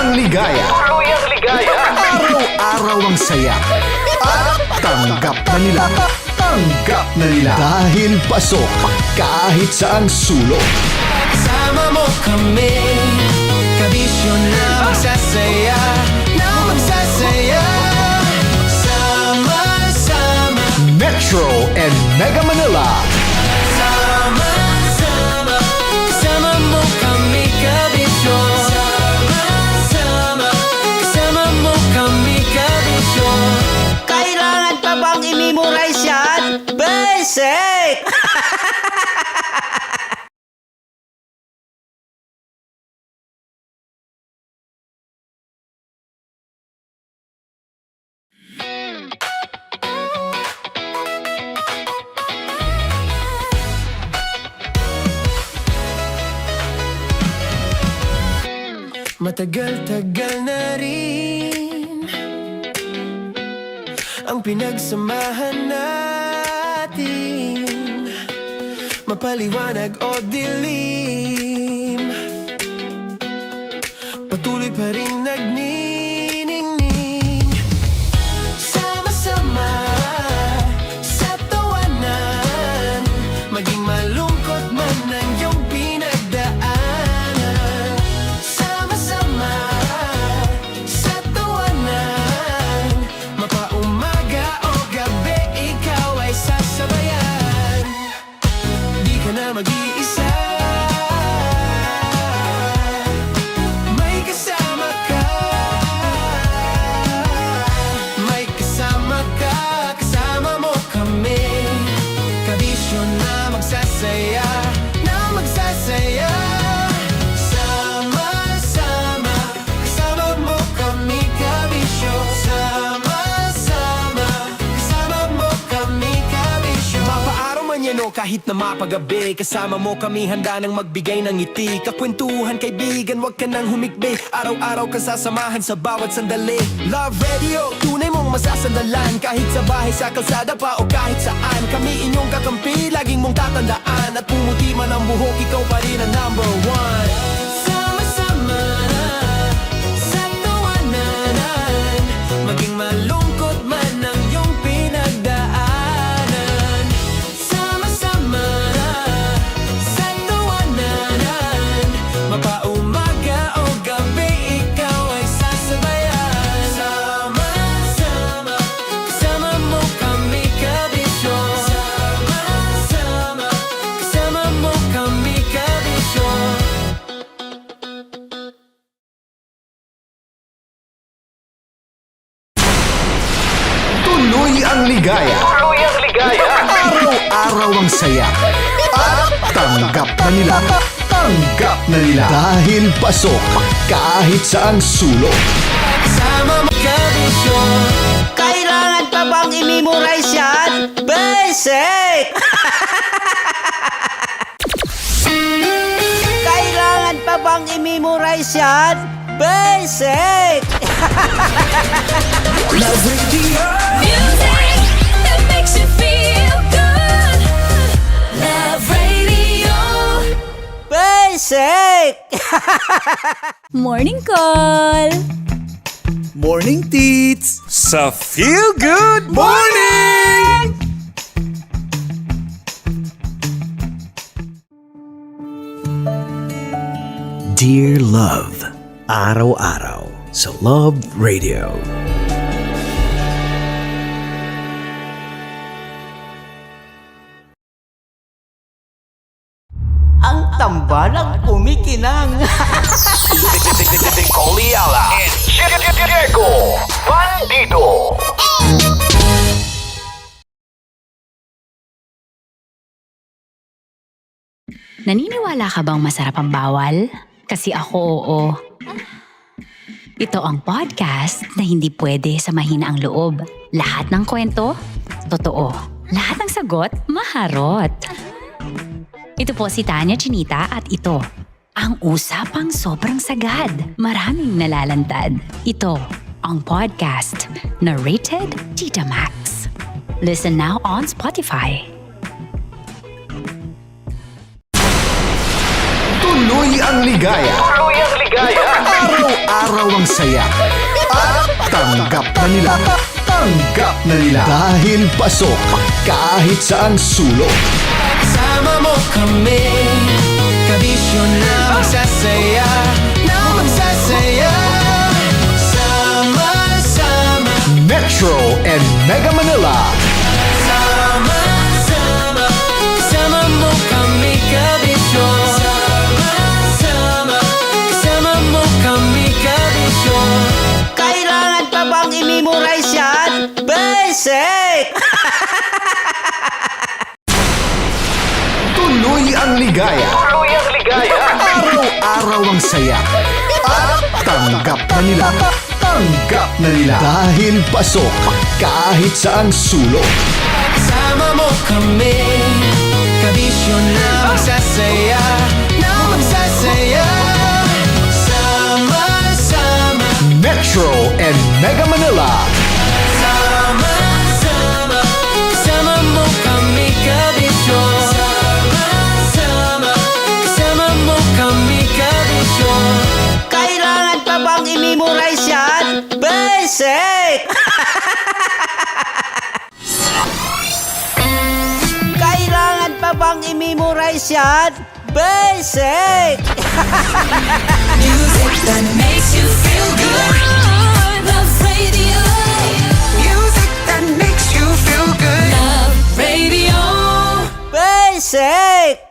ang ligaya. Araw-araw ang saya. At tanggap na nila. Tanggap na nila. Dahil pasok kahit saang sulok. Kasama mo kami, kabisyo na magsasaya, sama-sama. Metro and Mega Manila. Sama-sama, kasama mo kami, kabisyo. Sama-sama, kasama mo kami, kabisyo. Kailangan pa bang i-memorize yan? Basic! Matagal-tagal na rin ang pinagsamahan natin, mapaliwanag o dilim, patuloy pa rin nagniningning. Sama-sama sa tawanan, maging malungkot man ang iyong pinagdaanan. Sama-sama sa tawanan, mapaumaga o gabi, ikaw ay sasabayan. Di ka na mag-iisa, may kasama ka. May kasama ka, kasama mo kami, kabisyo na magsasaya, sama-sama, kasama mo kami, kabisyo. Sama-sama, kasama mo kami, kabisyo. Mapaaraw man yan o kahit na mapagabi, kasama mo kami, handa nang magbigay ng ngiti. Kakwentuhan kaibigan, wag ka nang humikbi, araw-araw ka sasamahan sa bawat sandali. Love Radio, tunay mong masasandalan, kahit sa bahay, sa kalsada pa o kahit saan. Kami inyong kakampi, laging mong tatandaan, at pumuti man ang buhok, ikaw pa rin ang number one. Sama-sama sa tawanan, maging malungkot man ang iyong pinagdaanan. Sama-sama sa tawanan, mapaumaga o gabi, ikaw ay sasabayan. Sama-sama, kasama mo kami, kabisyo. Sama-sama, kasama mo kami, kabisyo. Tuloy ang ligaya. Araw-araw ang saya. At tanggap na nila. Tanggap na nila. Dahil pasok kahit saang sulok. Kasama mo, kabisyo. Kailangan pa bang i-memorize yan? Basic! Kailangan pa bang i-memorize yan? Basic! Love Radio. Music that makes you feel good. Love Radio. Basic! Morning call. Morning, Tits! Sa Feel Good Morning! Dear Love, araw-araw sa Love Radio. Ang tambalang kumikinang. Nicole Ayala and Diego Bandido. Naniniwala ka bang masarap ang bawal? Kasi ako oo. Ito ang podcast na hindi pwede sa mahina ang loob. Lahat ng kwento, totoo. Lahat ng sagot, maharot. Ito po si Tanya Chinita at ito, ang usapang sobrang sagad. Maraming nalalantad. Ito, ang podcast na rated Tita Max. Listen now on Spotify. Tuloy ang ligaya. Araw-araw Araw-araw ang saya at tanggap na nila. Tanggap na nila dahil pasok kahit saang sulok. Sama mo kami, kabisyo na magsasaya, na magsasaya. Sama-sama, Metro and Mega Manila. sama-sama, kasama mo kami, kabisyo. Sama-sama, kasama mo kami, kabisyo. Kailangan pa bang i-memorize yan? Basic! Tuloy ang ligaya. Araw-araw ang saya at tanggap na nila. Tanggap na nila dahil pasok kahit saang sulok. Sama mo kami, kabisyo na magsasaya, na magsasaya. Sama-sama, Metro and Mega Manila. sama-sama, kasama mo kami, kabisyo. Sama-sama, kasama mo kami, kabisyo. Kailangan pa bang i-memorize yan? Basic! Kailangan pa bang i-memorize yan? Basic! Music that makes you feel good. Love Radio. Music that makes you feel good. Love Radio. Basic!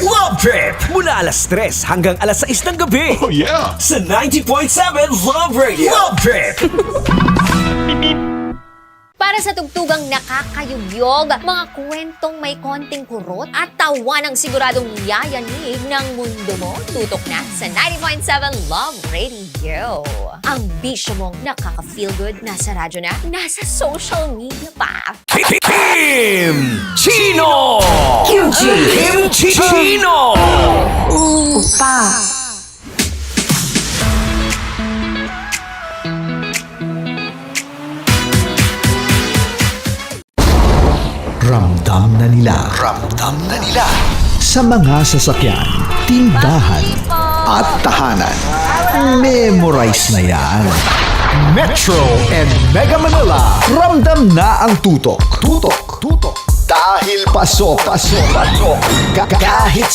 Love Trip! Mula alas 3 hanggang alas 6 ng gabi. Oh yeah! Sa 90.7 Love Radio. Love Trip! Para sa tugtugang nakakayugyog, mga kwentong may konting kurot at tawanang siguradong yayanig ng mundo mo, tutok na sa 90.7 Love Radio. Ang bisyo mong nakaka-feel good, nasa radyo na, nasa social media pa. Kim Chino! Kim Chino! Ramdam na nila. Ramdam na nila. Sa mga sasakyan, tindahan, at tahanan. Memorize na yan. Metro and Mega Manila. Ramdam na ang tutok. Tutok. Tutok. Dahil pasok. Pasok. Pasok. Kahit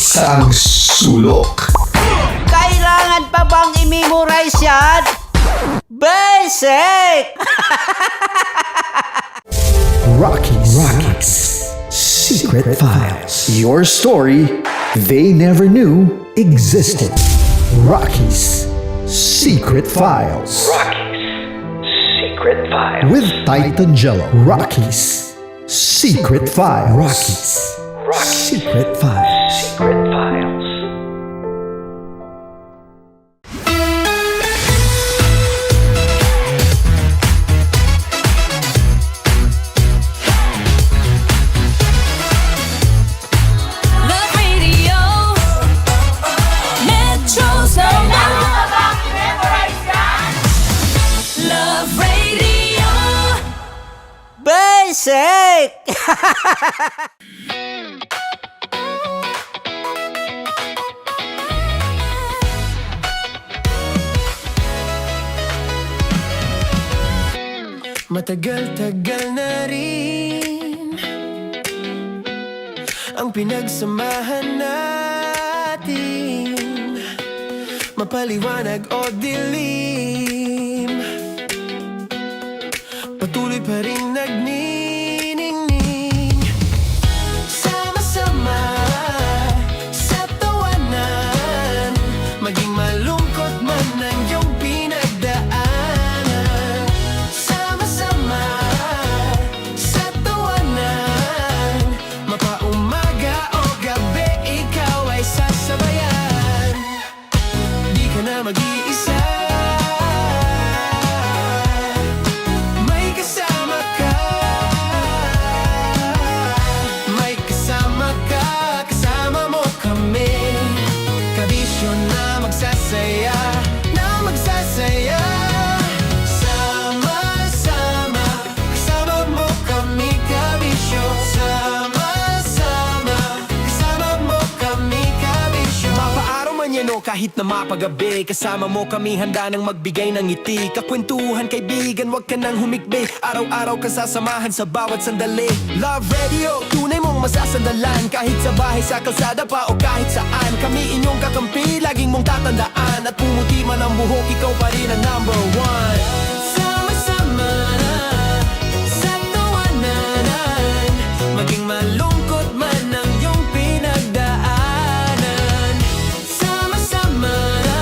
saang sulok. Kailangan pa bang i-memorize yan? Basic! Rockies. Secret Files. Your story they never knew existed. Rockies. Secret Files. Secret Files. With Titan Jello. Rockies. Secret Files. Rockies. Secret Files. Secret Files. Love Radio. Metro's number. Love Radio. Basic! Matagal-tagal na rin ang pinagsamahan natin, mapaliwanag o dilim, patuloy pa rin nagniningning. Sama-sama sa tawanan, maging malungkot man ang iyong pinagdaanan. Sama-sama sa tawanan, mapaumaga o gabi, ikaw ay sasabayan. Di ka na mag-iisa, may kasama ka. kahit na mapagabi. Kasama mo kami handa nang magbigay ng ngiti. Kakwentuhan kaibigan, wag ka nang humikbi. Araw-araw kasasamahan sa bawat sandali. Love Radio, tunay mong masasandalan. Kahit sa bahay, sa kalsada pa o kahit saan. Kami inyong kakampi, laging mong tatandaan. At pumuti man ang buhok, ikaw pa rin ang number one. Sama-sama na sa tawanan, maging malungkot man ang iyong pinagdaanan. Sama-sama na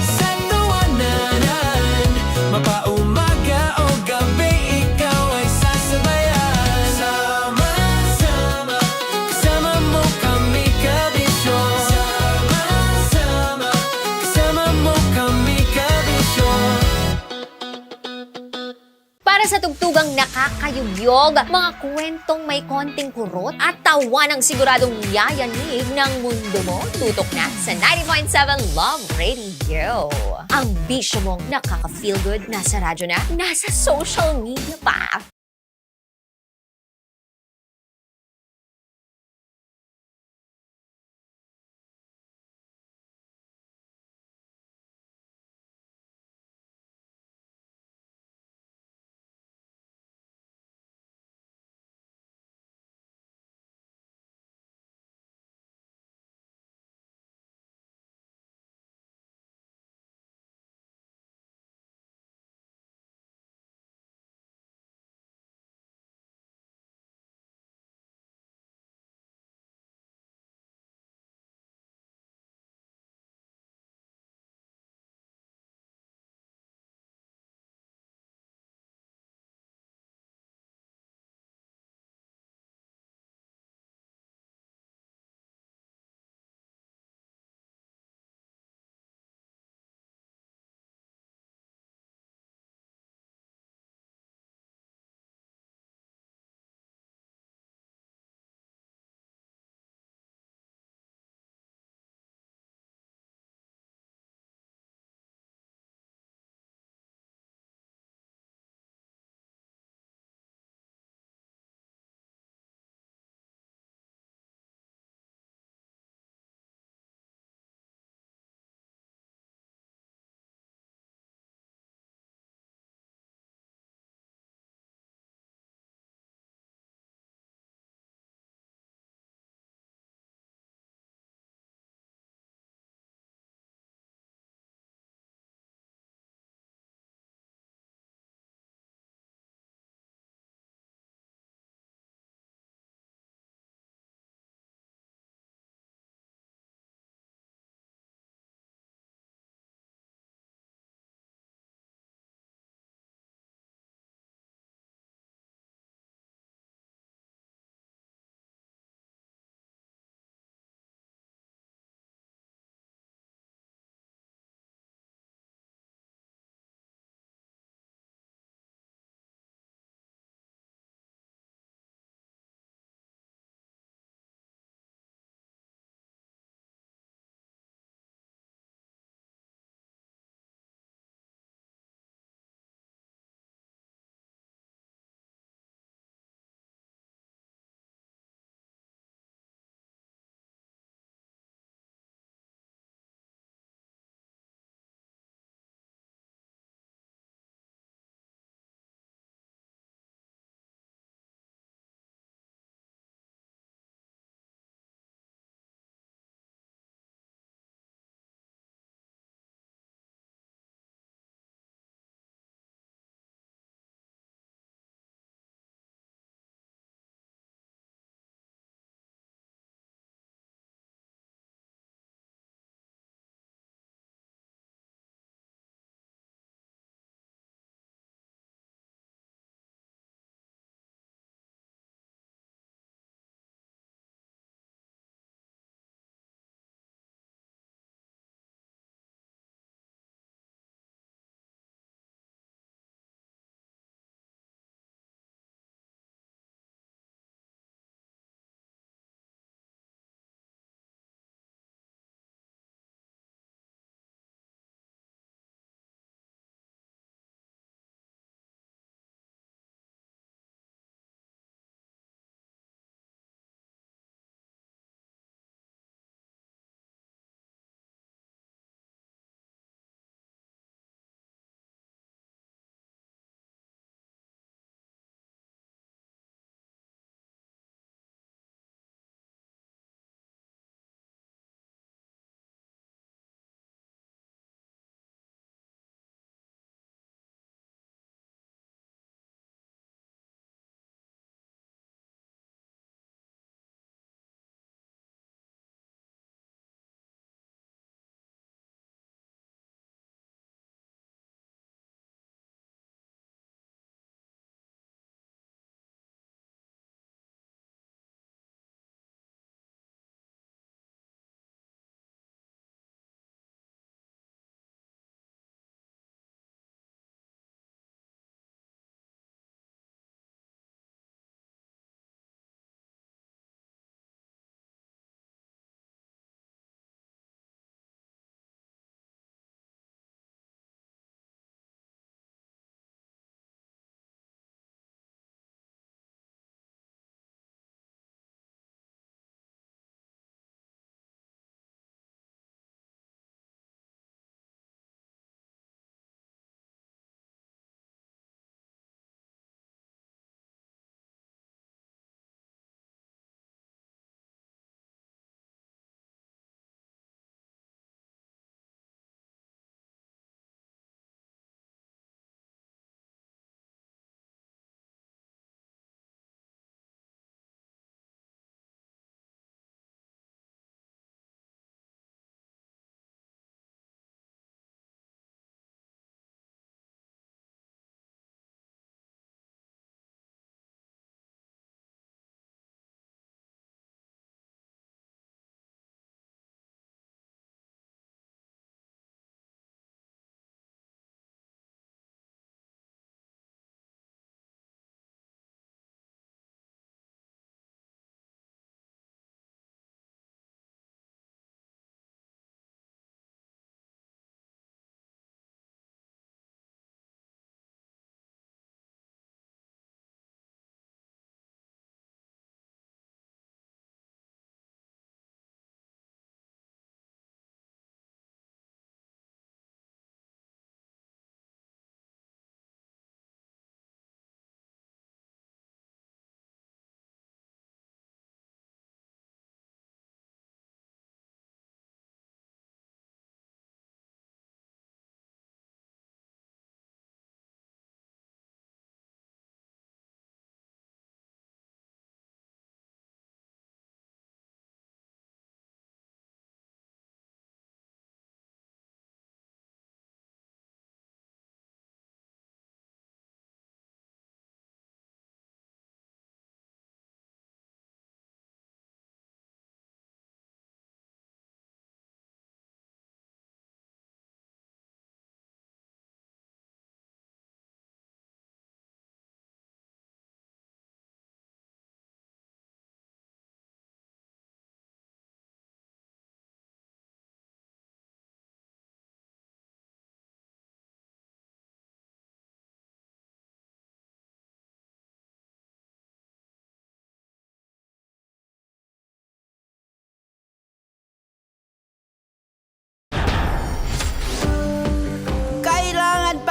sa tawanan, mapaumaga o gabi, ikaw ay sasabayan. Sama-sama, kasama mo kami kabisyo. Sama-sama, kasama mo kami kabisyo. Para sa tugtugang nakakayugyog, mga kwentong may konting kurot at tawa ng siguradong yayanig ng mundo mo, tutok na sa 90.7 Love Radio. Ang bisyo mong nakaka-feel good, nasa radyo na, nasa social media pa.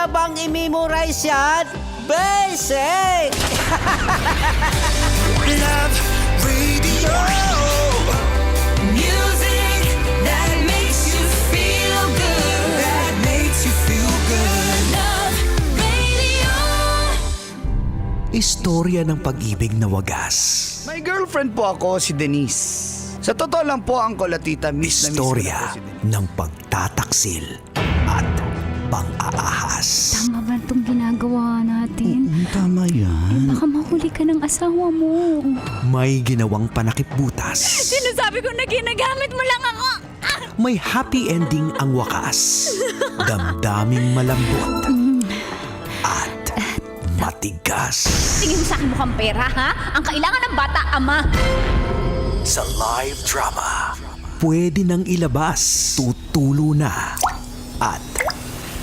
pa bang i-memorize yan? Basic! Love Radio. Music that makes you feel good. That makes you feel good. Love Radio. Istorya ng pag-ibig na wagas. May girlfriend po ako, si Denise. Sa totoo lang po, Uncle at Tita, miss na miss ko na Istorya po si Denise. ng pagtataksil at pang-aahas. Tama ba itong ginagawa natin? Tama yan. Baka mahuli ka ng asawa mo. May ginawang panakipbutas. Sinasabi ko na ginagamit mo lang ako. May happy ending ang wakas. Damdaming malambot. At matigas. Tingin mo sa akin mukhang pera, ha? Ang kailangan ng bata, ama. Sa live drama, pwede nang ilabas, tutulo na, at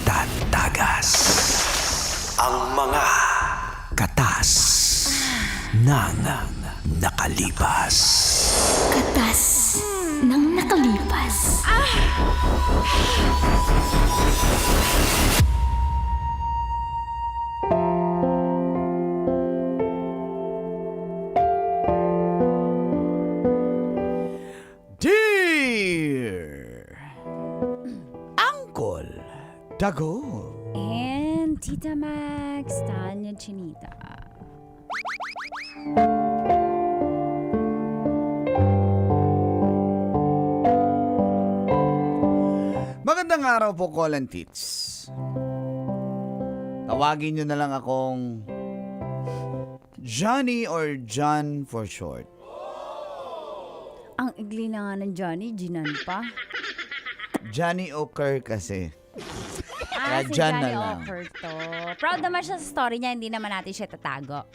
tatagas. Ang mga katas ng nakalipas. Katas ng nakalipas. Dear Uncle Dago. And Tita Max, Tanya Chinita. Magandang araw po, Call and Tits. Tawagin nyo na lang akong Johnny or John for short. Ang igli na nga ng Johnny, Ginan pa. Johnny Ocker kasi. Ah, Kaya si John na Johnny lang. Ocker to. Proud naman siya sa story niya, hindi naman natin siya tatago.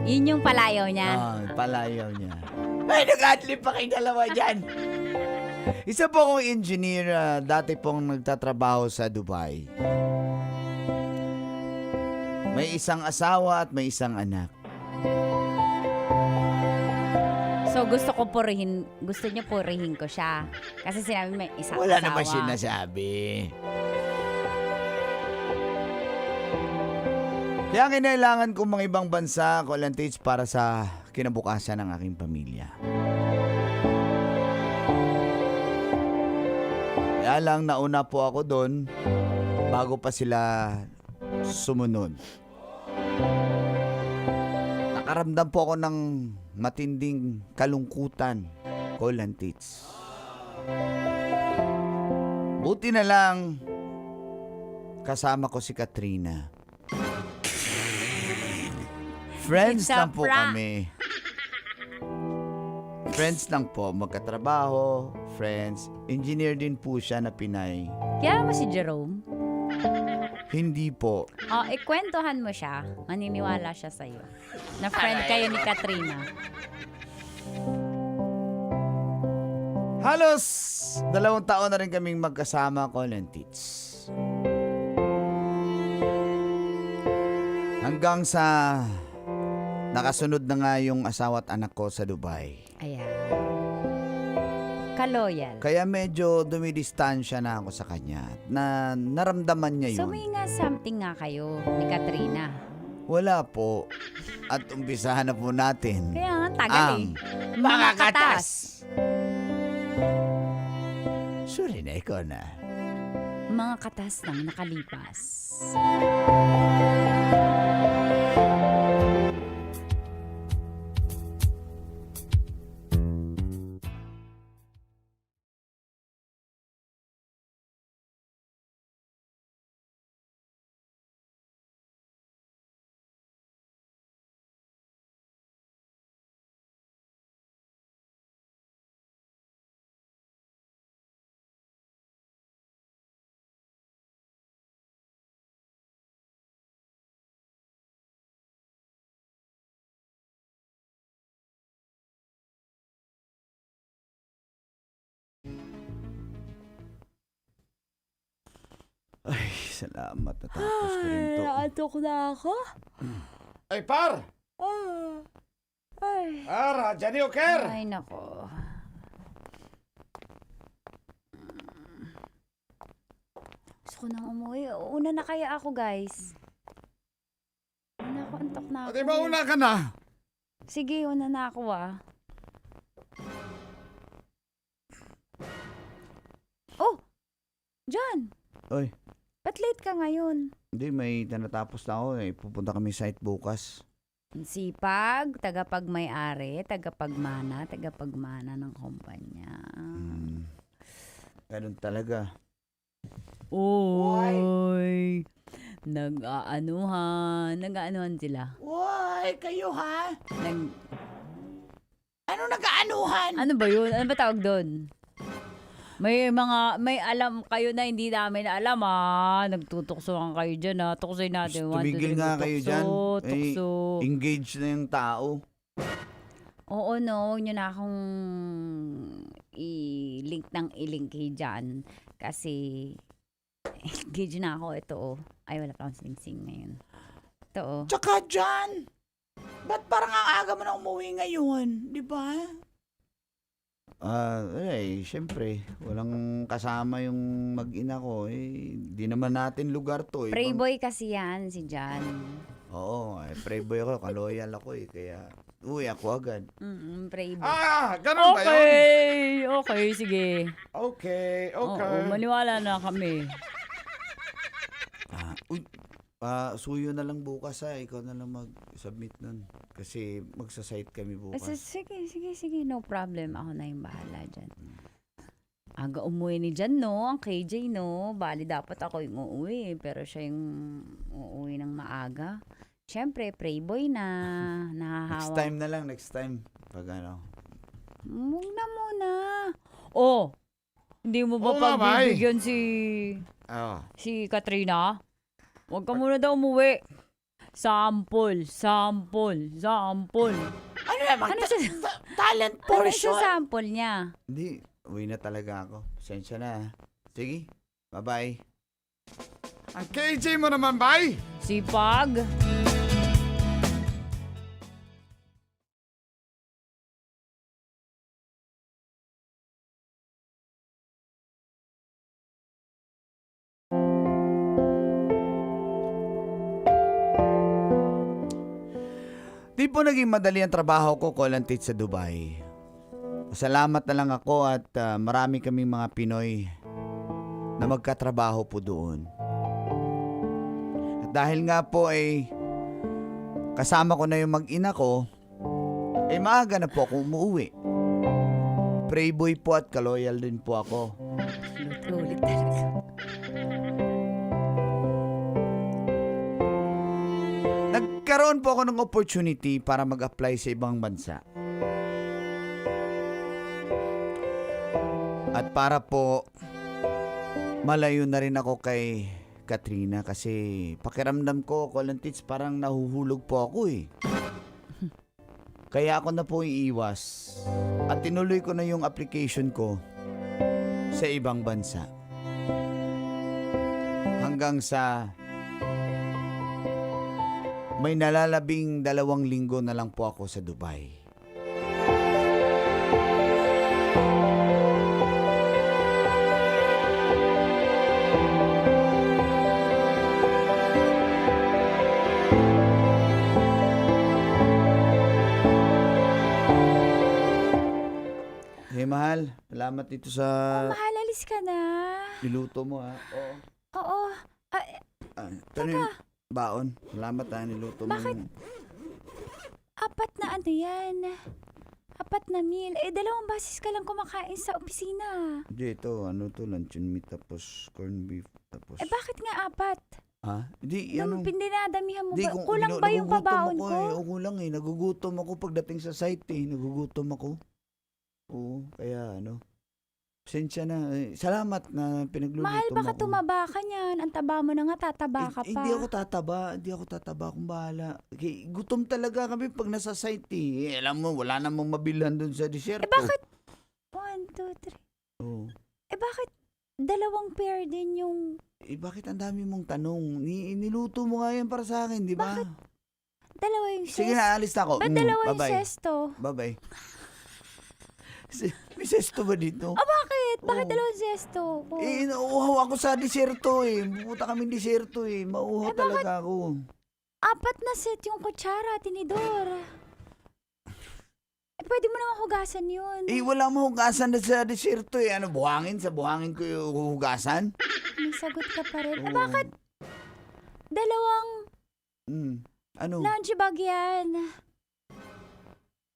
Yun yung palayaw niya. Palayaw niya. Ay, nag-adlib pa kayo dalawa dyan. Isa po akong engineer, dati pong nagtatrabaho sa Dubai. May isang asawa at may isang anak. So gusto niyo purihin ko siya. Kasi sinabi may isang Wala asawa. naman sinasabi. Kaya kinailangan kong mga ibang bansa, Colantage, para sa kinabukasan ng aking pamilya. Kaya lang, nauna po ako doon bago pa sila sumunod. Nakaramdam po ako ng matinding kalungkutan, Colantage. Buti na lang, kasama ko si Katrina. Friends It's a lang po prank. kami. Friends lang po, magkatrabaho, friends. Engineer din po siya na Pinay. Kaya mo si Jerome? Hindi po. Oh, ikwentuhan mo siya. Maniniwala siya sa'yo. Na friend kayo ni Katrina. Halos 2 taon na rin kaming magkasama, Colantage. Hanggang sa nakasunod na nga yung asawa at anak ko sa Dubai. Ayan. Kaloyal. Kaya medyo dumidistansya na ako sa kanya na naramdaman niya So yun. may nga something nga kayo ni Katrina. Wala po. At umpisahan na po natin Kaya nga tagal ang Mga katas. Sorry na, ikaw na. Mga katas ng nakalipas. Ay, salamat. Natapos ko rin to. Naatok na ako. Ay, par! Ay. Par, Johnny Ocker! Ay, nako. Gusto ko nang umuwi. Una na kaya ako, guys. Una ako, antok na ako. Di ba una ka na? Sige, una na ako Oh! John! Oy, Ba't late ka ngayon? hindi, may natapos na ako eh. Pupunta kami site bukas. Sipag, tagapagmay-ari, tagapagmana ng kumpanya. Ganun talaga. Oy! Nag-aanuhan sila. Why? Kayo ha? Nag... Ano nag-aanuhan? Ano ba yun? Ano ba tawag doon? May alam kayo na hindi namin alam Nagtutuksohan kayo dyan Tuksoy natin. Tumigil nga kayo dyan. Tukso. Engage na yung tao. Oo, no. Huwag nyo na akong i-link kay Jan. Kasi engage na ako. Ito, Ay, wala pa akong sing-sing ngayon. Ito, Tsaka dyan. Ba't parang ang aga mo na umuwi ngayon? Di ba? Siyempre, walang kasama yung mag-ina ko. Di naman natin lugar to. Playboy kasi yan, si Jan. Oo, playboy ako. Kaloyal ako Kaya, uwi ako agad. Playboy. Ganun ba yun? Okay, sige. Okay. Oo, maniwala na kami. Suyo na lang bukas Ikaw na lang mag-submit nun. Kasi magsasite kami bukas. Sige. No problem. Ako na yung bahala dyan. Aga umuwi ni Jan, no? Ang KJ, no? Bali, dapat ako yung uuwi. Pero siya yung uuwi ng maaga. Siyempre, playboy na. Nahahawa. Next time. Pag ano. Huwag na muna. Hindi mo ba Oo nga, pagbibigyan si Katrina? Huwag ka muna daw umuwi. Sample. Ano naman? Talent Ano portion. siya sample niya? Hindi, uwi na talaga ako. Pasensya na. Sige, bye-bye. Ang KJ mo naman, bay! Sipag. Di po naging madali ang trabaho ko, Kolantit, sa Dubai. Salamat na lang ako at marami kaming mga Pinoy na magkatrabaho po doon. At dahil nga po kasama ko na yung mag-ina ko, maaga na po ako umuwi. Playboy po at kaloyal din po ako. Ulit talaga. Nagkaroon po ako ng opportunity para mag-apply sa ibang bansa. At para po malayo na rin ako kay Katrina kasi pakiramdam ko, Kolantits, parang nahuhulog po ako Kaya ako na po iiwas at tinuloy ko na yung application ko sa ibang bansa. Hanggang sa may nalalabing 2 linggo na lang po ako sa Dubai. Mahal, salamat dito sa Mahal, alis ka na. niluto mo Oo. Oo. Ito na yung baon. Salamat niluto mo. Bakit? 4 na ano yan? 4 na meal. 2 basis ka lang kumakain sa opisina. Hindi, ito. Luncheon meat tapos corned beef tapos... Bakit nga 4? Hindi, Nung pinadamihan mo ba? Kulang ba yung pabaon ko? Kulang Nagugutom ako pagdating sa site Nagugutom ako. Oo, kaya pasensya na. Salamat na pinagluto mo. Mahal, baka tumaba ka niyan. Ang taba mo na nga, tataba ka pa. Hindi ako tataba. Kung bahala. Gutom talaga kami pag nasa site Alam mo, wala namang mabilhan dun sa desierto. Bakit? 1, 2, 3. Oo. Bakit 2 pair din yung... Bakit ang dami mong tanong? Niluto mo nga yan para sa akin, di ba? Bakit? 2 yung Sige na, alis na ako. Ba't 2 yung bye-bye. sesto? Bye-bye. May sesto ba dito? Bakit? Bakit Oo. dalawang zesto? Nauuhaw ako sa diserto eh. Pupunta kami diserto eh. Mauuhaw talaga ako. 4 na set yung kutsara, tinidor. Pwede mo naman hugasan yun. Wala mo hugasan na sa diserto eh. Ano, buhangin? Sa buhangin ko yung hugasan? May sagot ka pa rin. Oo. Bakit? Dalawang Ano? lunch bag yan.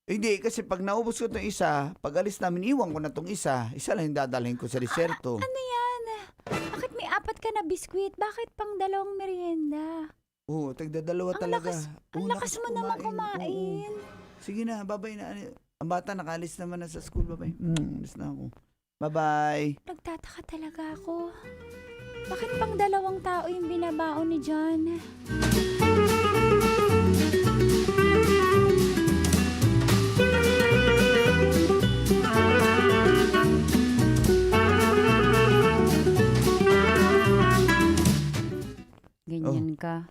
Hindi, kasi pag naubos ko itong isa, pag alis namin, iwan ko na itong isa. Isa lang yung dadalhin ko sa diserto. Ano yan? Bakit may 4 ka na biskwit? Bakit pang 2 merienda? Oo, tagdadalawa talaga. Ang lakas mo naman kumain. Oo. Sige na, bye-bye na. Ang bata nakaalis naman na sa school, bye-bye. Alis na ako. Bye-bye. Nagtataka talaga ako. Bakit pang 2 tao yung binabaon ni John? Ganyan ka.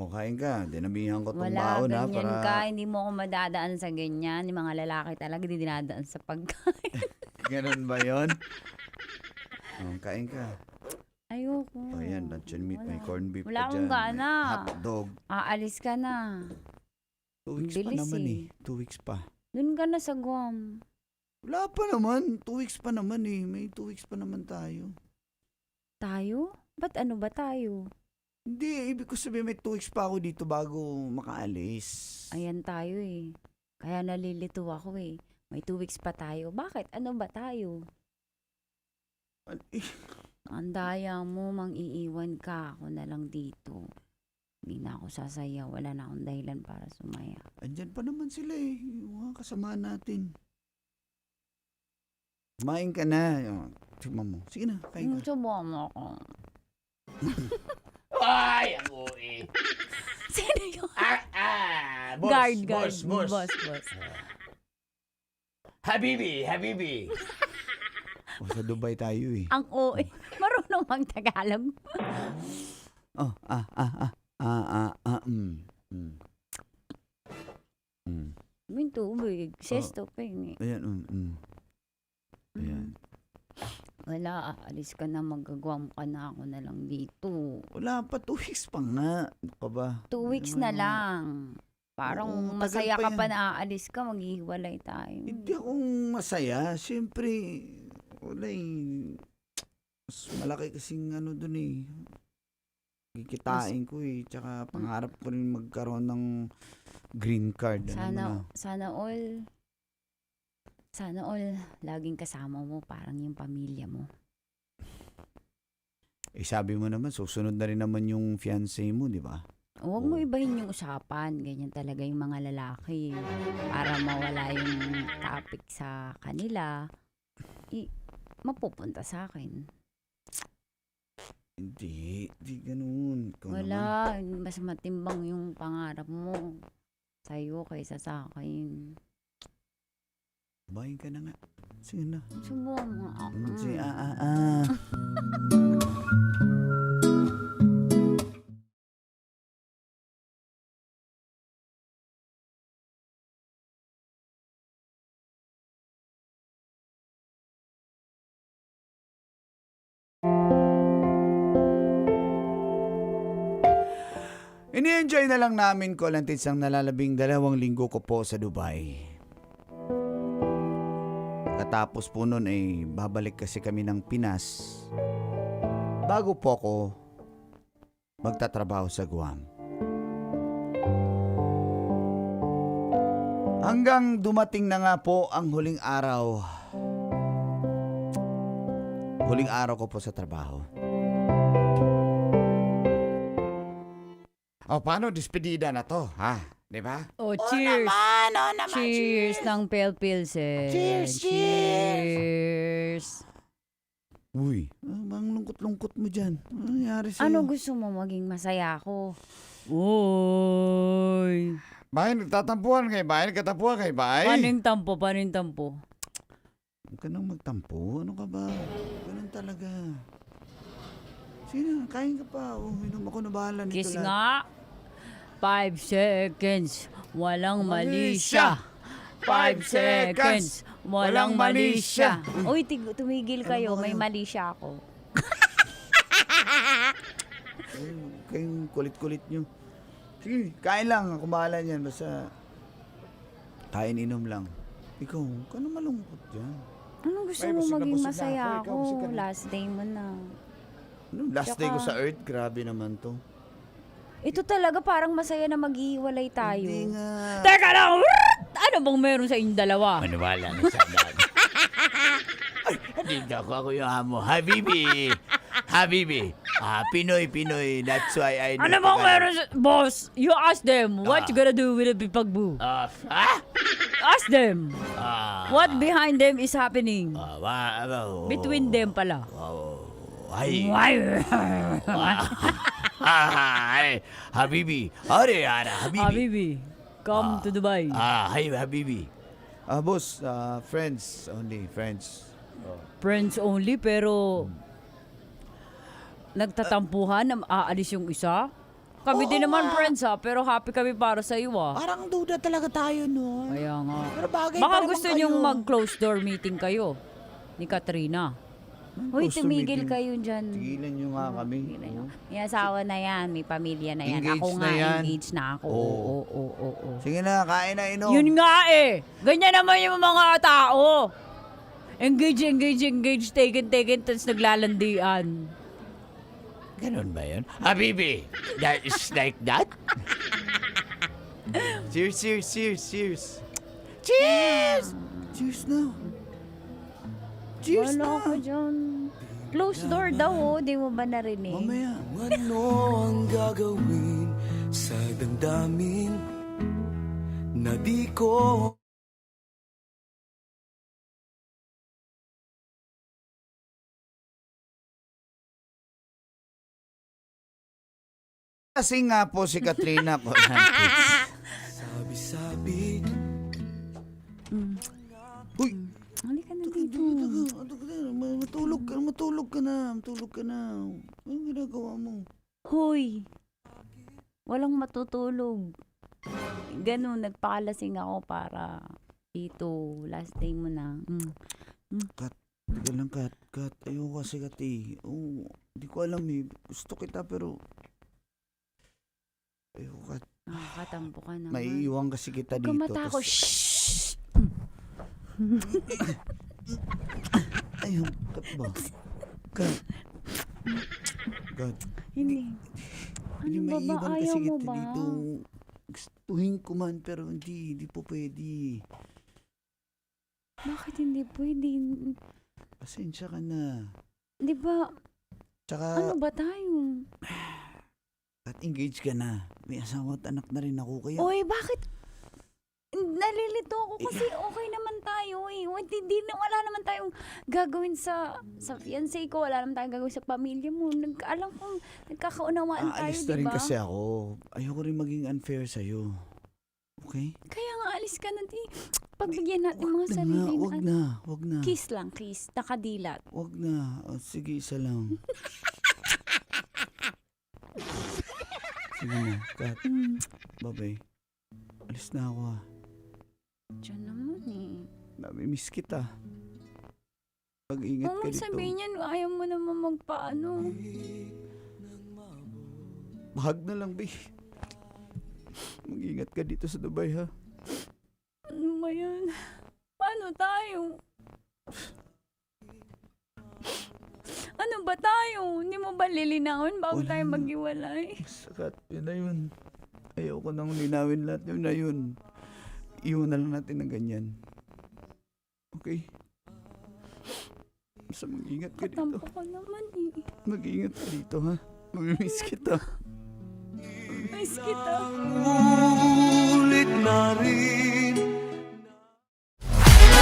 O, kain ka. Dinabihan ko itong Wala, baon ha. ganyan Para... ka. Hindi mo ako madadaan sa ganyan. Yung mga lalaki talaga, di dinadaan sa pagkain. Ganun ba yun? Kain ka. Ayoko. O, yan. Luncheon meat. May Wala. corned beef Wala pa akong dyan. gana. May hot dog. Aalis ka na. 2 weeks pa Bilis naman eh. 2 weeks pa. Doon ka na sa Guam. Wala pa naman. 2 weeks pa naman eh. May 2 weeks pa naman tayo. Tayo? Ba't ano ba tayo? Hindi, ibig ko sabihin may 2 weeks pa ako dito bago makaalis. Ayan tayo eh. Kaya nalilito ako eh. May 2 weeks pa tayo. Bakit? Ano ba tayo? Ang daya mo, mang-iiwan ka. Ako na lang dito. Hindi na ako sasaya. Wala na akong dahilan para sumaya. Andyan pa naman sila eh. Yung mga kasama natin. Kumain ka na. Tignan mo. Sige na, kain ka. Subukan mo ako. Ay, ang uwi. Sino yun? Boss, Guard. boss. Boss. Habibi. O, sa Dubai tayo eh. Ang OA. Marunong mang Tagalog. Oh, May tubig. Sesto pa yun eh. Ayan, Ayan. Wala, alis ka na, magagawam ka na, ako na lang dito. Wala pa, 2 weeks pa nga. Ano ka ba? 2 weeks na lang. Parang Oo, tagal masaya pa ka yan. pa na aalis ka, maghihiwalay tayo. Hindi akong masaya. Siyempre, wala eh. Mas malaki kasing ano dun eh. Kikitain ko eh. Tsaka pangarap ko rin magkaroon ng green card. Sana all, laging kasama mo, parang yung pamilya mo. Eh sabi mo naman, susunod na rin naman yung fiancé mo, di ba? Huwag mo ibahin yung usapan. Ganyan talaga yung mga lalaki. Para mawala yung topic sa kanila, mapupunta sa akin. Hindi ganun. Ikaw Wala, mas matimbang yung pangarap mo sa'yo kaysa sa akin. Bahin ka na nga. Sige na. Subukan mo nga ako. Sige, Ini-enjoy na lang namin ko lang ang nalalabing 2 linggo ko po sa Dubai. Katapos po nun ay babalik kasi kami ng Pinas bago po ako magtatrabaho sa Guam. Hanggang dumating na nga po ang huling araw. Huling araw ko po sa trabaho. O, paano? Despedida na to, ha? Di ba? Oh, cheers! naman. Cheers ng Pale Pilsen. Cheers! Uy, ang lungkot-lungkot mo dyan. Ano nangyari sa'yo? Ano gusto mo maging masaya ako? Uy! Bahay, nagtatampuhan kay Bahay, nagtatampuhan kay Bahay. Paning tampo? Huwag ka nang magtampo. Ano ka ba? Ganun talaga. Sige na, kain ka pa. Inom ako na bahala nito Kiss lahat. nga! 5 seconds. Walang mali siya. 5 seconds. Walang mali siya. Uy, tumigil kayo. ba May kayo? mali siya ako. Kayong kulit-kulit nyo. Sige, kain lang. Ako bahala niyan. Basta kain inom lang. Ikaw, ka na malungkot dyan. Anong gusto Ay, mo busog na maging busog na masaya ako. Ikaw, ako? busog ka na. Last day mo na. Ano, last day ko Tsaka- sa Earth, grabe naman to. Ito talaga parang masaya na maghihiwalay tayo. Hindi nga. Teka lang! Ano bang meron sa inyong dalawa? Maniwala na sa dad. Dito ako yung amo. Habibi! Habibi! Pinoy. That's why I know. Ano bang meron sa... Boss, you ask them, what you gonna do with a pipagbu? Ask them. What behind them is happening? Between them pala. Ay. Why? Ay, Habibi. Habibi. Habibi, come to Dubai. Hi, Habibi. Boss, friends only, friends. Friends only, pero... Nagtatampuhan na aalis yung isa? Kami din naman friends pero happy kami para sa iyo Parang duda talaga tayo nun. Kaya nga. Pero bagay Baka pa naman gusto kayo. niyong mag-close door meeting kayo ni Katrina. Uy, close door tumigil meeting? kayo dyan. Tigilan nyo nga kami. May asawa na yan, may pamilya na yan. Engaged Ako na nga, yan. engaged na ako. Oo. Oo. Sige na, kain na inom. Yun nga eh. Ganyan naman yung mga tao. Engage, taken, tapos naglalandian. Ganun ba yun? Habibi, that is like that? Cheers. Cheers na. Cheers Wala na. ko dyan. Close door daw, di mo ba narinig? Mamaya. Ano ang gagawin sa damdamin na di ko Kasi nga po si Katrina Colantes. sabi-sabi? Uy, Halika na dito. matulog ka na. Anong ginagawa mo? Hoy, walang matutulog. Ganun, nagpakalasing ako para dito, last day mo na. Tigal lang, Kat. Ayoko kasi, Kat, eh. Oo, di ko alam, eh. Gusto kita, pero... Ayoko, Kat. Nakakatampo ka naman. Maiiwan kasi kita Huwag dito. kang matako. tas- Shhh! Ayun, Kat ba? Kat. Hindi. Hindi Ano ba ba? maiiwan Ayaw kasi mo kita ba? dito. Gustuhin ko man, pero hindi po pwede. Bakit hindi pwede? Pasensya ka na. Di ba, Tsaka, ano ba tayo? at engage ka na. May asawa at anak na rin ako, kaya... Oy, bakit? Nalilito ako kasi okay naman tayo eh. Wala naman tayong gagawin sa fiancé ko. Wala naman tayong gagawin sa pamilya mo. Alam kong nagkakaunawaan tayo, Aalis di na rin ba? kasi ako. Ayoko rin maging unfair sa'yo. Okay? Kaya nga, alis ka na. Pagbigyan natin mga sarili. Wag na. Kiss lang, kiss. Nakadilat. Wag na. Sige, isa lang. Sige na, Kat. Bye-bye. Alis na ako, ha. Diyan naman eh. Namimiss kita. Pag-ingat ka Huwag dito. sabihin yan, ayaw mo naman magpaano. Bahag na lang, babe. Mag-ingat ka dito sa Dubai, ha. Ano ba yan? Paano tayo? Ano ba tayo? Hindi mo ba lilinawin bago Wala tayo na. maghiwalay? Sakat, yun na yun. Ayoko nang linawin lahat. Yun na yun. Iwan na lang natin ng ganyan. Okay? Basta mag-ingat ka dito. Katampo ka naman eh. Mag-ingat ka dito, ha. Mamimiss kita. Miss kita. Ulit na rin.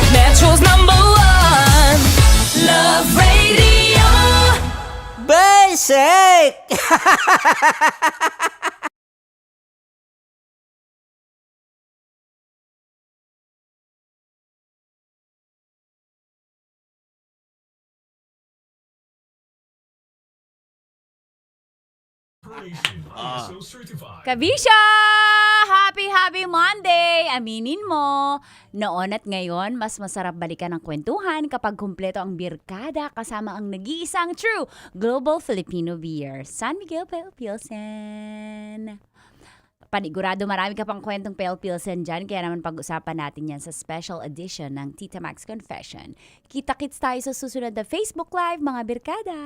Metro's #1 Love Radio. Basic! Kabisha! Happy Monday! Aminin mo, noon at ngayon, mas masarap balikan ang kwentuhan kapag kumpleto ang birkada kasama ang nag-iisang true Global Filipino Beer, San Miguel Pale Pilsen. Panigurado marami ka pang kwentong Pale Pilsen dyan, kaya naman pag-usapan natin yan sa special edition ng Tita Max Confession. Kita-kits tayo sa susunod na Facebook Live, mga birkada!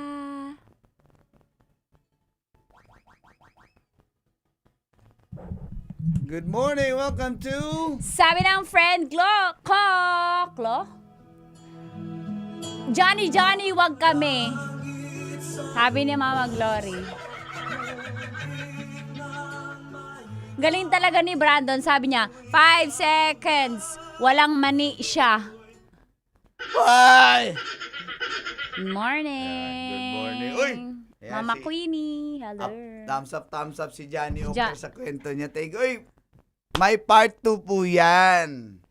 Good morning, welcome to... Sabi ng friend Klo? Johnny, wag kami. Sabi ni Mama Glory. Galing talaga ni Brandon. Sabi niya, 5 seconds. Walang mani siya. Bye! Good morning. Good morning. Uy! Ayan, Mama si- Queenie. Hello. Thumbs up si Johnny Oker sa kwento niya. Thank you. Uy, may part 2 po yan.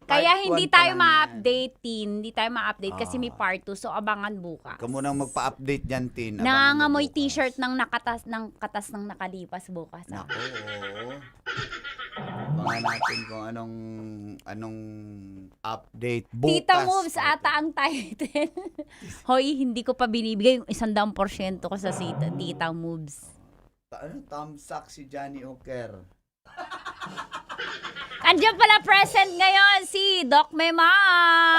Kaya Part hindi 1 pa tayo lang ma-update, Tin. Hindi tayo ma-update kasi may part 2. So, abangan bukas. Ikaw munang magpa-update dyan, Tin. Abangan mo Nangangamoy bukas. t-shirt ng katas ng nakalipas bukas. Nako, oo. Abangan natin kung anong update bukas. Tita Moves ata ang title. Hoy, hindi ko pa binibigay yung 100% ko sa Tita Moves. Thumbs si Johnny Oker. Andiyan pala present ngayon si Doc Memar.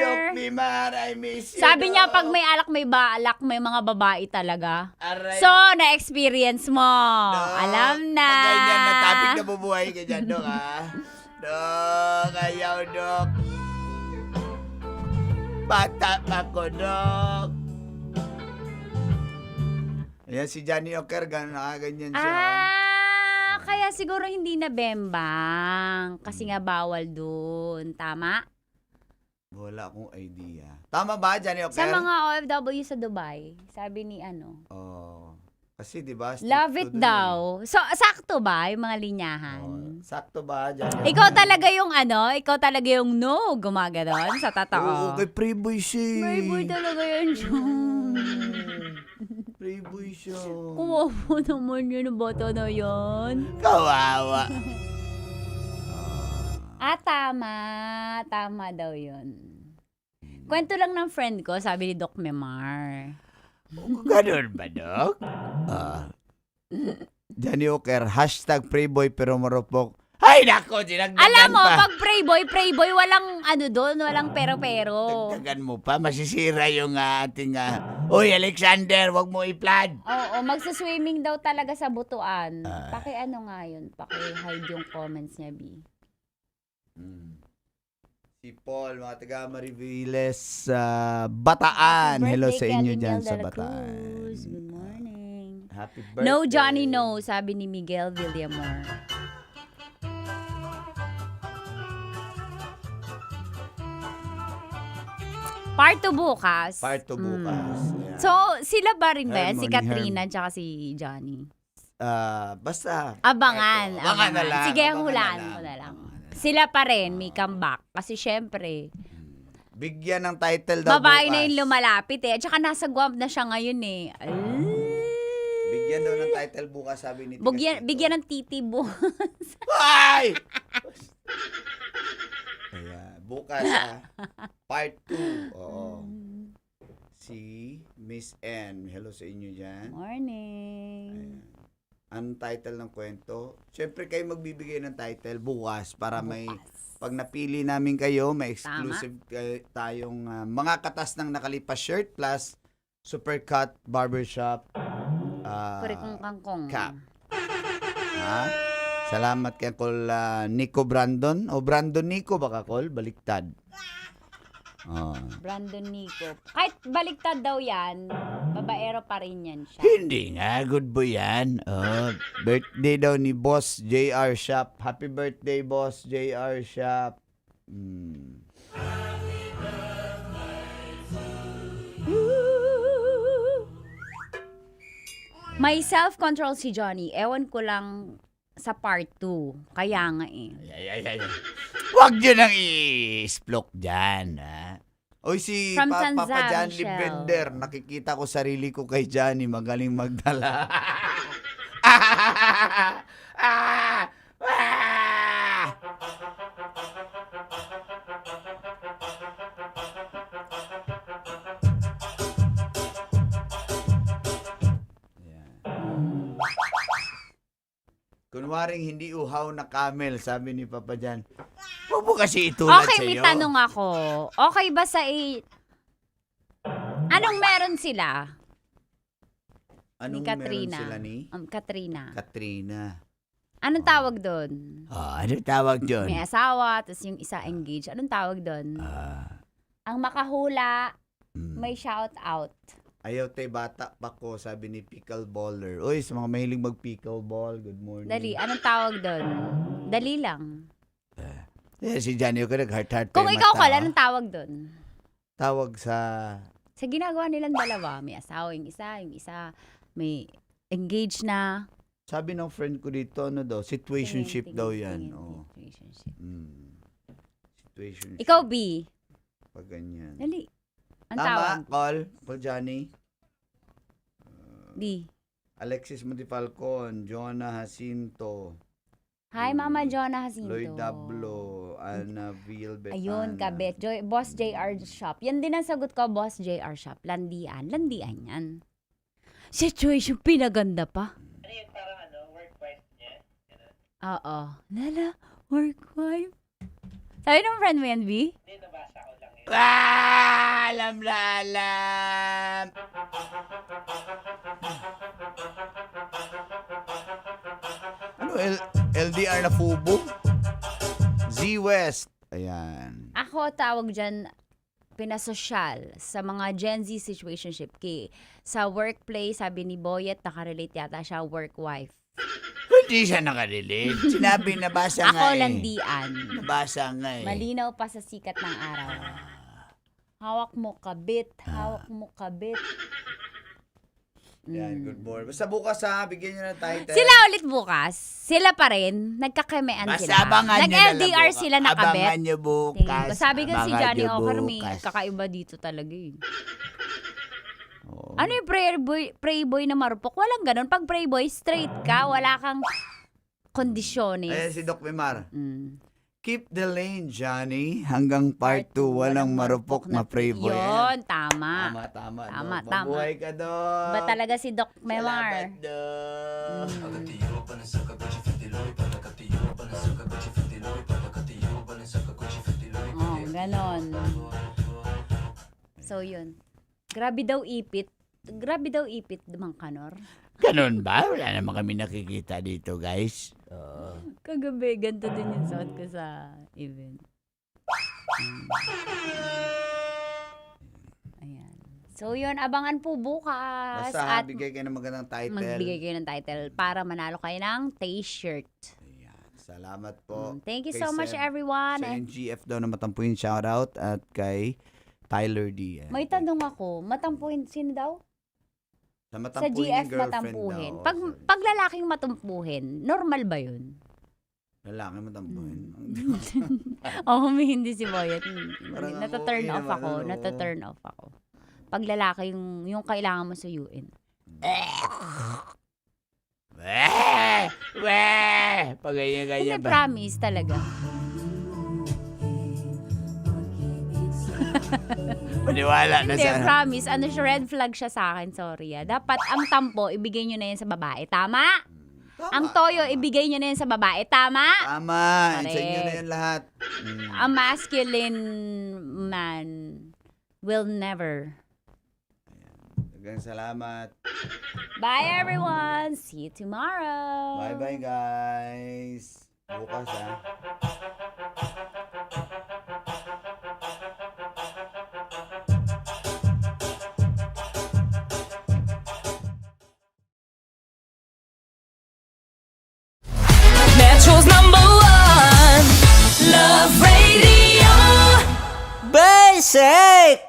Dok Mimar, I miss you. Sabi niya Doc. pag may alak may baalak, may mga babae talaga. Aray. So, na-experience mo. Dok, Alam na. Pag ganyan na topic na bubuhay ka dyan, Dok, ha? Dok, ayaw, Dok. Bata pa ko, Dok. Ayan, si Johnny Oker, ganyan siya. Kaya siguro hindi na bembang. Kasi nga bawal dun. Tama? Wala akong idea. Tama ba, Johnny Oker? Sa mga OFW sa Dubai, sabi ni Oh. Kasi, di ba? love it daw. So, sakto ba yung mga linyahan? Sakto ba, Johnny Oker? Ikaw talaga yung no, gumaganon sa Oo, totoo. kay Preboy siya. Playboy talaga yun siya. Playboy siya. Kuwawa naman yun ang bata na yan. Kawawa. Tama daw yun. Kwento lang ng friend ko, sabi ni Doc Memar. Ganun ba, Dok? Johnny Oker, #Preboy pero marupok. Ay, nako, dinagdagan Alam mo, pa. pag Playboy, walang doon, walang pero-pero. Dagdagan mo pa, masisira yung ating... Uy, Alexander, wag mo i-plan. Oo, magsa-swimming daw talaga sa butuan. Nga yun, paki-hide yung comments niya, B. Si Paul, mga taga Mariviles, Bataan. Hello sa inyo dyan sa Bataan. Good morning. Happy birthday. No, Johnny, no, sabi ni Miguel Villamor. Part 2 bukas. Part 2 bukas. Yeah. So, sila ba rin ba? Herm, Si ni Katrina tsaka si Johnny? Basta. Abangan. Abangan na lang. Sige, abangan hulaan na mo na lang. Abangan na lang. Sila pa rin, may comeback. Kasi syempre, Bigyan ng title daw babae bukas. na yung lumalapit eh. At saka nasa Guam na siya ngayon eh. Bigyan daw ng title bukas, sabi ni Bigyan ng titi bukas. Ay! Ayan, bukas part 2. Oo. Si Miss N. Hello sa inyo dyan. Morning. Ayan. Anong title ng kwento? Siyempre kayo magbibigay ng title bukas para may pag napili namin kayo, may exclusive tayong mga katas ng nakalipas shirt plus Supercut Barbershop Kurikong kangkong. cap. Ha? Salamat kay Col Nico Brandon. O Brandon Nico baka Col? Baliktad. Oh. Brandon Nico. Kahit baliktad daw yan, babaero pa rin yan siya. Hindi nga, good boy yan. Birthday daw ni Boss JR Shop. Happy birthday, Boss JR Shop. May self-control si Johnny. Ewan ko lang sa part 2. Kaya nga eh. Ay. Huwag nyo nang i-splok dyan, ha? Oy, si From Papa Tanza, John Michelle. Libender, nakikita ko sarili ko kay Johnny, magaling magdala. Ah! Ah! Kunwaring hindi uhaw na camel, sabi ni Papa Jan. Huwag mo kasi itulad Okay, sa'yo. may tanong ako. Okay ba sa Anong meron sila? Anong ni Katrina. meron sila ni? Katrina. Katrina. Anong tawag doon? Ano tawag dyan? May asawa, tapos yung isa engaged. Anong tawag doon? Ang makahula, may shout out. Ayaw tay bata pa ko, sabi ni Pickleball. Uy, sa mga mahilig mag-pickleball, good morning. Dali, anong tawag doon? Dali lang. Si Johnny, ako nag-heart-heart Kung tayo ikaw mata, ka, anong tawag doon? Tawag sa... Sa ginagawa nilang dalawa, may asawa yung isa may engaged na. Sabi ng friend ko dito, ano daw, situationship Tingin, daw tingin, yan. tingin, Oh. situationship. Situationship. Ikaw, B. Pag ganyan. Dali. Ang tawag? Tama, Paul Johnny. D. Alexis Montefalcon, Jonah Jacinto, Hi, Mama Jonah Jacinto. Lloyd Dablo, Ana Vilbetana. Ayun, kabet. Boss JR Shop. Yan din ang sagot ko, Boss JR Shop. Landian. Landian yan. Situation, pinaganda pa. Ano yun, parang work wife niya? Oo. Lala, work wife. Sabi ng friend mo yan, B? Hindi, nabasa ko lang yun. Alam na alam. Ano, LDR na fubo? Z-West. Ayan. Ako tawag dyan, pinasosyal sa mga Gen Z situationship. Sa workplace, sabi ni Boyet, nakarelate yata siya, work wife. Hindi siya nakarelate. Sinabi, nabasa nga Ako eh. landian. Nabasa nga eh. Malinaw pa sa sikat ng araw. Hawak mo kabit. Hawak mo kabit. Yan, good morning. Basta bukas ha, bigyan nyo ng title. Sila ulit bukas. Sila pa rin. Nagkakemean Basta sila. abangan nyo na lang Nag-LDR bukas. sila nakabet. Abangan nyo bukas. Tingin ko. Sabi ko si Abangan Johnny nyo Ocker, may bukas. kakaiba dito talaga eh. Oo. Ano yung pray boy na marupok? Walang ganun. Pag pray boy, straight ka. Wala kang kondisyones. Ayan si Doc Mimar. Mm. Keep the lane, Johnny. Hanggang part 2, walang marupok na playboy. Yun, tama. Tama, Tama, Doc. tama. Mabuhay ka, Doc. Ba talaga si Doc Memar? Salamat, Doc. Oh, ganon. So, yun. Grabe daw ipit. Grabe daw ipit, Mang Kanor. Ganun ba? Wala naman kami nakikita dito, guys. Kagabi, ganito din yung suot ko sa event. Ayan. So, yun. Abangan po bukas. Basta at bigay kayo ng magandang title. magbigay kayo ng title para manalo kayo ng t-shirt. Ayan. Salamat po. Thank you Kay so much, Seb. everyone. Sa NGF daw na matampuin, shoutout. At kay Tyler D. May tanong ako, matampuhin, sino daw? Sa Sa matampuin GF yung girlfriend matampuhin. daw. Pag lalaking matampuhin, normal ba yun? Lalaki matampuhin. Oh, hindi si Boyet. Parang ang Nata-turn okay off naman, ako. ano? Nata-turn off ako. Pag lalaki, yung kailangan mo suyuin. Weh! Weh! Pag Hindi, ganyan-ganyan ba? promise talaga. Maniwala na Hindi, sana. promise. Ano siya, red flag siya sa akin. Sorry ah. Dapat ang tampo, ibigay nyo na yan sa babae. Tama? Ang toyo, ibigay nyo na yan sa babae. Tama? Tama. Sa inyo na Correct. yan lahat. A masculine man will never. Dagang salamat. Bye everyone! See you tomorrow! Bye-bye, guys. Bukas, ha. Metro's #1 Love Radio. Basic!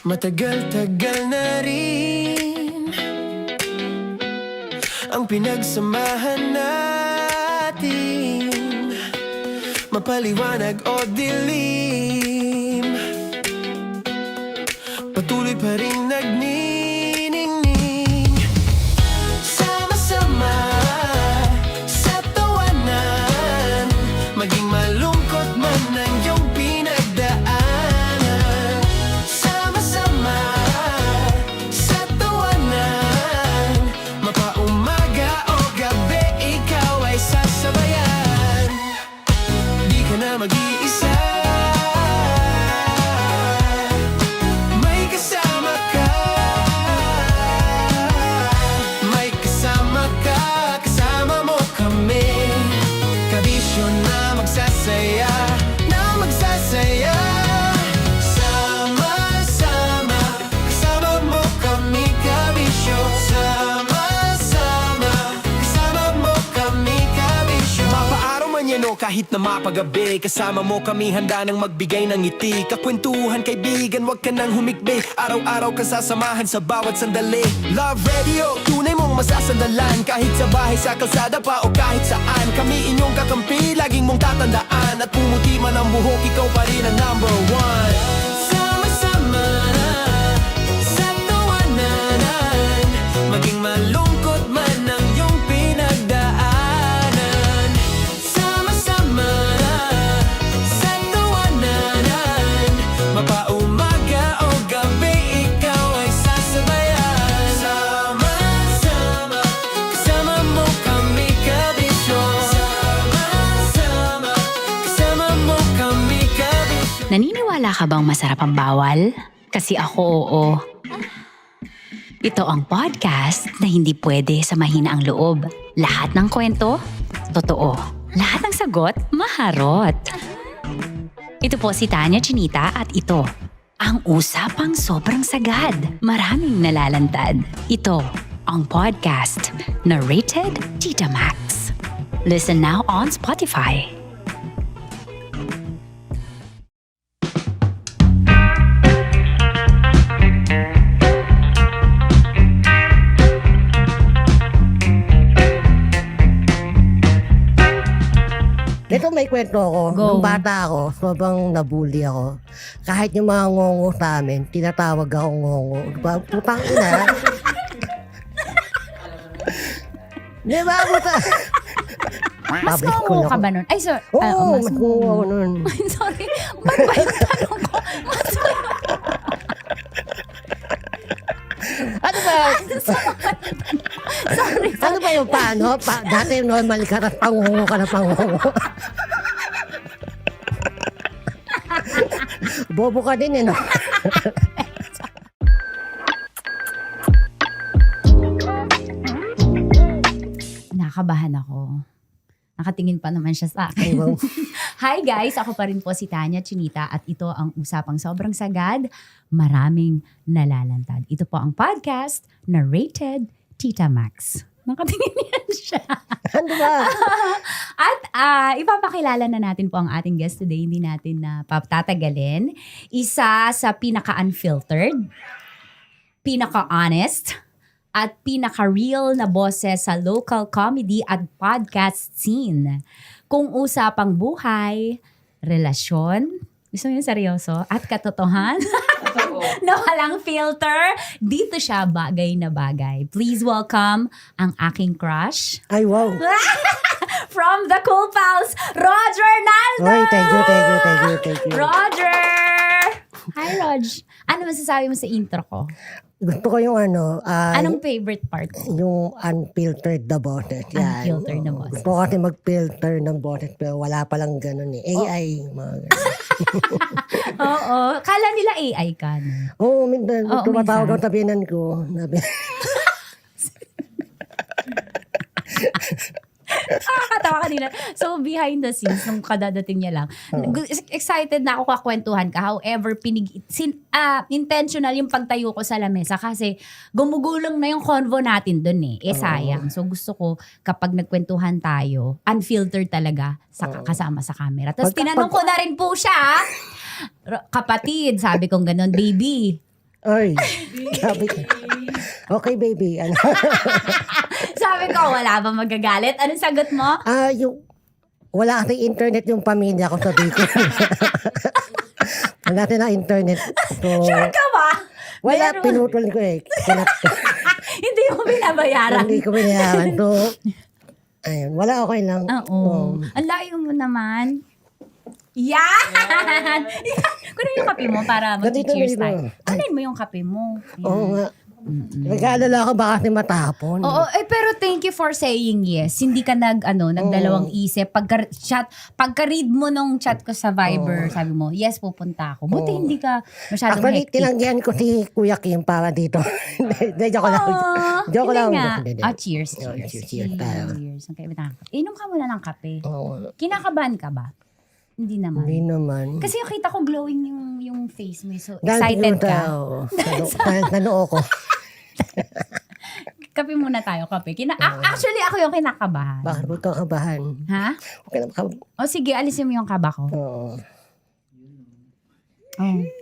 Matagal-tagal na rin ang pinagsamahan natin, mapaliwanag o dilim, patuloy pa rin nagniningning. Sama-sama sa tawanan, maging malungkot man ang iyong pinagdaanan. Sama-sama sa tawanan, mapaumaga o gabi, ikaw ay sasabayan. Di ka na mag-iisa, may kasama ka. May kasama ka, kasama mo kami. Kabisyo na magsasaya, na magsasaya. Sama-sama, kasama mo kami, kabisyo. Sama-sama, kasama mo kami, kabisyo. Mapaaraw man yan o kahit na mapagabi, kasama mo kami handa nang magbigay ng ngiti. Kakwentuhan kaibigan, wag ka nang humikbi. Araw-araw ka sasamahan sa bawat sandali. Love Radio, tunay mong masasandalan. Kahit sa bahay, sa kalsada pa o kahit saan, kami inyong kakampi, laging mong tatandaan. At pumuti man ang buhok, ikaw pa rin ang number one. Sama-sama sa tawanan, maging malungkot man ang iyong pinagdaanan. Sama-sama sa tawanan, mapaumaga o gabi, ikaw ay sasabayan. Sama-sama, kasama mo kami, kabisyo. Sama-sama, kasama mo kami, kabisyo. Naniniwala ka bang masarap ang bawal? Kasi ako, oo. Ito ang podcast na hindi pwede sa mahina ang loob. Lahat ng kwento, totoo. Lahat ng sagot, maharot. Ito po si Tanya Chinita at ito, ang usapang sobrang sagad. Maraming nalalantad. Ito, ang podcast na Rated Tita Max. Listen now on Spotify. Ito may kwento ako. Go. Nung bata ako, sobrang nabully ako. Kahit yung mga ngongo sa amin, tinatawag ako ngongo. Putang ina. Di ba ako sa... Mas Public school ngongo ka ako. ba nun? Ay, sorry. Oo, mas ngongo ako nun. Ay, sorry. Ba't ba yung tanong ko? Mas Ano ba? sorry. Ano ba yung paano? Dati normal ka na pangongo ka na pangongo. Bobo ka din eh, no? Nakabahan ako. Nakatingin pa naman siya sa akin. Wow. Hi guys, ako pa rin po si Tanya Chinita at ito ang usapang sobrang sagad, maraming nalalantad. Ito po ang podcast na Rated Tita Max. Nakatingin yan siya. Ano ba? At ipapakilala na natin po ang ating guest today. Hindi natin na patatagalin. Isa sa pinaka-unfiltered, pinaka-honest, at pinaka-real na boses sa local comedy at podcast scene. Kung usapang buhay, relasyon, gusto mo yung seryoso, at katotohan, na walang filter, dito siya bagay na bagay. Please welcome ang aking crush Ay, wow. from the Cool Pals, Roger Naldo! Oy, thank you. Roger! Hi, Rog. Ano masasabi mo sa intro ko? Gusto ko yung ano, Anong favorite part? yung unfiltered na boses. Yan. Unfiltered na Oo. boses. Gusto ko kasi mag-filter ng boses pero wala palang ganun eh. AI. Mga ganun. Oo. Kala nila AI ka. No? Oo, minsan. Oo, Tumatawag minsan. ang tabinan ko. Nakakatawa kanina. So, behind the scenes, nung kadadating niya lang, excited na ako kakwentuhan ka. However, intentional yung pagtayo ko sa lamesa kasi gumugulong na yung convo natin dun eh. Sayang. So, gusto ko kapag nagkwentuhan tayo, unfiltered talaga kasama sa camera. Tapos tinanong ko na rin po siya, kapatid, sabi kong ganun, baby, Ay, sabi ko. Okay, baby. Ano? Sabi ko, wala bang magagalit? Anong sagot mo? Wala kasi internet yung pamilya ko sa Bicol. Wala natin na internet. So, Sure ka ba? wala, Meron. pinutol ko eh. Hindi mo binabayaran. Hindi ko binayaran. So, ayun, wala, okay lang. Oo. Ang layo mo naman. Yan! Kunin yung kape mo para Ganito mag-cheers na tayo. dito. Kunin mo yung kape mo. Yan. Oo nga. Nag-aalala ako baka kasi matapon. Oo, pero thank you for saying yes. Hindi ka nagdalawang isip. Pagka-read mo nung chat ko sa Viber, sabi mo, yes, pupunta ako. Buti hindi ka masyadong Actually, hectic. tinanggihan ko si Kuya Kim para dito. Hindi, joke lang. Joke Hindi lang. nga. Hindi. Cheers. Oh, Cheers. cheers tayo. Okay, inom ka muna ng kape. Oo. Kinakabahan ka ba? Hindi naman. Hindi naman. Kasi yung kita ko glowing yung face mo. So, Dahil excited pinunta, ka. oo. Sa noo ko. Kape muna tayo, kape. Actually, ako yung kinakabahan. Bakit mo ito kabahan? Ha? Okay na O sige, alisin mo yung kaba ko. Oo.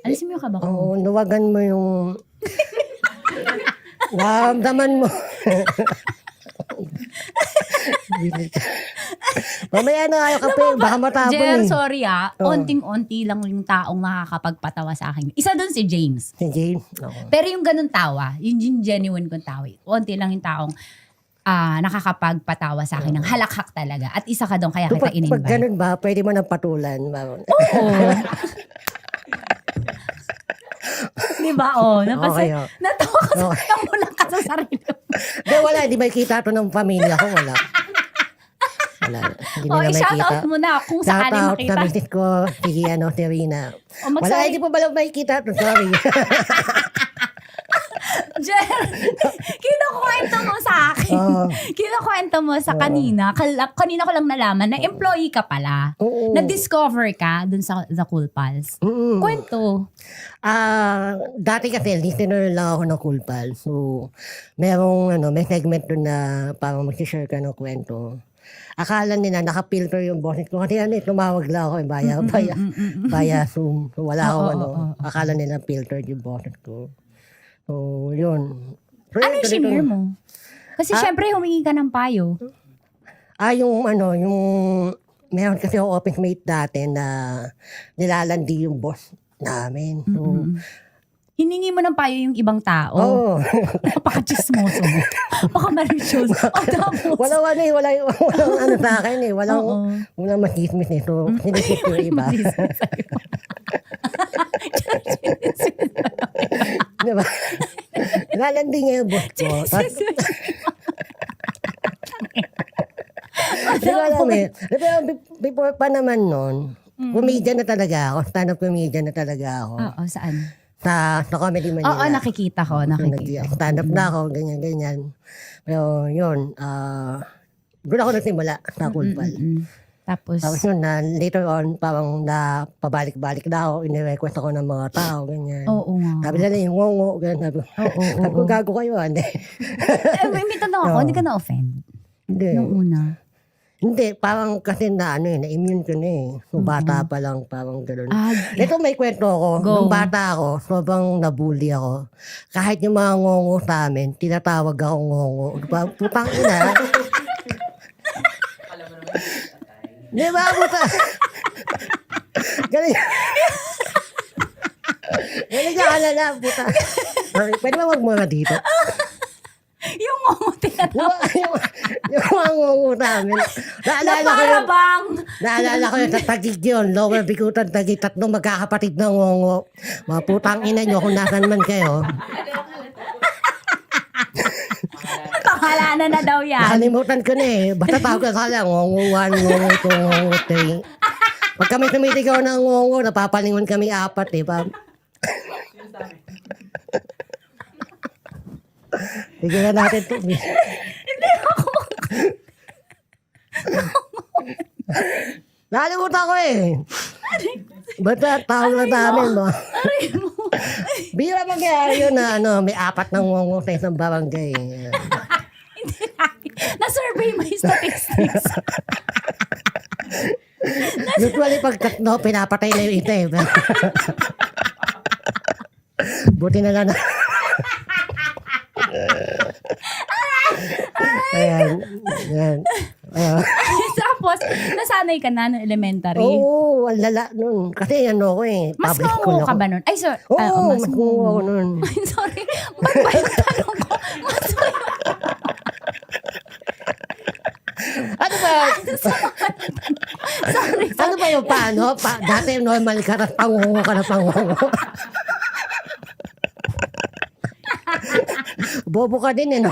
Alisin mo yung kaba ko. Oo, nuwagan mo yung... Ramdaman mo. Mamaya na kayo kape, baka matapon Jer, eh. sorry Oo. onting-onti lang yung taong nakakapagpatawa sa akin. Isa doon si James. Si Jane? Oo. Pero yung ganun tawa, yung genuine kong tawa, onti lang yung taong nakakapagpatawa sa akin ng halakhak talaga. At isa ka doon, kaya So, kita pag in-invite. ganun ba, pwede mo nang patulan. Oo. Di ba? Okay, oh. Natawa ka sa Okay. namulang ka sa sarili mo. Hindi, wala. Hindi makikita to ng pamilya ko. Wala. Wala. Hindi nila i-shout makikita. out mo na kung Shout sakaling out makita. sa misis ko, si si Rina. Wala, mag-sorry. hindi po pala makikita to. Sorry. Jer, kinukwento mo sa akin. Oo. Kinukwento mo sa kanina. Kanina ko lang nalaman na employee ka pala. Oo. Na-discover ka dun sa The Cool Pals. Mm. Kwento. Dati kasi listener lang ako ng Cool Pal. So, may segment doon na parang mag-share ka ng kwento. Akala nila nakapilter yung boses ko. Kasi tumawag lang ako via Zoom. So, wala ako Akala nila filtered yung boses ko. So, yun. So, Ano yung ganito. shinare mo? Kasi syempre humingi ka ng payo. Meron kasi ako office mate dati na nilalandi yung boss namin. So, Hiningi mo ng payo yung ibang tao. oo. Napaka-chismoso mo. Baka malicious. Tapos, Walang ano sa akin eh. Oo. Walang makismis eh. So, sinisip ko yung iba. Diba? Nilalandi niya yung boss ko. Di ba alam eh. Pero before pa naman nun, comedian na talaga ako. Stand-up comedian na talaga ako. Oo, saan? Sa Comedy Manila. Oo, nakikita ko. Stand-up na ako, ganyan. Pero yun, doon ako nagsimula sa Cool Pal. Tapos yun, later on, parang pabalik-balik na ako, inirequest ako ng mga tao, ganyan. oo nga. Sabi nila yung ngongo, ganyan. Sabi ko, gago kayo, hindi. May tanong ako, hindi ka na-offend? Hindi. Nung una. Hindi, parang kasi na-immune ko na eh. So, bata pa lang, parang gano'n. Ito may kwento ako. Go. Nung bata ako, sobrang nabully ako. Kahit yung mga ngongo sa amin, tinatawag ako ngongo. Putang ina. Di ba, puta? Galing. Galing ka alala, puta. Pwede ba wag muna dito? Yung ngongo tinatawag. Yung mga ngongo namin. Naalala ko yung sa Taguig yun. Lower Bikutan, Taguig. Tatlong magkakapatid na ngongo. Mga putang ina nyo kung nasan man kayo. Pangalanan na daw yan. Nakalimutan ko na eh. Basta tawag ka sa lang. Ngongo 1, ngongo 2, ngongo 3. Pag kami tumitigaw ng ngongo, napapalingon kami 4 eh. Sige na natin ito. Hindi ako. Nakalimutan ko eh. Basta tawag na namin mo. Aray mo. Bira mangyari yun na may 4 na ngongo sa isang barangay. Hindi lagi. Na-survey mo yung statistics. Usually pag tatlo, pinapatay na yung isa eh. Buti na lang. Ayan. Ayan. Tapos, nasanay ka na ng elementary. Oo, ang lala nun. Kasi ano ko Mas public school ngungo ka ako. ba nun? Ay, sorry. Oo, mas ngungo ako nun. Ay, sorry. Ba't ba yung tanong ko? Mas Ano ba? sorry. Ano ba yung paano? Dati normal ka, tapos pangungo ka na pangungo. Bobo ka din, no?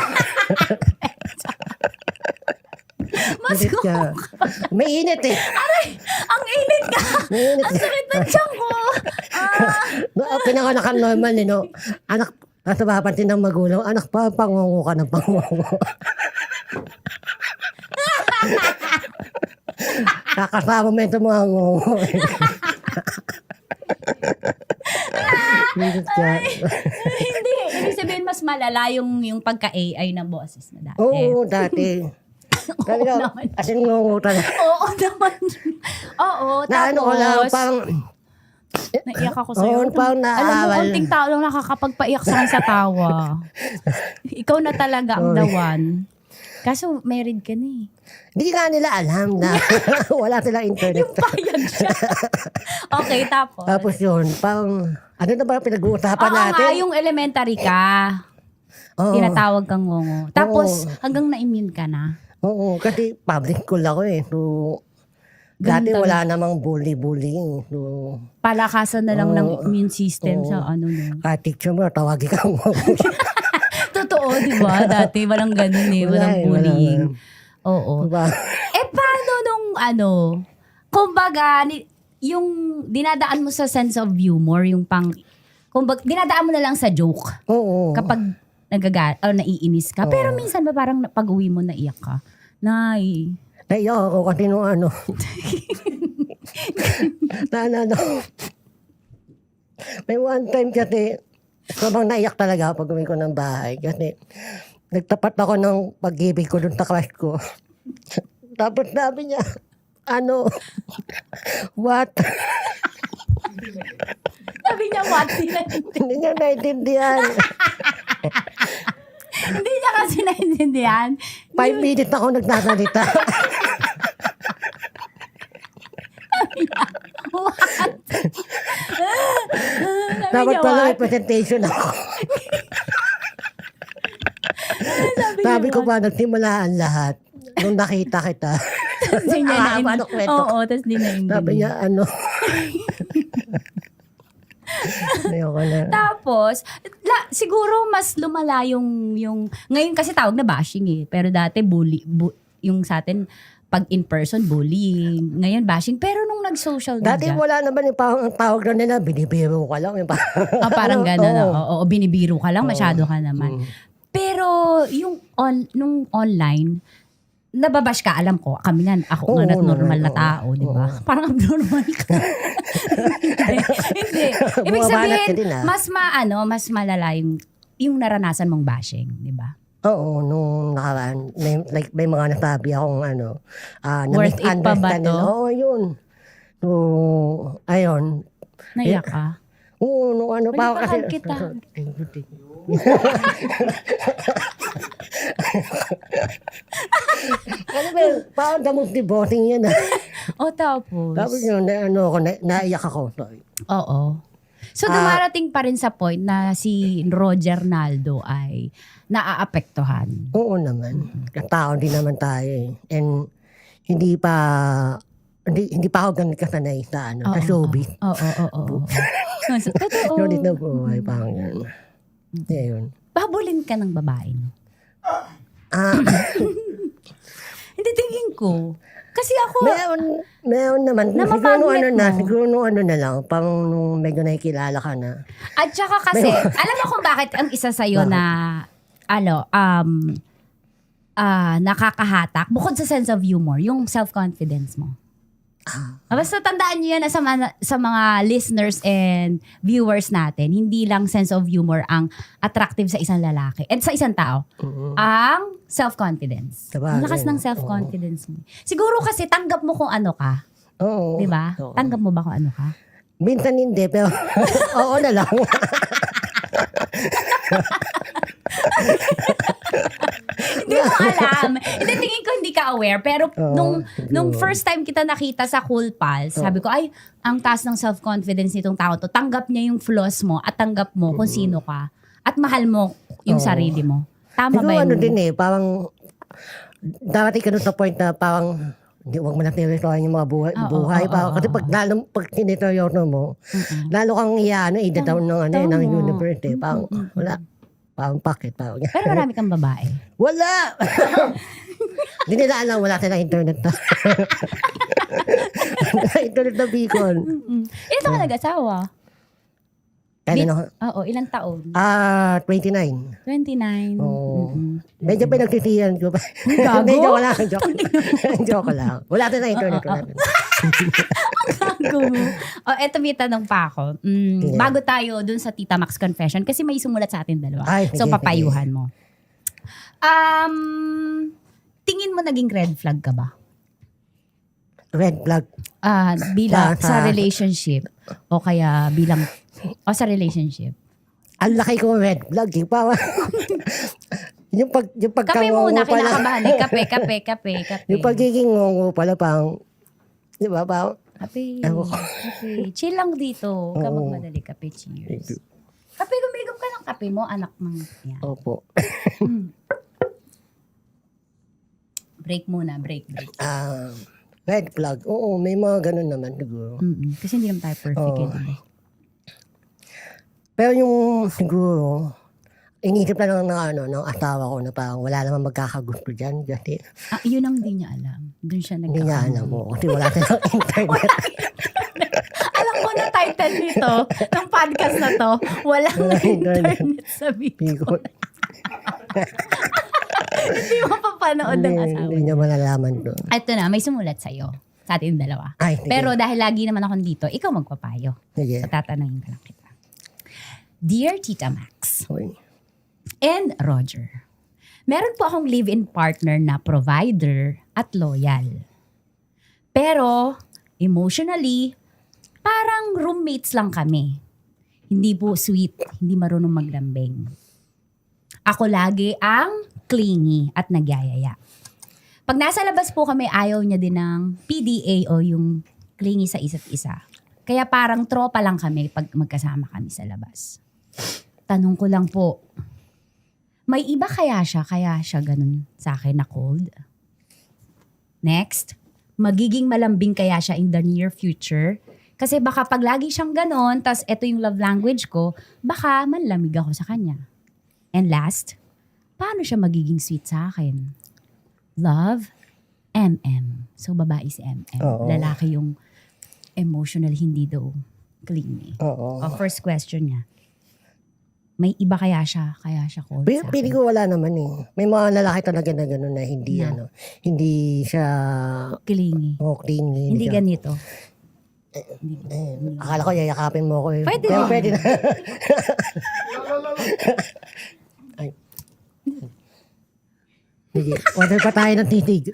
Mas Init ka. May init eh. Aray! Ang init ka! May init Ang sakit ng tiyan ko! Pinakanakan normal, no? Anak, at mapapansin ng magulang, anak pa, pangungo ka ng pangungo. Kakasama mo ito mga ngungo. Init ka. Hindi. Ibig sabihin, mas malala yung pagka-AI ng boses mo dati. Oo, dati. Talaga, naman. as in ngungo talaga. Oo naman. Oo, Na ano ko lang, tapos... parang, Naiyak ako sa'yo. Oo, parang Alam mo, naawal. konting tao lang nakakapagpaiyak sa tawa. Ikaw na talaga ang the one. Kaso, married ka na eh. hindi nga nila alam na wala silang internet. Yung payag siya. Okay, tapos. Tapos yun, parang, ano na ba pinag-uusapan Oo natin? nga, yung elementary ka. Oo. Tinatawag kang ngongo. Tapos, Oo. hanggang na-immune ka na. Oo, kasi public school ako eh. So, dati Ganun wala namang bully-bullying. So, Palakasan na lang Oo. ng immune system Oo. sa ano no. kahit teacher mo, tawagin ka mo. Totoo, di ba? Dati walang ganun eh. Walang bullying. Oo. Diba? Paano nung kumbaga, yung dinadaan mo sa sense of humor, yung kumbaga, dinadaan mo na lang sa joke Oo. kapag naiinis ka. Pero minsan ba parang pag-uwi mo naiyak ka? Naiyak ako kasi nung ano. na. May one time kasi, sobrang naiyak talaga pag uwi ko ng bahay. Kasi, nagtapat ako ng pag-ibig ko dun sa crush ko. Tapos sabi niya, what? Sabi niya, what? Hindi niya naintindihan. Hindi niya kasi naintindihan. 5 minutes ako nagsasalita. What? Dapat niya, pala may what? presentation ako. Sabi ko ba, nagsimulaan lahat. Nung nakita kita. Hindi niya Ano kwento? Oo, tapos di naintindihan. Sabi niya, ayoko na. Tapos, siguro mas lumala yung ngayon kasi tawag na bashing eh. Pero dati yung sa atin, pag in person, bullying. Ngayon bashing. Pero nung nag-social media. Dati wala naman yung tawag na nila, binibiro ka lang. Parang gano'n. Oo. Oo, binibiro ka lang, masyado ka naman. Pero yung nung online, nababash ka, alam ko, kami nga, ako nga normal na tao, di ba? Parang abnormal ka. Hindi. Ibig Bumabanat ka sabihin, din, mas malala yung naranasan mong bashing, di ba? Oo, nung nakaraan, may mga nasabi akong Worth it pa ba to? Oo, yun. So, ayun. Naiyak ka? Oo, nung pa kasi. Balibahag kita. Ano ba yun? Parang damog devoting yun. O tapos? Tapos yun, naiyak ako. Sorry. Oo. So, dumarating pa rin sa point na si Roger Naldo ay naaapektuhan. Oo naman. Tao din naman tayo eh. And hindi pa ako ganun kasanay sa sa showbiz. Oo. Totoo. Yun na po ay parang yun. Yun. Babulin ka ng babae, no? Hindi, tingin ko. Kasi ako, Meron naman. Namamagnet mo. Siguro nung na lang. Parang nung medyo nakikilala ka na. at saka kasi, alam mo kung bakit ang isa sa'yo na, nakakahatak, bukod sa sense of humor, yung self-confidence mo. Basta tandaan niyo yan sa mga listeners and viewers natin, hindi lang sense of humor ang attractive sa isang lalaki at sa isang tao. Ang self-confidence. Sabagay, Ang lakas ng self-confidence mo. Siguro kasi tanggap mo kung ano ka. Oo. Di ba? Oo. Tanggap mo ba kung ano ka? Minsan hindi, pero oo na lang. Hindi mo alam. Hindi, tingin ko hindi ka aware. Pero nung first time kita nakita sa Cool Pals, sabi ko, ay, ang taas ng self-confidence nitong tao to. Tanggap niya yung flaws mo at tanggap mo kung sino ka. At mahal mo yung sarili mo. Tama Siguro ba yun? ano din eh, parang darating ka sa point na parang hindi, wag mo na tinitoyan yung mga buhay. Kasi pag tinitoyan mo, lalo kang i-down ng universe eh. Parang wala. Parang bakit? Parang, Pero marami kang babae. wala! Hindi nila alam, wala silang internet na. Internet na beacon. Ilan ka nag-asawa? Kailan ako? Oo, ilang taon? 29. 29. Oo. Medyo pinagsisiyan ko pa. Gago? Medyo wala. Joke lang. Wala silang internet. Wala silang. Gago mo. Eto may tanong pa ako. Bago tayo dun sa Tita Max Confession, kasi may sumulat sa atin dalawa. Ay, So, sige, papayuhan mo. Tingin mo naging red flag ka ba? Red flag. Bilang sa Sa- relationship o kaya bilang sa relationship. Ang laki ko red flag. Parang yung Kape pagkangongo muna, pala. kinakabahan. Kape. Yung pagiging ngongo pala parang, di ba, parang, Kape. Ewan ko. Kape. Chill lang dito. Huwag ka Oo. magmadali. Kape, cheers. Kape, gumigam ka ng kape mo, anak ng yan. opo. Break muna, break. Red flag. Oo, may mga ganun naman siguro. Kasi hindi naman tayo perfect, Oo. diba? Pero yung siguro, inisip na lang ng asawa ko na parang wala namang magkakagusto dyan. Kasi Yun ang hindi niya alam. Doon siya hindi niya alam mo. Kasi wala silang internet. Alam mo na title nito, ng podcast na to, walang internet sa video. Bicol. Hindi mo papanood ng asawa. Hindi niya malalaman doon. Ito na, may sumulat sa'yo. Sa ating dalawa. Ay, sige. Pero dahil lagi naman ako dito, ikaw magpapayo. Sige. So tatanungin ka lang kita. Dear Tita Max Uy. and Roger, meron po akong live-in partner na provider at loyal. Pero, emotionally, parang roommates lang kami. Hindi po sweet, hindi marunong maglambing. Ako lagi ang clingy at nagyayaya. Pag nasa labas po kami, ayaw niya din ng PDA o yung clingy sa isa't isa. Kaya parang tropa lang kami pag magkasama kami sa labas. Tanong ko lang po, may iba kaya siya ganun sa akin na cold? Next, magiging malambing kaya siya in the near future? Kasi baka pag lagi siyang ganon, tas eto yung love language ko, baka manlamig ako sa kanya. And last, paano siya magiging sweet sa akin? Love, MM. So, babae si MM. Oo. Lalaki yung emotional, hindi daw clingy. Oo. First question niya, may iba kaya siya cold sa Pili akin? ko wala naman eh. May mga lalaki talaga na gano'n na hindi hindi siya Clingy. clingy. Hindi siya- ganito. Akala ko yayakapin mo ko eh. Pwede Pero rin. pwede na. Ay. Sige, order pa tayo ng titig.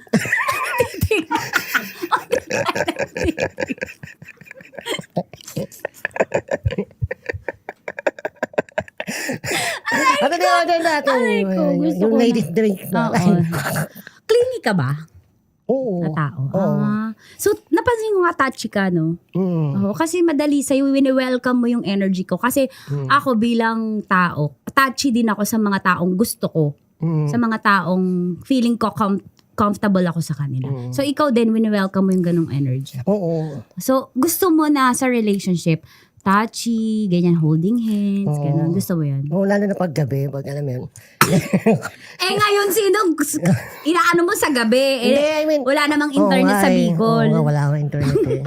Ano na order natin? Aray ko, gusto Yung ko ladies drink na. Oo. Clingy ka ba Oo. na tao? Oo. So, napansin ko nga touchy ka, no? Oo, kasi madali sa'yo, wini-welcome mo yung energy ko. Kasi ako bilang tao, touchy din ako sa mga taong gusto ko. Sa mga taong feeling ko comfortable ako sa kanila. So, ikaw din, wini-welcome mo yung ganong energy. Oo. So, gusto mo na sa relationship, touchy, ganyan, holding hands, ganun. Gusto mo yun? Oo, lalo na paggabi, pag alam mo yun. Ngayon, inaano mo sa gabi? Hindi, I mean, wala namang internet sa Bicol. Oo, wala akong internet eh.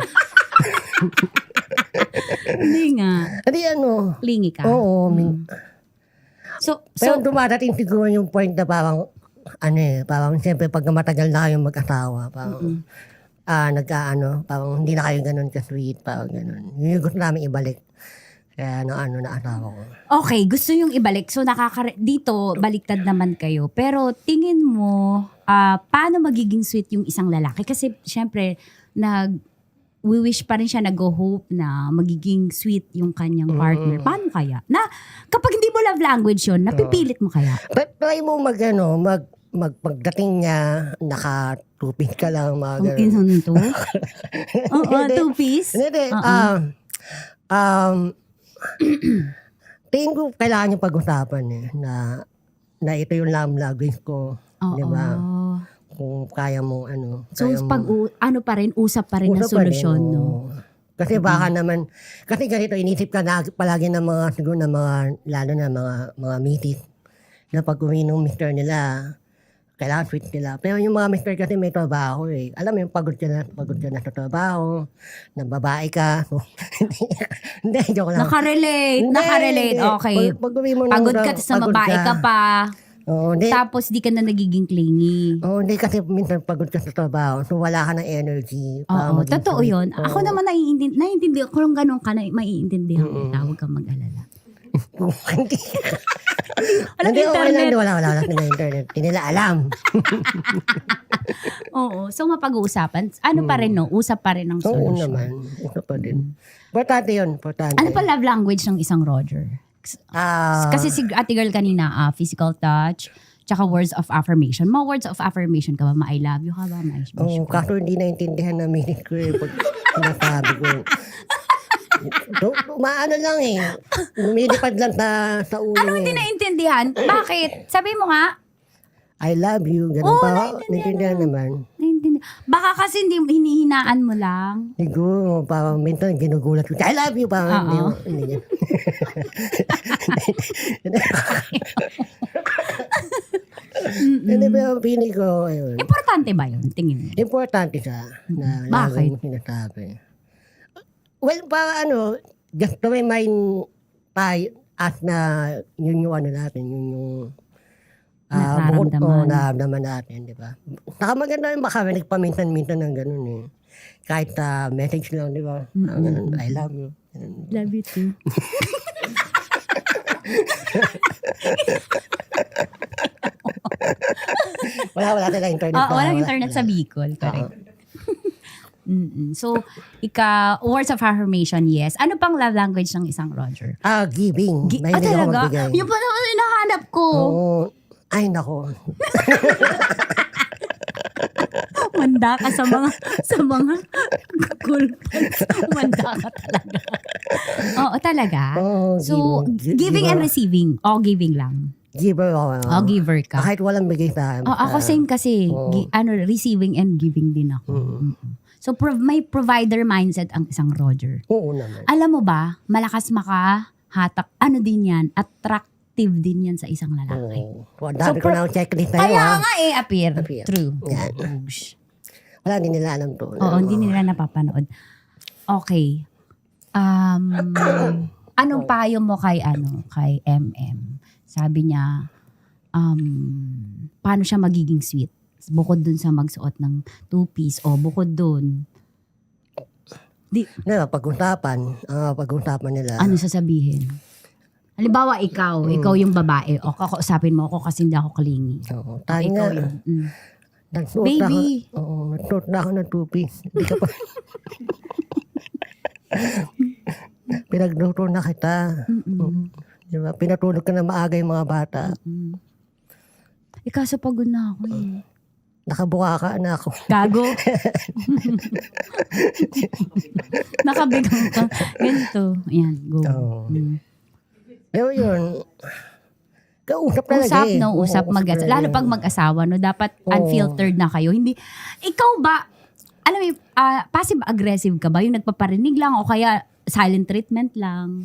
Hindi nga. Hindi ano. Clingy ka. Oo. So, Pero dumadating siguro yung point na parang, parang siyempre pag matagal na kayong mag-asawa, parang, parang hindi na kayo ganun ka-sweet, parang ganun. Yun yung gusto namin ibalik. Kaya na asawa ko. okay, gusto yung ibalik. So, dito, baliktad naman kayo. Pero, tingin mo, paano magiging sweet yung isang lalaki? Kasi, syempre, nag-wish pa rin siya, nag-hope na magiging sweet yung kanyang partner. Paano kaya? Na, kapag hindi mo love language yun, napipilit mo kaya? But try mo pagdating niya, naka-tupid ka lang, mga Ang ganun. insan nito? Oo, Hindi. two-piece? Hindi. Tingin ko kailangan yung pag-usapan na ito yung love language ko. Oo. Di ba? Kung kaya mo, So, kaya mo- pag usap pa rin na Usap pa rin, solusyon, no? oo. Kasi baka naman, kasi ganito, inisip ka na palagi ng mga, siguro na mga, lalo na mga mitis, na pag uminom mister nila, kailangan sweet nila. Pero yung mga mister kasi may trabaho eh. Alam mo yung pagod ka na sa trabaho, na babae ka. Hindi, joke lang. Nakarelate. Okay. Pag uwi mo ng Pagod ka sa pagod babae ka pa. Oo, hindi. Tapos di ka na nagiging clingy. Oo, hindi kasi minsan pagod ka sa trabaho, so wala ka ng energy. para Oo, maging totoo sweet. yun. Oo. Ako naman naiintindihan. Kung ganun ka, maiintindihan kita. Huwag kang mag-alala. Hindi. Walang Hindi, okay lang. internet. Wala na internet. Hindi nila alam. Oo. So, mapag-uusapan. Ano pa rin, no? Usap pa rin ng Oo solusyon. naman. Ito pa din. Importante yun. Importante. Ano pa love language ng isang Roger? Kasi si ate girl kanina, physical touch, tsaka words of affirmation. Mga words of affirmation ka ba? I love you ka ba? Oo, kaso hindi naintindihan na minute ko eh. Pag sinasabi ko. Maano lang eh. Lumilipad lang sa ulo. Ano hindi naintindihan? Bakit? Sabi mo nga. I love you. Ganun Oo, pa. Naintindihan naman. Baka kasi hindi hinihinaan mo lang. Siguro, parang minsan ginugulat ko. I love you. Parang Oo. hindi. Hindi pero pinig ko. Ayun. Importante ba yun? Tingin mo? Importante siya. Na Bakit? laging sinasabi. Well, para just to remind tayo as na yun yung natin, yun yung nararamdaman natin, di ba? Saka maganda yung baka nagpaminsan-minsan ng ganun eh. Kahit message lang, di ba? Ganun, I love you. Ganun. Love you too. Wala tayong internet. Walang internet sa Bicol. Correct. So, words of affirmation, yes. Ano pang love language ng isang Roger? Giving. Mahilig ako Talaga? magbigay. Yung pa naman hinahanap ko. Oo. Ay, nako. Manda ka sa mga cool pants. Manda ka talaga. Oo, talaga. Oo, So, giving and receiving. O, giving lang. Giver ako. O, giver ka. Kahit walang bigay sa akin. Ako same kasi. Receiving and giving din ako. So, may provider mindset ang isang Roger. Oo naman. Alam mo ba, malakas makahatak. Ano din yan? Attractive din yan sa isang lalaki. Oo. Dami ko na checklist na yun. Kaya nga appear. True. Yan. Oosh. Wala, hindi nila alam to. Oo, hindi nila napapanood. Okay. Anong payo mo kay MM? Sabi niya, paano siya magiging sweet? Bukod dun sa magsuot ng two-piece o bukod dun. Pag-usapan nila. Ano sasabihin? Halimbawa, ikaw yung babae, o kakausapin mo ako kasi hindi ako clingy. Oo. Tayo Ikaw nga. yun. Baby. Baby. Nagsuot na ako ng two-piece. Hindi ka pa. Pinagluto na kita. Diba? Pinatulog ka na maaga yung mga bata. Kaso pagod na ako eh. Nakabuka ka na ako. Gago. Nakabigang ka. Ganito. Ayan, go. Oo. Pero yun, kausap talaga Usap, eh. no? Usap talaga lalo eh. pag mag-asawa, no? Dapat unfiltered na kayo. Hindi, ikaw ba, alam mo, passive-aggressive ka ba? Yung nagpaparinig lang o kaya silent treatment lang?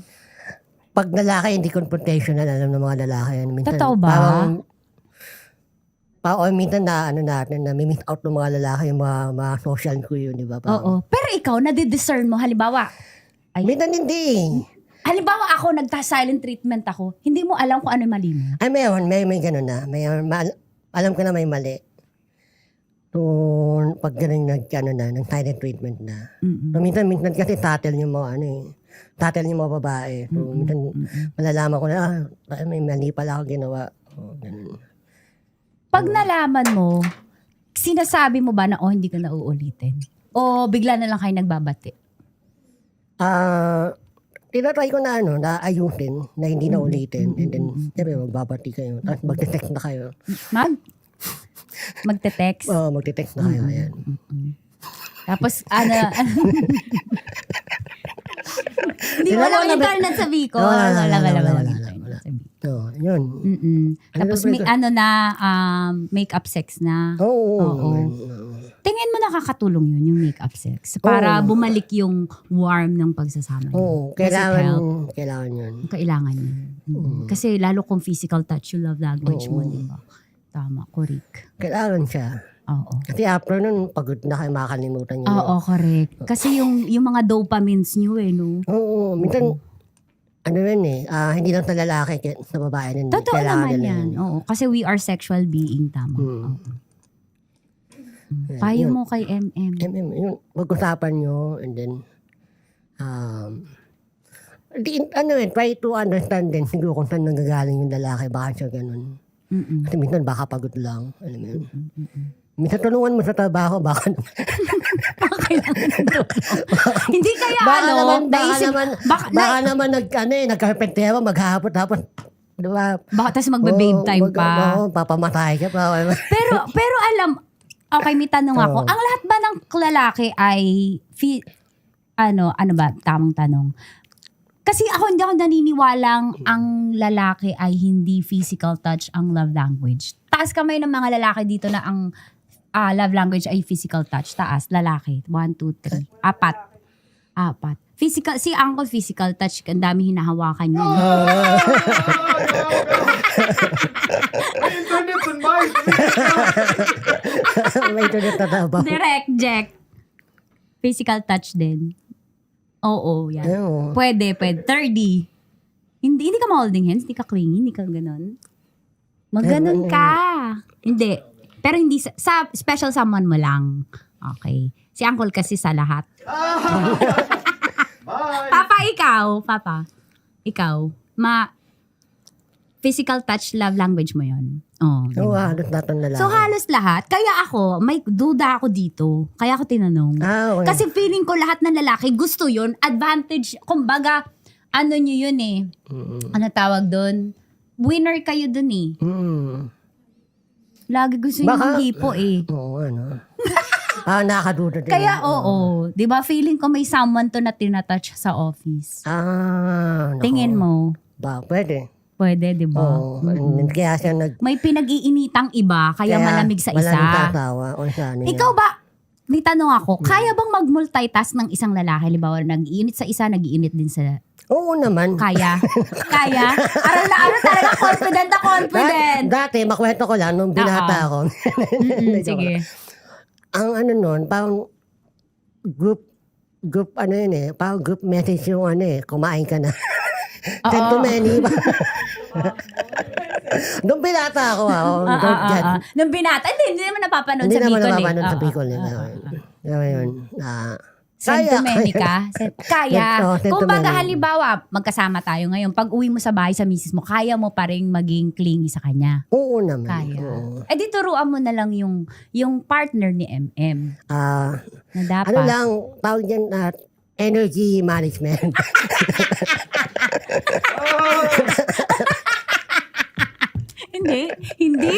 Pag lalaki, hindi confrontational, alam ng mga lalaki. Minsan, Totoo ba? Parang minsan na may-miss out ng mga lalaki, yung mga social ko yun, di ba? Oo. Pero ikaw, nadidiscern mo, halimbawa, Minsan hindi. halimbawa ako, nagta-silent treatment ako, hindi mo alam kung ano yung mali mo. Ay, may gano'n na. Alam ko na may mali. So, pag gano'n ng silent treatment na. So, minsan kasi tattle yung mga tattle yung mga babae. So, minsan malalaman ko na, may mali pala ako ginawa. Ganun. Pag nalaman mo, sinasabi mo ba na, hindi ka na uulitin? O bigla na lang kayo nagbabati? Tinatry ko na na ayusin, na hindi na ulitin. And then, siyempre, magbabati kayo. Tapos magte-text na kayo. Magte-text? Oo, magte-text na kayo. Ayan. Tapos, hindi walang internet sa Bicol. Wala. So, yun. Tapos may make-up sex na. Oo. Tingin mo nakakatulong yun, yung make-up sex? Para bumalik yung warm ng pagsasama niyo. Oo, kailangan yun. Kailangan yun. Kasi lalo kung physical touch, yung love language mo, di ba? Tama, correct. Kailangan siya. Oo. Kasi after nun, pagod na kayo, makakalimutan nyo. Oo, correct. Kasi yung mga dopamines nyo no? Oo, minsan, hindi lang sa lalaki, sa babae din. Totoo kailangan naman nila yan. Oo, kasi we are sexual being, tama. Oo. Payo mo kay MM. Yun, pag-usapan nyo, and then, try to understand din siguro kung saan nanggagaling yung lalaki, baka siya ganun. Kasi minsan baka pagod lang. Alam mo yun. Minsan tulungan mo sa trabaho, baka Hindi kaya baka naman nagkarpentero, maghahapot-hapot. Diba? Baka tapos magbe-babe time pa. Papamatay ka pa. pero alam, okay, may tanong ako. Ang lahat ba ng lalaki ay ano ba, tamang tanong? Kasi hindi ako naniniwalang ang lalaki ay hindi physical touch ang love language. Taas kamay ng mga lalaki dito na ang love language ay physical touch. Taas, lalaki. 1, 2, 3. 4. Physical, si uncle physical touch. Ang dami hinahawakan niya. May internet na tao. Direct, Jack. Physical touch din. Oo, yan. Pwede. 30. Hindi ka ma-holding hands, hindi ka clingy, hindi ka ganon. Maganon ka. Hindi. Pero hindi, sa special someone mo lang. Okay. Si uncle kasi sa lahat. Papa, ikaw. Physical touch love language mo yun. So, halos lahat ng lalaki. So, halos lahat. Kaya ako, may duda ako dito. Kaya ako tinanong. Okay. Kasi feeling ko lahat ng lalaki gusto yun. Advantage. Kumbaga, ano nyo yun eh. Ano tawag doon? Winner kayo doon eh. Lagi gusto nyo ng hipo eh. Oo, nakakaduda din. Kaya oo. Di ba feeling ko may someone to na tinatouch sa office. Tingin mo. Pwede. Pwede, di ba? Oo. Kaya siya may pinag-iinitang iba, kaya malamig sa isa. Malamig tatawa. Ikaw ba, may tanong ako, kaya bang mag-multitask ng isang lalaki? Halimbawa, nag-iinit sa isa, nag-iinit din sa... Oo naman. Kaya? Aral na aral talaga, confident. Dati, makwento ko lang, nung binata ako. Sige. Ang nun, parang group parang group message yung kumain ka na. Send to many. Nung binata ako, Nung binata, hindi naman napapanood hindi sa naman Bicol napapanood eh. sa Bicol. Ngayon, Send to many ka? Kaya. Send to Kung baga many. halimbawa, magkasama tayo ngayon, pag uwi mo sa bahay sa misis mo, kaya mo pa rin maging clingy sa kanya? Oo naman. Kaya. Oo. Eh di turuan mo na lang yung partner ni MM. Na dapat. Ano lang, tawag dyan, energy management. Hindi.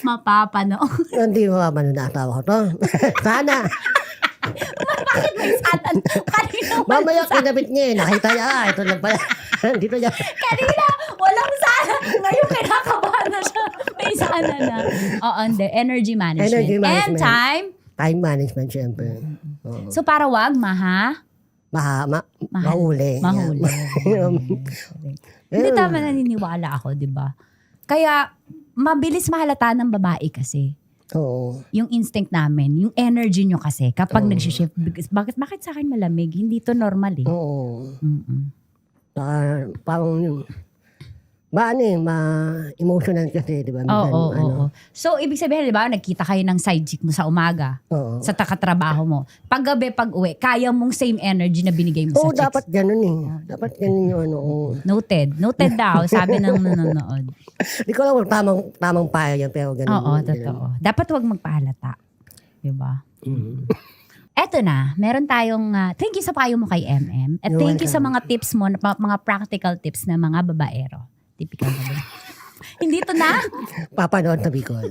Mapapanood. Hindi mo mapanood na asawa ko to. Sana. Bakit may satan? Kanina Mamaya kinabit niya nakita niya, ito lang pala. Dito niya. Kanina, walang sana. Ngayon kinakabahan na siya. May sana na. Hindi. Energy management. Energy management. And time? Time management, syempre. So para wag, Mahuli. Mahuli. Hindi tama naniniwala ako, di ba? Kaya, mabilis mahalata ng babae kasi. Oo. Yung instinct namin, yung energy nyo kasi, kapag nag-shift, bakit sa akin malamig? Hindi to normal eh. Oo. Parang ma-emotional kasi, di ba? Oo. So, ibig sabihin, di ba, nagkita kayo ng side chick mo sa umaga, sa takatrabaho mo. Pag-gabi, pag-uwi, kaya mong same energy na binigay mo sa chicks. dapat ganun eh. Dapat ganun yung Noted. Noted daw, sabi ng nanonood. Di ko alam kung tamang payo yan, pero ganun. Oo, totoo. Dapat wag magpahalata. Di ba? Eto na, meron tayong, thank you sa payo mo kay MM. At You're thank you sa welcome. mga tips mo, mga practical tips na mga babaero. Typical na Hindi to na? Papanood na Bicol.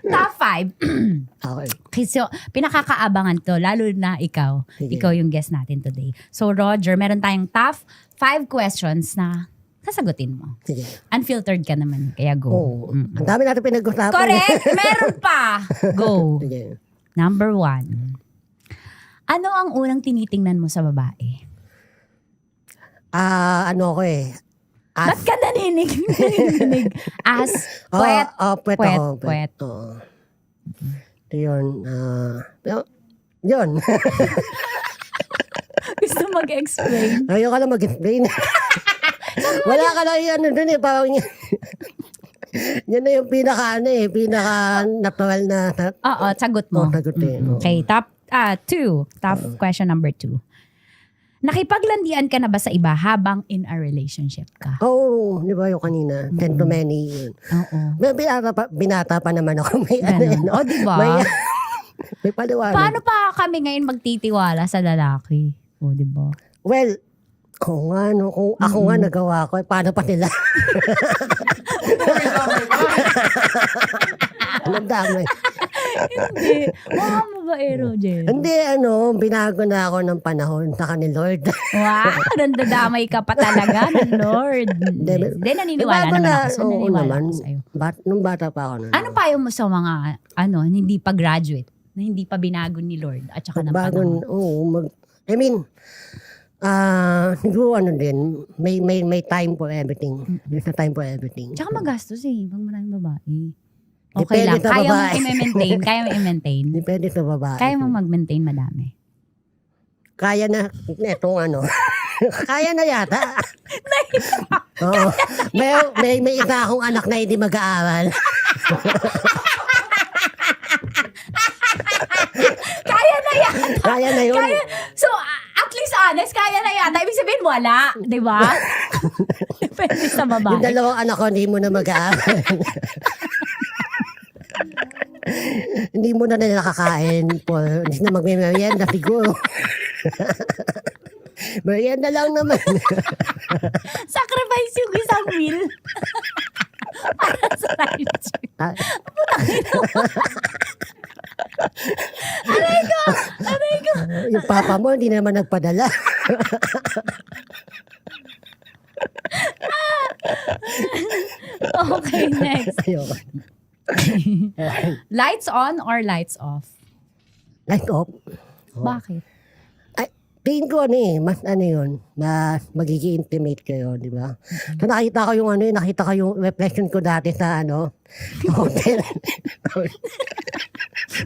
Top 5. Okay. So, pinakakaabangan to, lalo na ikaw. Sige. Ikaw yung guest natin today. So, Roger, meron tayong top 5 questions na sasagutin mo. Sige. Unfiltered ka naman, kaya go. Oo. Ang dami natin pinag-usapan. Correct! Meron pa! Go! Sige. Number 1. Ano ang unang tinitingnan mo sa babae? Ano ko eh. Ba't ka naninig? As, puwet. Puwet Puwet, ako. puwet. Oo. Ito yun. Yun. Gusto mag-explain? Ayaw ka lang mag-explain. Wala ka lang ano dun eh. Parang yan na yung pinaka-natural na Oo, sagot mo. sagot eh. Oo. Okay, top 2. Top question number 2. Nakipaglandian ka na ba sa iba habang in a relationship ka? Oo, di ba yung kanina? 10 to many yun. Oo. May binata pa naman ako. May ano Ganun. yan. O, diba? May paliwanag. Paano pa kami ngayon magtitiwala sa lalaki? O, diba? Well, kung ano, kung ako nga nagawa ko, paano pa nila? Anong damay? Hindi. Mga mabaero, Jen. Hindi, binago na ako ng panahon sa ni Lord. Wow, nandadamay ka pa talaga ng Lord. Hindi, naniniwala Bago naman ako. So, oo naniniwala naman. ako sa'yo. Nung bata pa ako na. Ano payo mo sa mga, hindi pa graduate, na hindi pa binago ni Lord at saka ng Bago, panahon? siguro din, may time for everything. There's a time for everything. Tsaka magastos pag maraming babae. Okay Depende lang. sa Kaya mo babae. i-maintain. Kaya mo i-maintain. Depende sa babae. Kaya mo mag-maintain madami. Kaya na, kaya na yata. Oo. May isa akong anak na hindi mag-aaral. Kaya na yan! Kaya na yun. So, at least honest, kaya na yata. Ibig sabihin, wala. Di ba? Depende sa Yung babae. dalawang anak ko, hindi mo na mag-aaral. Hindi mo na nakakain. Hindi na magme-merienda siguro. Merienda lang naman. Sacrifice yung isang meal. Para sa rice. Aray ko! Yung papa mo, hindi naman nagpadala. Okay, next. Ayoko. Lights on or lights off? Light off. Bakit? Tingin ko mas yun, mas magiging intimate kayo, di ba? So nakita ko yung reflection ko dati sa sa hotel.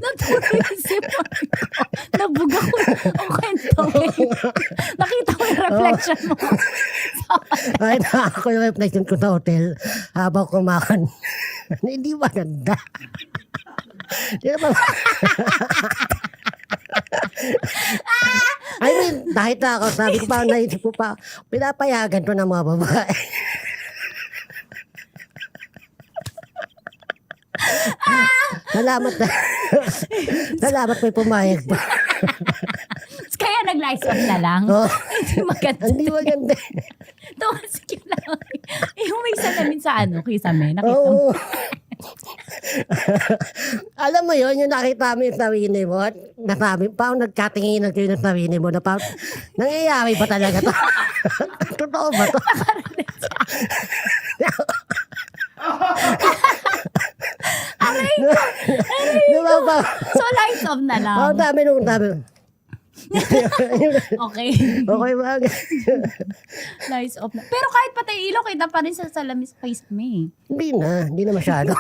Natulisip ako. Nabuga ko ang kwento. Nakita ko yung reflection mo. Nakita ko yung reflection ko sa hotel habang kumakan. Hindi maganda. Di ba? Nakita ako, sabi ko pa, naisip ko pa, pinapayagan to ng mga babae. Salamat may pumayag pa. Kaya nag-lights off na lang. Oh. Hindi maganda. Hindi maganda. Tumasikip lang. Yung may salamin sa kisame. Nakita mo. Oo. Alam mo yun, yung nakita mo yung sarili mo at nasabi, parang nagkatingin kayo ng sarili mo na parang, nangyayari ba talaga to? Totoo ba to? Aray ko! Diba ba? So, lights off na lang. Ang dami. Okay. Okay ba? Lights off na. Pero kahit patay ilaw, kita pa rin sa salamin sa face mo Hindi na masyado.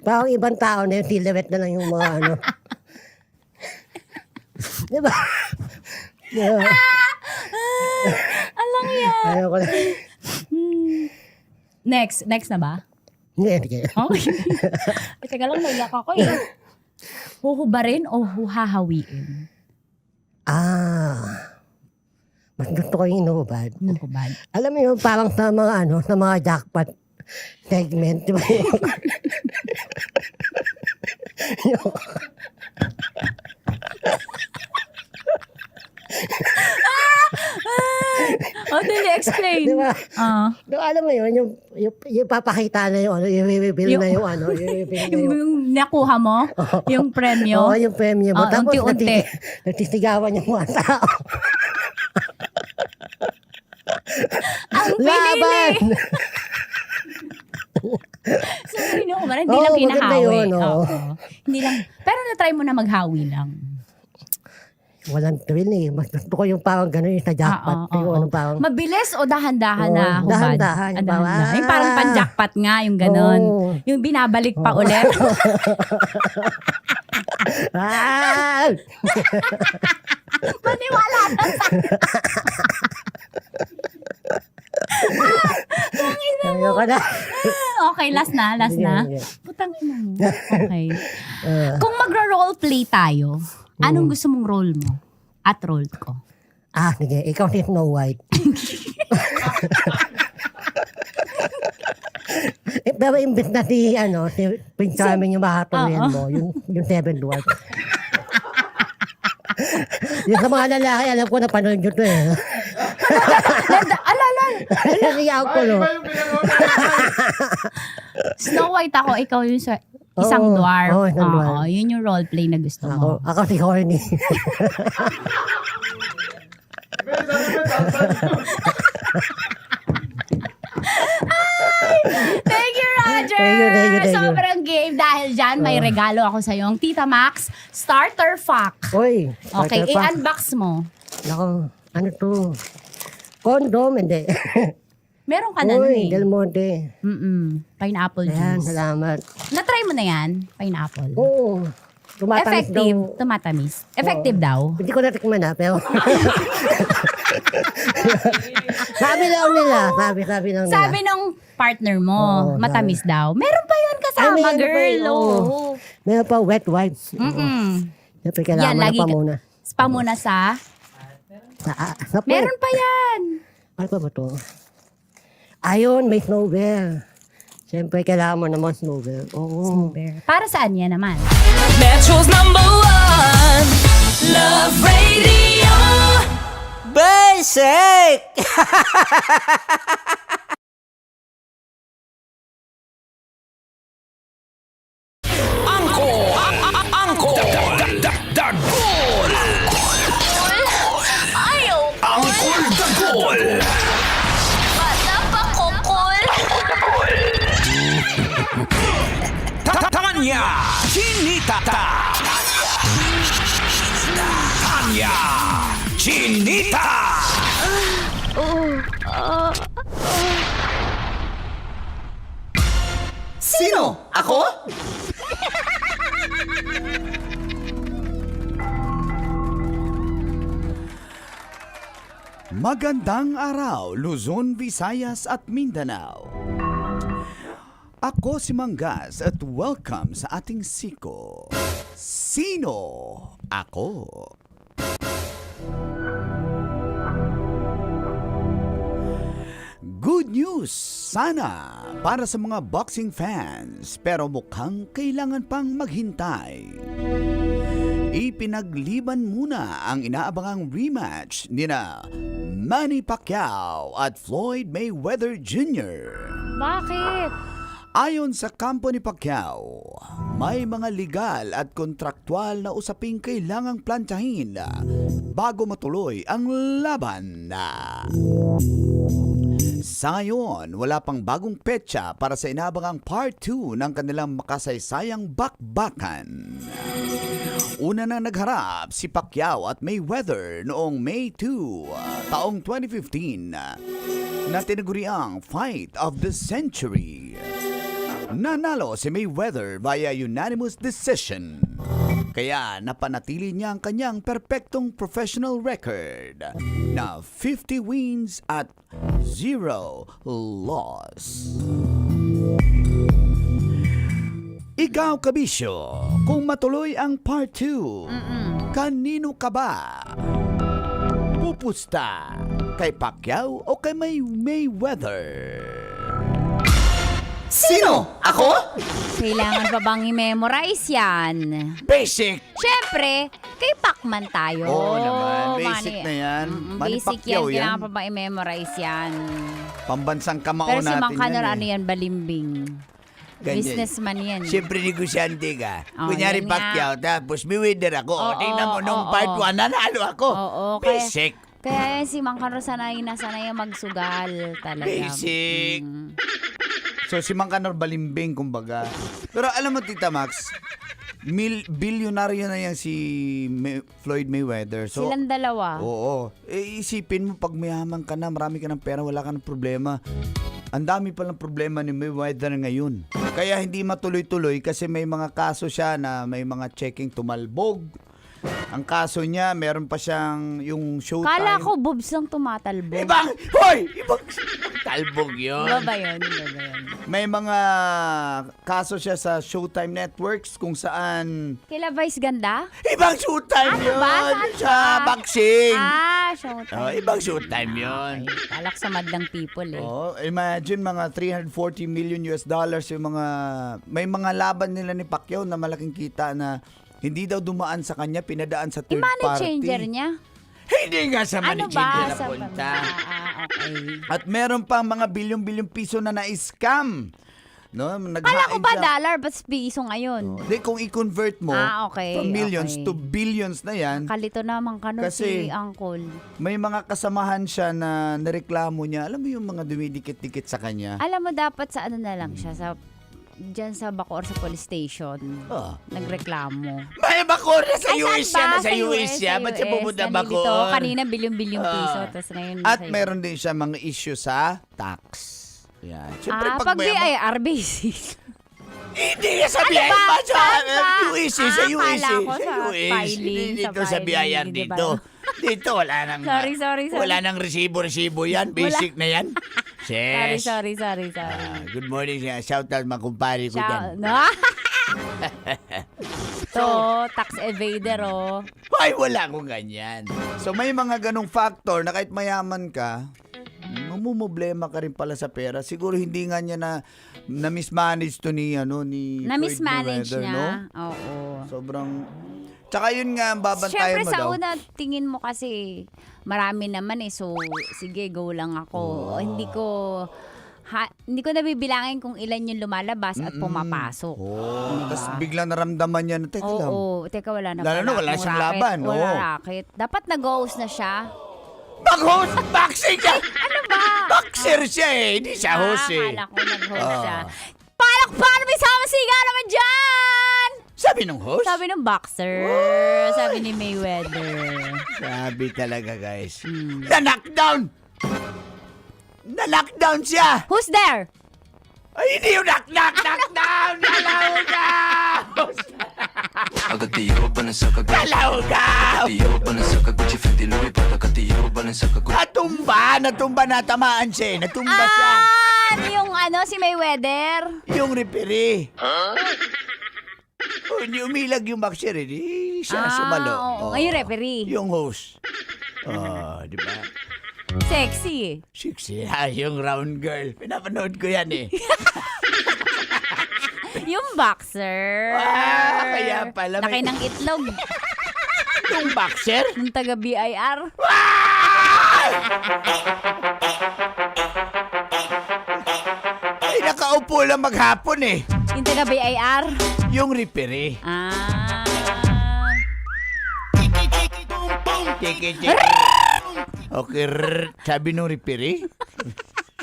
Parang ibang tao na yung silhouette na lang yung mga Diba? Alang yan. Ayoko na. Next na ba? Hindi. Okay. Teka lang, naiyak ako Huhubarin o huhahawiin? Mas gusto ko yung inuubad. Huhubad. Alam mo yun, parang sa mga jackpot segment. Diba? ba? Oo. Alam mo yun, yung papakita na yung ano, i-reveal na yung ano, i-reveal na yung... Yung nakuha mo? Yung premyo? Oo, yung premyo mo. Oo, Tapos unti-unti. nagtisigawan yung mga tao. Ang Laban! pinili! So, ko man, hindi Oo, lang maganda kinahawi. yun, oo. Oo. Hindi lang. Pero na-try mo na maghawi lang. Walang thrill eh. Mas gusto ko yung parang gano'n yung sa jackpot. Oo, Yung oo. ano parang... Mabilis o dahan-dahan na Oo, hubad? dahan-dahan. Ah, dahan-dahan. Yung parang Ah. pan-jackpot nga, yung ganon. Oo. Yung binabalik pa ulit. Ah! Maniwala na sa... Ayoko na. Okay, last na. Sige. Putang ina mo. Okay. Kung magro-roleplay tayo, anong gusto mong role mo? At role ko. Sige. Ikaw si Snow White. Pero imbes na si Prince Charming yung makatuloyan mo, yung Seven Dwarfs. Yung sa mga lalaki, alam ko na panood nyo to eh. Alala! Iyaw ko no. Snow White ako, ikaw yung isang Oo, dwarf. oo, isang dwarf. Oo, yun yung roleplay na gusto mo. Ako si Horny. Thank you, Roger! Thank you. Sobrang game. Dahil dyan, may regalo ako sa yung Tita Max Starter Pack. Uy. Okay, starter pack. i-unbox mo. Nako, ano to? Condom, hindi. Meron ka na nun Uy, eh. Del Monte. Pineapple Ayan, juice. salamat. Na-try mo na yan? Pineapple. Oo. Tumatamis Effective. daw. Tumatamis. Effective daw. Hindi ko natikman pero... sabi lang nila. Sabi lang nila. Sabi ng partner mo, Oo, matamis daw. Meron pa yun kasama, Ay, meron pa girl. yun, oo. Oo. Meron pa wet wipes. Siyempre kailangan Yan, na lagi pa muna. Spa muna sa... Sa po. Meron pa yan. Ano pa ba to? Ayun, may snowbell. Siyempre kailangan mo naman snowbell. Oo. Para saan yan naman? Metro's #1 Love Radio. Basic! Dagol! Ayaw. Angkol Dagol! Bata pa kokol. Tanya Chinita! Tanya Chinita! Sino? Ako? Magandang araw, Luzon, Visayas at Mindanao. Ako si Manggas at welcome sa ating siko. Sino ako? Good news sana para sa mga boxing fans pero mukhang kailangan pang maghintay. Ipinagliban muna ang inaabangang rematch nina Manny Pacquiao at Floyd Mayweather Jr. Bakit? Ayon sa kampo ni Pacquiao, may mga legal at kontraktual na usaping kailangang plantsahin bago matuloy ang laban. Sa ngayon, wala pang bagong petsa para sa inaabangang part 2 ng kanilang makasaysayang bakbakan. Una na nagharap si Pacquiao at Mayweather noong May 2, taong 2015 na tinaguriang Fight of the Century. Nanalo si Mayweather via unanimous decision. Kaya napanatili niya ang kanyang perpektong professional record na 50 wins at 0 loss. Ikaw, Kabisyo, kung matuloy ang part 2, kanino ka ba? Pupusta kay Pacquiao o kay Mayweather? Sino? Ako? Kailangan pa bang i-memorize yan? Basic. Siyempre, kay Pacman tayo. Oo naman, basic na yan. Manny Basic yan, Pacquiao yan. kailangan pa bang i-memorize yan? Pambansang kamao Pero si natin Mang Kanor, yan ano yan, balimbing. Ganyan. Businessman yan. Siyempre negosyante ka. Oh, Kunyari yan nga. Pacquiao, tapos may winner ako. Oo, Tingnan mo, nung oo, part oo. 1, nanalo ako. Oo, Basic. Kaya si Mang Kanor sanay magsugal talaga. Basic. So si Mang Kanor balimbing, kumbaga. Pero alam mo, Tita Max, bilyonaryo na yan si Floyd Mayweather. So, Silang dalawa. oo. Isipin mo, pag mayaman ka na, marami ka ng pera, wala ka ng problema. Ang dami palang problema ni Mayweather ngayon. Kaya hindi matuloy-tuloy kasi may mga kaso siya na may mga checking tumalbog. Ang kaso niya, meron pa siyang yung Showtime. Kala ko boobs lang tumatalbog. Ibang talbog yun. Iba ba yun? May mga kaso siya sa Showtime Networks kung saan Kila Vice Ganda? ibang Showtime Ano yun. ba? Saan Sa ba? boxing. Showtime. Oh, ibang Showtime yun. Okay. Kalak sa madlang people eh. Oh, imagine mga $340 million yung mga may mga laban nila ni Pacquiao na malaking kita na hindi daw dumaan sa kanya, pinadaan sa third Money party. changer niya? Hindi nga sa money Ano changer ba? na Sa punta. okay. At meron pang mga bilyong-bilyong piso na na-scam. No, Kala ko ba dollar, but piso ngayon? Hindi, kung i-convert mo Okay, from millions okay. to billions na yan, Kalito naman Kanor Kasi- si Uncle. may mga kasamahan siya na nareklamo niya. Alam mo yung mga dumidikit-dikit sa kanya? Alam mo, dapat sa ano na lang siya, dyan sa Bacoor sa police station. Oh. Nagreklamo. May Bacoor na sa Ay, US saan yan, ba? sa US yan. Ba't siya pupunta Nalilito. Bacoor? Kanina bilyong-bilyong piso. Tapos ngayon At sa- meron din siya mga issue sa tax. Yan. Siyempre, pag may- BIR basic. Hindi nga sa BIR. Ano ba? Sa Saan ba? US, sa US. Akala ko Sa sa US. filing, Hindi sa dito sa filing, BIR di ba? dito. Dito wala nang Sorry. wala nang resibo yan. Basic na yan. Yes. Sorry. Good morning. Shout out mga kumpare ko dyan. No? To, tax evader oh. Ay, wala akong ganyan. So may mga ganong factor na kahit mayaman ka, mamumblema ka rin pala sa pera. Siguro hindi nga niya na mismanage to ni Floyd Na-mismanage Mayweather, niya. no? Oo. Sobrang tsaka yun nga ang babantayan Siyempre mo sa daw. una, tingin mo kasi marami naman eh. So, sige, go lang ako. Hindi ko nabibilangin kung ilan yung lumalabas at pumapasok. Tapos biglang naramdaman niya na, teka lang. Oo, teka, wala na Lalo pala. na wala akong siyang racket. laban, Wala oo. racket. Dapat nag-host na siya. Mag-host! Boxing siya! Ano ba? Boxer siya eh! Hindi siya host eh. Akala ko nag-host Ah. siya. Palakpan! May sama-siga naman dyan! Sabi ng host? Sabi ng boxer. Sabi ni Mayweather. Sabi talaga guys. Hmm. Na-knockdown! Na-knockdown siya! Who's there? Ay, hindi yung knockdown! Nalawgaw! Nalawgaw! Natumba, natamaan siya eh. Natumba siya. Yung si Mayweather. Yung referee. Oh, hindi umilag yung boxer eh. Di siya sumalo. Oo. Yung referee. Yung host. Oh, di ba? Sexy eh. Sexy. Yung round girl. Pinapanood ko yan eh. Yung boxer. Kaya pala Laki may... ng itlog. Yung boxer? Nung taga BIR. Ay, nakaupo lang maghapon eh. Yung taga BIR. Yung referee. Tiki. Okay, sabi nung referee.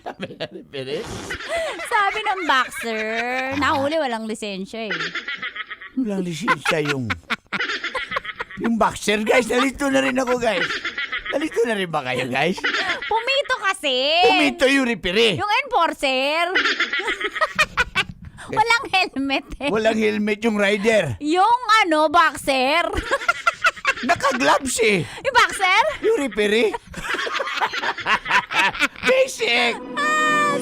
Sabi ng referee. Sabi ng boxer. Nahuli, walang lisensya eh. Walang lisensya yung boxer, guys. Nalito na rin ako, guys. Nalito na rin ba kayo, guys? Pumito kasi. Pumito yung referee. Yung enforcer. Walang helmet eh. Walang helmet yung rider. Yung boxer. Naka-gloves eh. Yung boxer? Yung referee. Basic.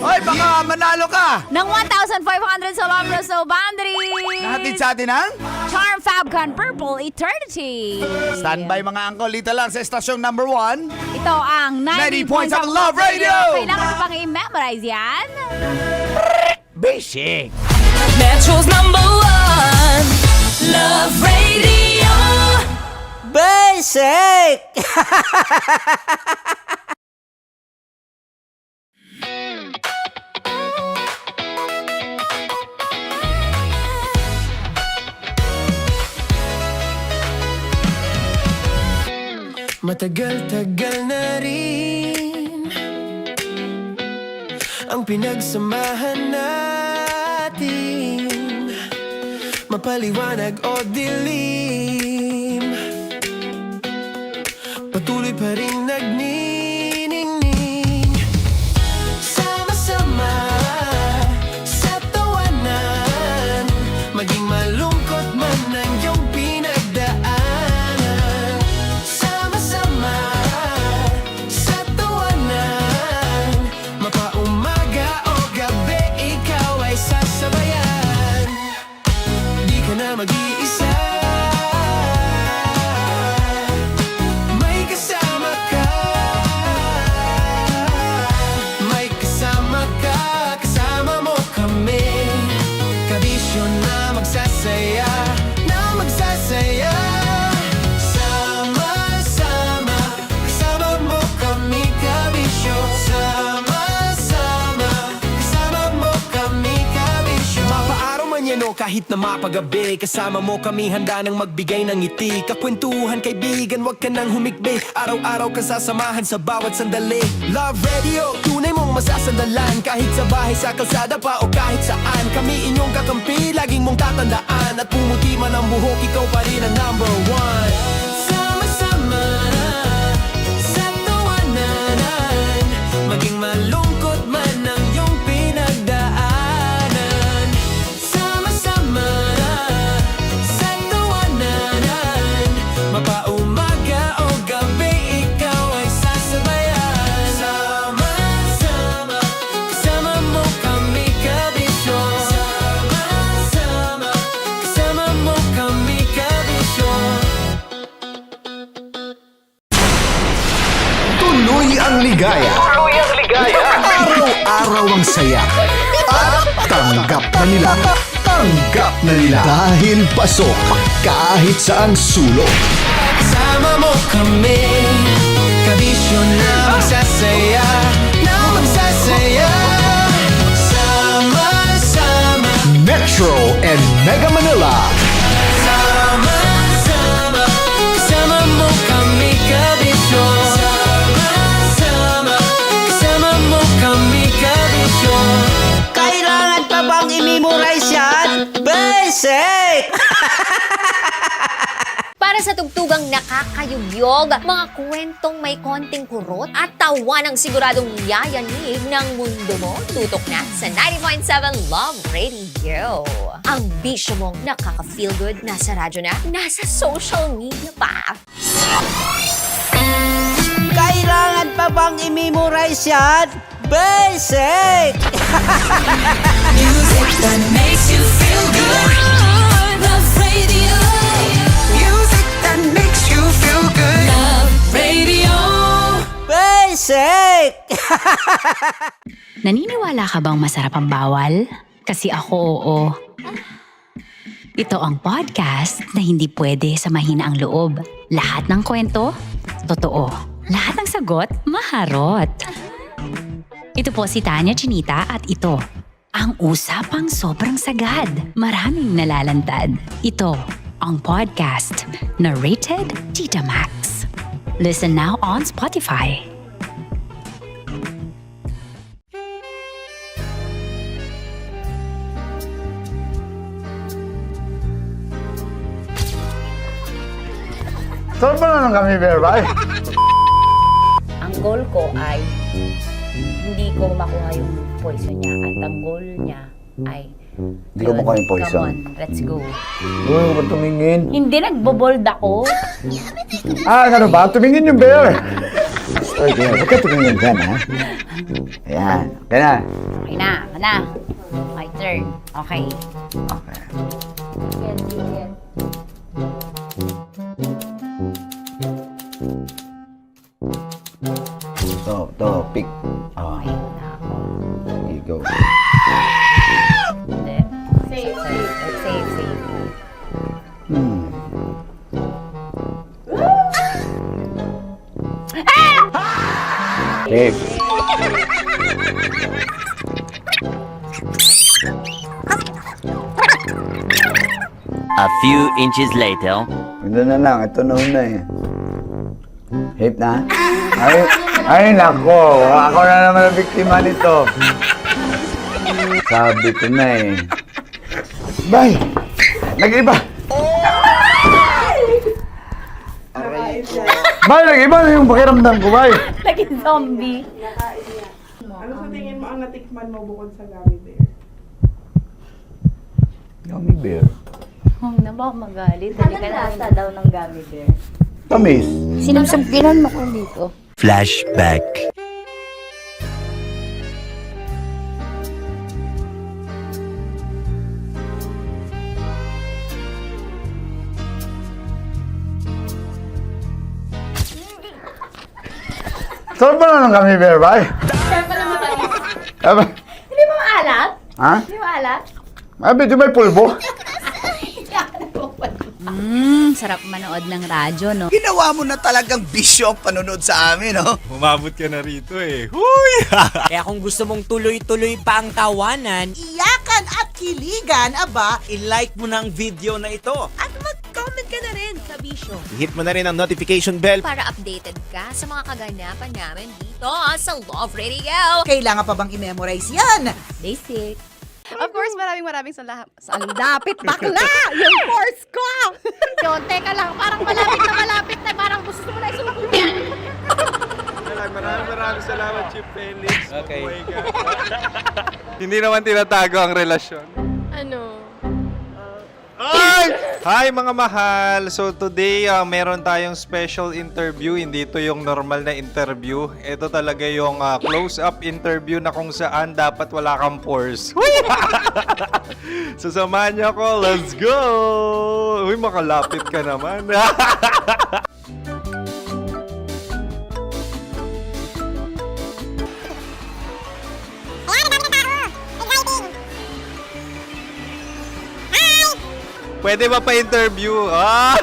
Oy, baka manalo ka. Ng 1,500 sa Love So Boundaries. Nahatid sa atin ang Charm Fabcon Purple Eternity. Standby mga angkol. Dito lang sa estasyong number 1. Ito ang 90 points of Love Radio. Kailangan mo pang i-memorize yan? Basic! Metro's number one. Love Radio. Basic! Matagal-tagal na rin ang pinagsamahan natin, mapaliwanag o dilim, patuloy pa rin nagniningning. Sama-sama sa tawanan, maging malungkot man ang iyong pinagdaanan. Sama-sama sa tawanan, mapaumaga o gabi, ikaw ay sasabayan. Di ka na mag-iisa, may kasama ka. May kasama ka, kasama mo kami. Kabisyon na magsasaya, na magsasaya. Sama-sama, kasama mo kami, kabisyo. Sama-sama, kasama mo kami, kabisyo. Mapaaraw man yan o kahit na mapagabi, kasama mo kami, handa nang magbigay ng ngiti. Kakwentuhan, kaibigan, wag ka nang humikbi. Araw-araw kang sasamahan sa bawat sandali. Love Radio, tunay mong masasandalan. Kahit sa bahay, sa kalsada pa o kahit saan, kami inyong kakampi, laging mong tatandaan. At pumuti man ang buhok, ikaw pa rin ang number one. Sama-sama sa tawanan, maging malungkot man ang iyong pinagdaanan. Sama-sama sa tawanan, mapaumaga o gabi, ikaw ay sasabayan. Sama-sama, kasama mo kami, kabisyo. Sama-sama, kasama mo kami, kabisyo. Tuloy ang ligaya. Araw-araw ang saya. At tanggap na nila. Tanggap na nila. Dahil pasok kahit saang sulok. Kasama mo kami, kabisyo na magsasaya, na magsasaya. Sama-sama, Metro and Mega Manila. sama-sama, kasama mo kami, kabisyo. Sama-sama, kasama mo kami, kabisyo. Kailangan pa bang i-memorize yan? Basic! Para sa tugtugang nakakayugyog, mga kwentong may konting kurot at tawa ng siguradong yayanig ng mundo mo, tutok na sa 90.7 Love Radio. Ang bisyo mong nakaka-feel good, nasa radyo na, nasa social media pa. Kailangan pa bang i-memorize yan? Basic! Music that makes you feel good. Love Radio. Music that makes you feel good. Love Radio. Basic! Naniniwala ka bang masarap ang bawal? Kasi ako oo. Ito ang podcast na hindi pwede sa mahina ang loob. Lahat ng kwento, totoo. Lahat ng sagot, maharot. Ito po si Tanya Chinita at ito, ang usapang sobrang sagad. Maraming nalalantad. Ito, ang podcast na rated Tita Max. Listen now on Spotify. Saan ba na lang kami, Berbay? Ang goal ko ay hindi ko makuha yung poison niya at ang goal niya ay Hindi ko makuha yung poison. Come on, let's go. Huwag mo tumingin. Hindi, nagbobold ako. Ano ba? Tumingin yung bear. Story ko yan. Huwag ka tumingin dyan, ha? Ayan. Kaya na. Okay na, na. My turn. Okay. Okay. Yan, yan. To, pick. Oh, Okay na ako. you go. Okay. A few inches later. Ito na lang, ito na una eh. Hip na? Ay nako, ako na naman ang biktima nito. Sabi ko na eh. Bay, nag-iba. Bay, nag-iba na yung pakiramdam ko, bay. Naging zombie. Ano sa tingin mo ang natikman mo bukod sa gummy bear? Gummy bear. Oh, na baka magalit. Hindi ka nasa daw ng gummy bear. Tamis. Sinusumpinan mo ko dito. Flashback. Sarap ba na ng gummy bear, bay? Hindi mo maalat? Ha? Hindi mo maalat? Ah, medyo may pulbo. Sarap manood ng radyo, no? Ginawa mo na talagang bisyo ang panonood sa amin, no? Umabot ka na rito eh. Huy! Kaya kung gusto mong tuloy-tuloy pa ang tawanan, Iyakan at kiligan, aba, i-like mo na ang video na ito. At mag-comment ka na rin, kabisyo, Hit mo na rin ang notification bell. para updated ka sa mga kaganapan namin dito sa Love Radio. kailangan pa bang i-memorize yan? Basic. Of course, maraming salamat. Ang lapit bakla! Yung force ko! Yun, teka lang, parang malapit na, parang gusto mo na isulat. Maraming salamat, Chief Felix. Okay. Hindi naman tinatago ang relasyon. Ano? Hi mga mahal! So today, meron tayong special interview. Hindi ito yung normal na interview. Ito talaga yung close-up interview na kung saan dapat wala kang pores. So samahan niyo ako. Let's go! Uy, makalapit ka naman. Pwede ba pa-interview? Ah!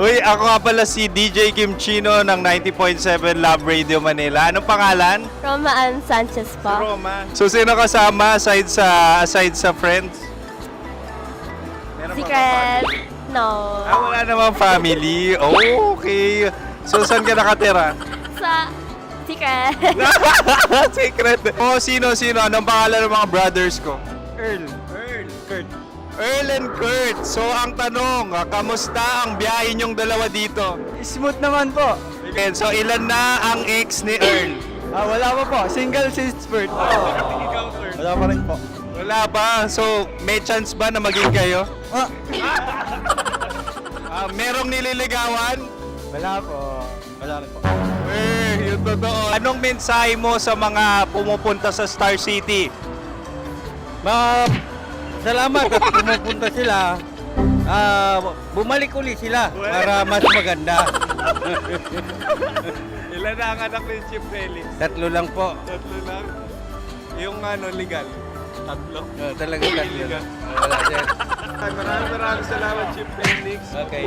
Uy, ako nga pala si DJ Kim Chino ng 90.7 Love Radio Manila. Anong pangalan? Roma Ann Sanchez po. Roma. So, sino kasama aside sa friends? Meron ba Secret. No. wala namang family. Oh, okay. So, saan ka nakatira? Sa secret. Secret. Oh, sino? Anong pangalan ng mga brothers ko? Earl, Kurt. Earl and Kurt. So, ang tanong, kamusta ang biyahe niyong dalawa dito? Smooth naman po. Okay, so ilan na ang ex ni Earl? Wala pa po. Single since birth. Wala pa rin po. Wala ba? So, may chance ba na maging kayo? Merong nililigawan? Wala po. Wala rin po. Yung totoo. Anong mensahe mo sa mga pumupunta sa Star City? Salamat at pumupunta sila. Bumalik uli sila para mas maganda. Ilan na ang anak ni Chief Felix? 3 lang po. 3 lang? Yung legal? 3? Talaga 3. Illegal. Wala sir. Maraming salamat, Chief Felix. Okay.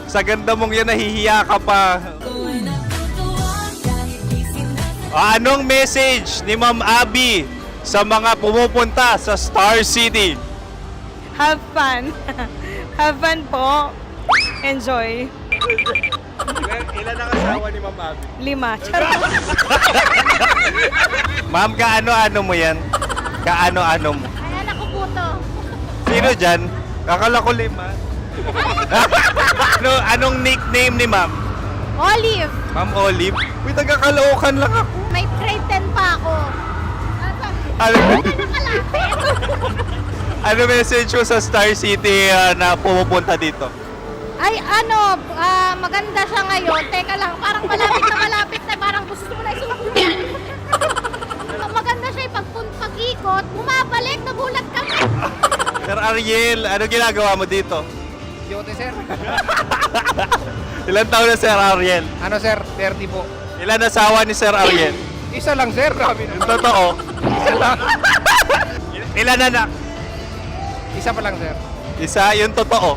Sa ganda mong yan, nahihiya ka pa. Anong message ni Ma'am Abby sa mga pumupunta sa Star City? Have fun. Have fun po. Enjoy. Ilan ang asawa ni Ma'am Abby? 5. Charot. Ma'am, kaano-ano mo yan? Kaano-ano mo? Ay, anak ko po to. Sino dyan? Akala ko 5. Anong nickname ni Ma'am? Olive. Ma'am Olive? Uy, taga-Caloocan lang ako. May grade 10 pa ako. Ano message mo sa Star City na pumupunta dito? Ay, maganda siya ngayon. Teka lang, parang malapit na, parang gusto mo na isulat. Maganda siya pag-ikot, bumabalik, nagulat ka. Sir Ariel, ano ginagawa mo dito? Yote sir. Ilan taon na Sir Ariel? Ano sir? 30 po. Ilan asawa ni Sir Ariel? Isa lang sir. Yung totoo? Isa lang. Ilan anak? Isa pa lang sir. Isa, yung totoo.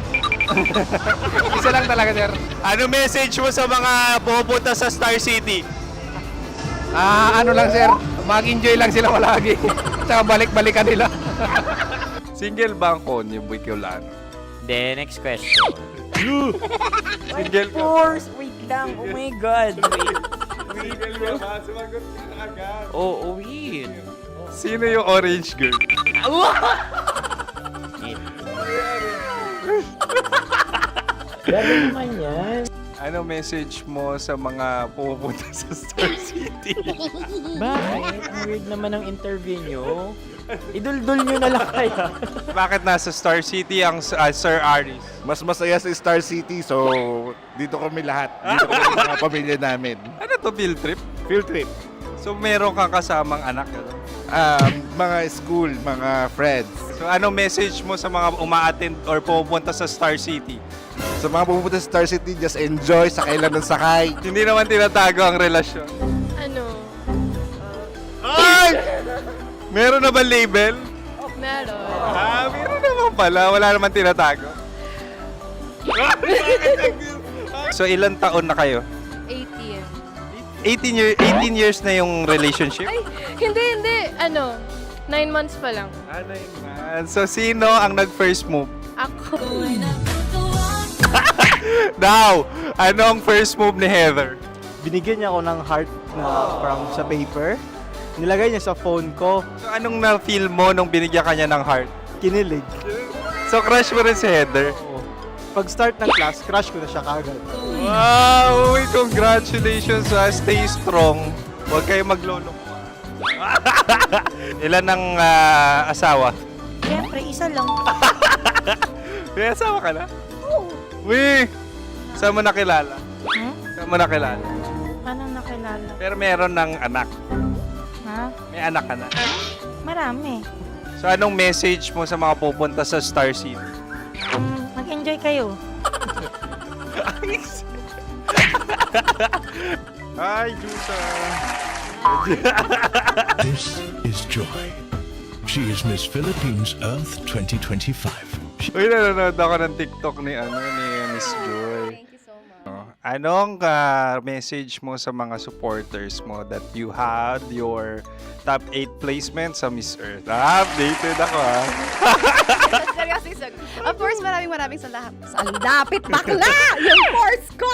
Isa lang talaga, sir. Ano message mo sa mga pupunta sa Star City? Ano lang, sir. Mag-enjoy lang sila palagi. Tsaka balik-balikan nila. Single ba ang Konyo, Boy Kiolano? Then, next question. Single ka? Wait lang. Oh my God. Single ka ba? Sumagot ka na agad. Oo, wait. Sino yung orange girl? Grabe naman yan. Ano message mo sa mga pupunta sa Star City? Bakit? Ang weird naman ng interview nyo. Idul-dul nyo na lang kaya. Bakit nasa Star City ang Sir Aris? Mas masaya sa Star City, so dito kami lahat. Dito kami sa mga pamilya namin. Ano to, field trip? Field trip. So meron kang kasamang anak? Ano? Mga school, mga friends. So ano message mo sa mga uma-attend or pupunta sa Star City? Sa mga pupunta sa Star City, just enjoy, sakay lang ng sakay. Hindi naman tinatago ang relasyon. Ano? Ay! Meron na ba label? Meron. Meron naman pala. Wala naman tinatago. So ilan taon na kayo? 18. 18 years na yung relationship? Ay, hindi. 9 months pa lang. 9 months. So sino ang nag-first move? Ako. Now, anong first move ni Heather? Binigyan niya ako ng heart na from sa paper. Nilagay niya sa phone ko. So anong na-feel mo nung binigyan ka niya ng heart? Kinilig. So crush mo rin si Heather? Oo. Pag start ng class, crush ko na siya kagad. Wow! Uy, congratulations ha. Stay strong. Huwag kayo maglolo. Ilan ang asawa? Siyempre, isa lang. May asawa ka na? Oo. Uy! Saan mo nakilala? Saan mo nakilala? Paano nakilala? Pero meron ng anak. Ha? May anak ka na. Marami. So anong message mo sa mga pupunta sa Star City? Mag-enjoy kayo. Hi, Jusa! This is Joy. She is Miss Philippines Earth 2025. Uy, nanonood ako ng TikTok ni Miss Joy. Thank you so much. Anong message mo sa mga supporters mo that you had your top 8 placement sa Miss Earth? Updated ako ha. Of course, maraming salamat. Lapit bakla! Yung course ko!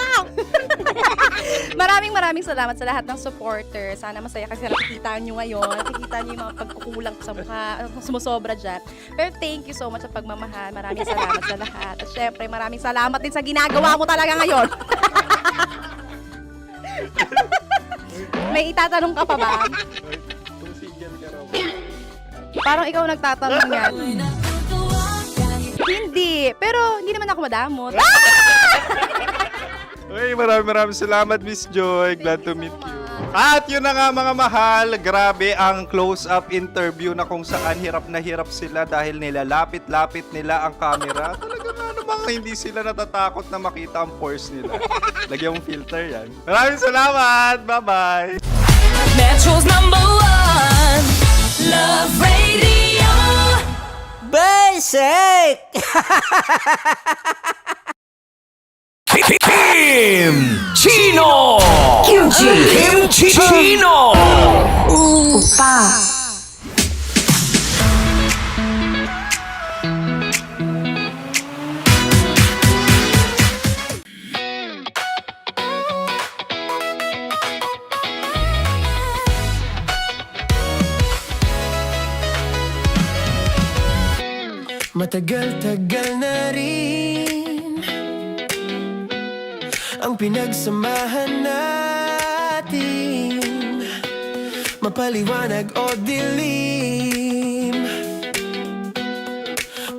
maraming salamat sa lahat ng supporter. Sana masaya kasi nakikita nyo ngayon. Nakikita nyo yung mga pagkukulang sa mukha, sumusobra dyan. Pero thank you so much sa pagmamahal. Maraming salamat sa lahat. At syempre, maraming salamat din sa ginagawa mo talaga ngayon. May itatanong ka pa ba? Kung single ka raw. Parang ikaw nagtatanong yan. Hindi. Pero hindi naman ako madamot. Uy, maraming salamat, Miss Joy. Glad to meet you. At yun na nga mga mahal, grabe ang close-up interview na kung saan hirap na hirap sila dahil nilalapit-lapit nila ang camera. Talaga nga namang hindi sila natatakot na makita ang pores nila. Lagyan mong filter yan. Maraming salamat! Bye-bye! Metro's #1 Love Radio. Basic! Kim Chino! Kim Chino! Upa. Matagal-tagal na rin ang pinagsamahan natin, mapaliwanag o dilim,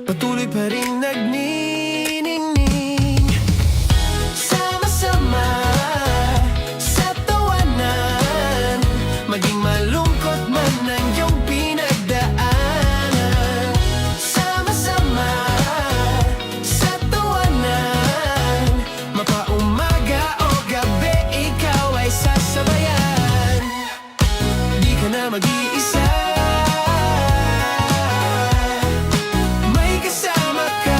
patuloy pa rin nagniningning. Sama-sama sa tawanan, maging malungkot man ang iyong pinagdaanan. Sama-sama sa tawanan, mapaumaga o gabi, ikaw ay sasabayan. Di ka na mag-iisa, may kasama ka.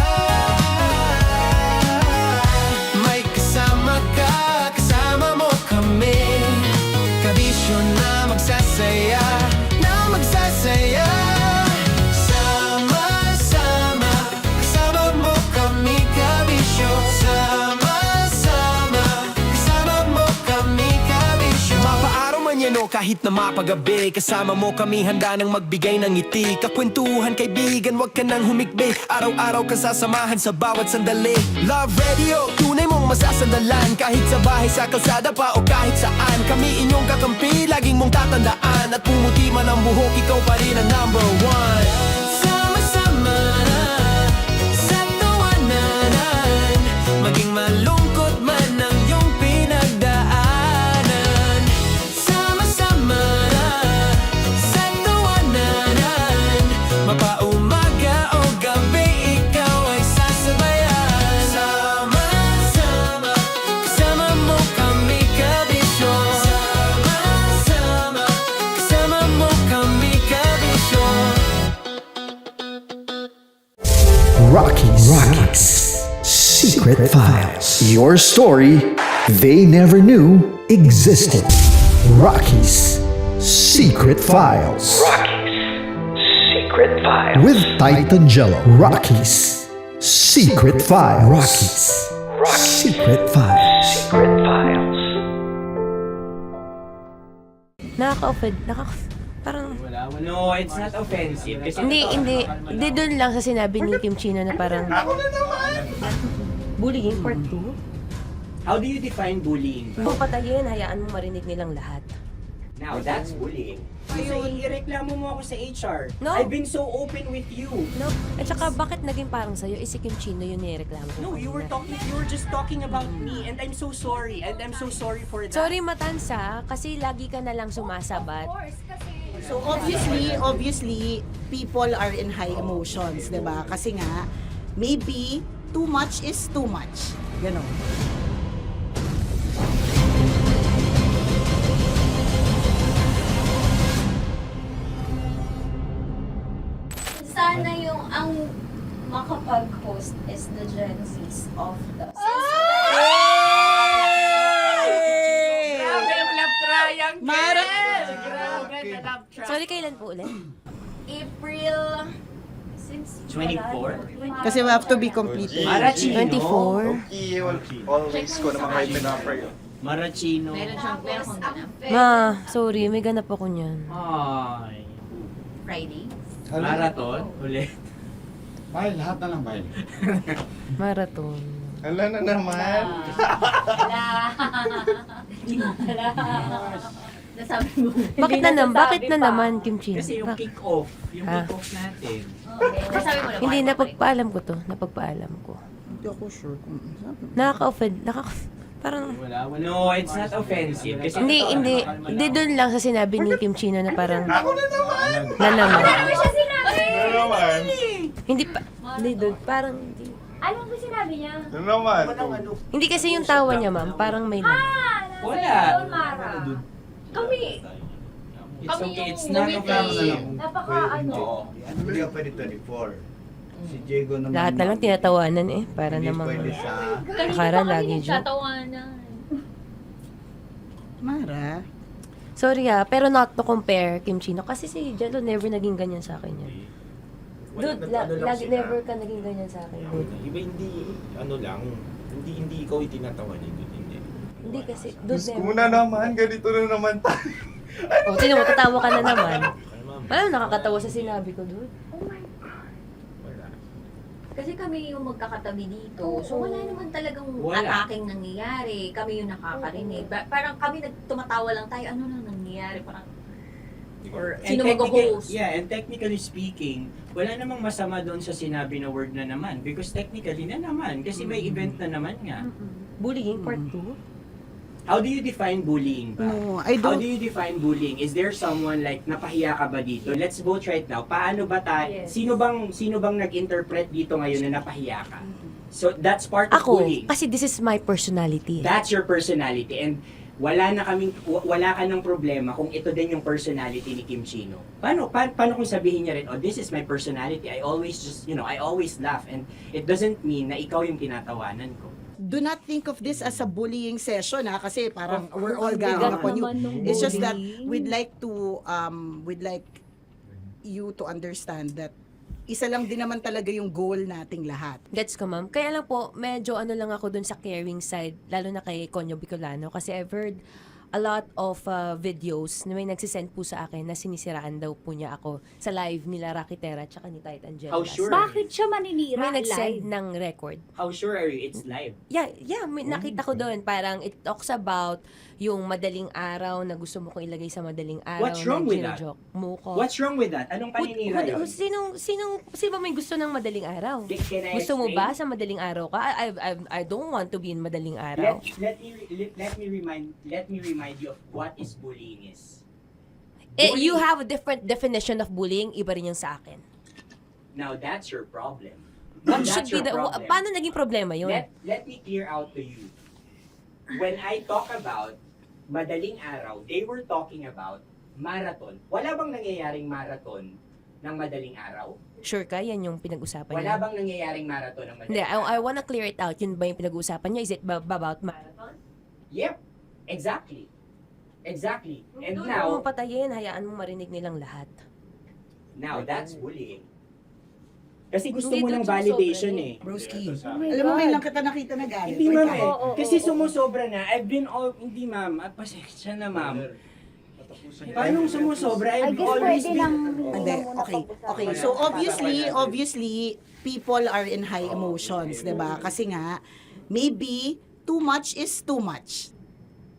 kahit na mapagabi. Kasama mo kami handa nang magbigay ng ngiti. Kakwentuhan kaibigan, wag ka nang humikbi. Araw-araw ka sasamahan sa bawat sandali. Love Radio, tunay mong masasandalan. Kahit sa bahay, sa kalsada pa o kahit saan. Kami inyong kakampi, laging mong tatandaan. At pumuti man ang buhok, ikaw pa rin ang number one. Sama-sama sa tawanan, maging malungkot man ang iyong pinagdaanan. Sama-sama sa tawanan, mapaumaga o gabi, ikaw ay sasabayan. Sama-sama, kasama mo kami kabisyo. Sama-sama, kasama mo kami kabisyo. Rockies. Secret Files. Your story they never knew existed. Rockies. Secret Files. Secret Files. With Titan Jello. Rockies. Secret Files. Rockies. Secret Files. Secret Files. Nakaka-offend. Parang... No, it's not offensive. Kasi Hindi doon lang sa sinabi ni Kim Chino na parang... Bullying, part 2? how do you define bullying? Kung patayin, hayaan mo marinig nilang lahat. Now, that's bullying. So, ireklamo mo ako sa HR. No. I've been so open with you. No. At saka, bakit naging parang sa'yo? Si Kim Chino yun nireklamo ko. No, you were just talking about me, and I'm so sorry. And I'm so sorry for that. Sorry, Matansa, kasi lagi ka na lang sumasabat. So obviously, people are in high emotions, 'di ba? Kasi nga, maybe too much is too much. Ganon. Sana yung ang makapag-host is the Gen Zs of the Grabe yung love triangle! Grabe na love triangle. Sorry, kailan po ulit? April 24? Kasi we have to be completed. Marachino. 24. Always ko naman kayo pinapray. Marachino. Ma, sorry, may ganap ako niyan. Ay. Friday. Marathon? Ulit. Bye, lahat na lang bye. Marathon. Ala na naman. Nasabi mo. Bakit na naman, Kim Chino? Kasi yung kick-off. Yung kick-off natin. Nasabi mo na. Hindi, napagpaalam ko to. Napagpaalam ko. Hindi ako sure kung Nakaka-offend. Parang... Wala. No, it's not offensive. Kasi Hindi doon lang sa sinabi ni Kim Chino na parang... Ako na naman. Na naman. Ano siya sinabi? Ano naman? Hindi pa... Hindi doon. Parang... Hindi. Ano ba sinabi niya? Ano naman? Hindi kasi yung tawa niya, ma'am. Parang may lang. Wala. Mara. Kami. It's Kami okay. yung It's not offensive. Napaka Hindi ka pwede 24. Si Diego naman. Lahat na lang tinatawanan eh. Para Hindi namang... pwede sa... Akara lagi joke. nagtatawanan. Mara. Sorry ha, pero not to compare Kim Chino. Kasi si Jello never naging ganyan sa akin yan. Dude, lagi never ka naging ganyan sa akin, dude. Iba hindi, ano lang, hindi ikaw itinatawanan yun, hindi. Hindi kasi, dude, Diyos ko na naman, ganito na naman tayo. Oh, sino mo, tatawa ka na naman. Ano, nakakatawa sa sinabi ko, dude. Oh my God. Kasi kami yung magkakatabi dito. So wala naman talagang attacking nangyayari. Kami yung nakakarinig. Parang kami tumatawa lang tayo. Ano lang nangyayari? Parang or sino mag-host? Yeah, and technically speaking, wala namang masama doon sa sinabi na word na naman. Because technically na naman. Kasi may event na naman nga. Bullying, part 2? How do you define bullying ba? No, I How don't. do you define bullying? Is there someone like napahiya ka ba dito? Let's vote right now. Paano ba Yes. sino bang nag-interpret dito ngayon na napahiya ka? So that's part of Ako, bullying. kasi this is my personality. That's your personality and wala ka ng problema kung ito din yung personality ni Kim Chino. Paano kung sabihin niya rin, oh, this is my personality. I always I always laugh and it doesn't mean na ikaw yung tinatawanan ko. Do not think of this as a bullying session kasi parang we're all ganging upon you. It's just that we'd like you to understand that isa lang din naman talaga yung goal nating lahat. Gets ko, ma'am. Kaya lang po, medyo ano lang ako dun sa caring side, lalo na kay Konyo Bicolano. Kasi I've heard a lot of videos na may nagsisend po sa akin na sinisiraan daw po niya ako sa live nila Rakitera at saka ni Tight Angela. How sure? Bakit siya maninira May live? nagsend ng record. How sure are you it's live? Yeah, may nakita ko doon. Parang it talks about yung madaling araw na gusto mo kong ilagay sa madaling araw. What's wrong with that? ginajoke mo ko. What's wrong with that? Anong paninira yun? Sino ba may gusto ng madaling araw? Can I Gusto mo explain? ba sa madaling araw ka? I don't want to be in madaling araw. Let me remind you of what is bullying is. You have a different definition of bullying, iba rin yung sa akin. Now that's your problem. What That's should be your problem. paano naging problema yun? Let me clear out to you. When I talk about madaling araw, they were talking about marathon. Wala bang nangyayaring marathon ng madaling araw? Sure ka? Yan yung pinag-usapan Wala niya? bang nangyayaring marathon ng Hindi, madaling araw? I wanna clear it out. Yun ba yung pinag-usapan niya? Is it about marathon? Yep, exactly. Exactly. And Doon now, mo patayin, hayaan mo marinig nilang lahat. now that's bullying. Kasi gusto Hindi mo doon ng validation sumusobra eh. Broski. Oh my Alam mo, God. ngayon lang kita nakita na galit. Hindi ma'am Ikaw. eh. Kasi sumusobra na. I've been all, hindi ma'am. Pasensya na ma'am. Paano sumusobra? I I've guess always pwede lang. Hindi, okay. So obviously, people are in high emotions, 'di ba? Kasi nga, maybe too much is too much.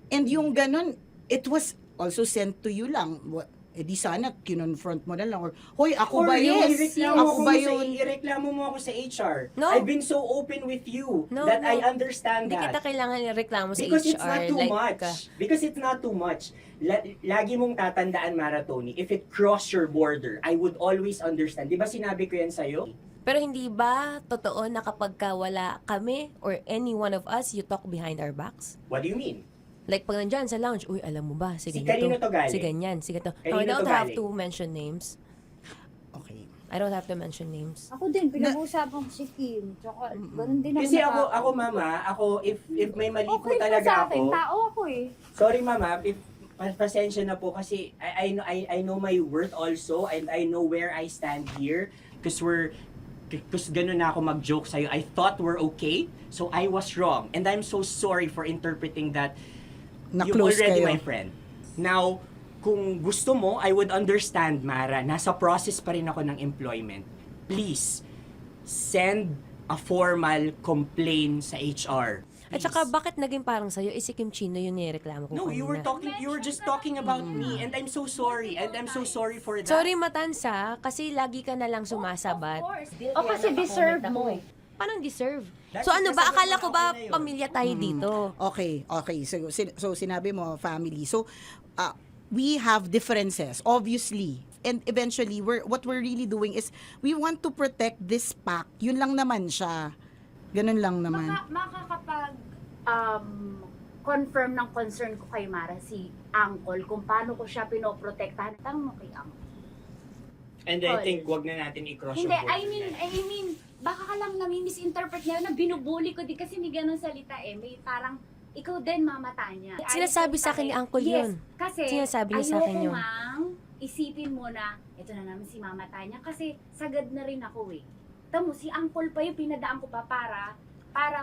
And yung ganun, it was also sent to you lang. Eh di sana kinonfront mo na lang or hoy ako ba yun? Ako ba yun? Ireklamo mo ako sa HR. No. I've been so open with you No, that no. I understand Hindi that. kita kailangan ireklamo sa Because HR. it's not too like, much. Because it's not too much. Lagi mong tatandaan, Maratoni, if it cross your border, I would always understand. Di ba sinabi ko yan sa'yo? Pero hindi ba totoo na kapag ka wala kami or any one of us, you talk behind our backs? What do you mean? Like pag nandyan sa lounge, uy, alam mo ba, si Si ganito, kanino to galing? si ganyan, si ganito. No, I Kanino don't to have galing? to mention names. Okay. I don't have to mention names. Ako din, pinag-uusapan ko si Kim. Tsaka, ganun din Kasi ako. ako mama, if may mali po Okay pa talaga sa akin, ako. tao ako eh. Sorry mama, if pasensya na po kasi I know my worth also and I know where I stand here because ganun na ako mag-joke sa'yo. I thought we're okay, so I was wrong. And I'm so sorry for interpreting that you're Na-close already kayo. my friend. Now, kung gusto mo, I would understand, Mara, nasa process pa rin ako ng employment. Please, send a formal complaint sa HR. At saka bakit naging parang sa'yo, si Kim Chino yung nireklamo ko No, you were just talking about me and I'm so sorry. And I'm so sorry for that. Sorry Matansa, kasi lagi ka na lang sumasabat. O kasi deserve mo. Paano deserve? That's So ano ba, because akala ko ba ako na yun. pamilya tayo dito? Okay. So sinabi mo family. So we have differences obviously. And eventually what we're really doing is we want to protect this pack. Yun lang naman siya. Ganun lang naman. Makakapag confirm ng concern ko kay Mara si Uncle kung paano ko siya pinoprotektahan. Tanong mo kay Uncle. And I think wag na natin i-cross Hindi, yung border. I mean, baka ka lang nami-misinterpret niya na binubuli ko din kasi may ganun salita eh. May parang, ikaw din mamata niya. Sinasabi sa akin ni Uncle Yes, yun. kasi Sinasabi niya sa akin yun. ayoko ngang isipin mo na, ito na naman si mamata niya kasi sagad na rin ako eh. Tamo, si Uncle pa yung pinadaan ko pa para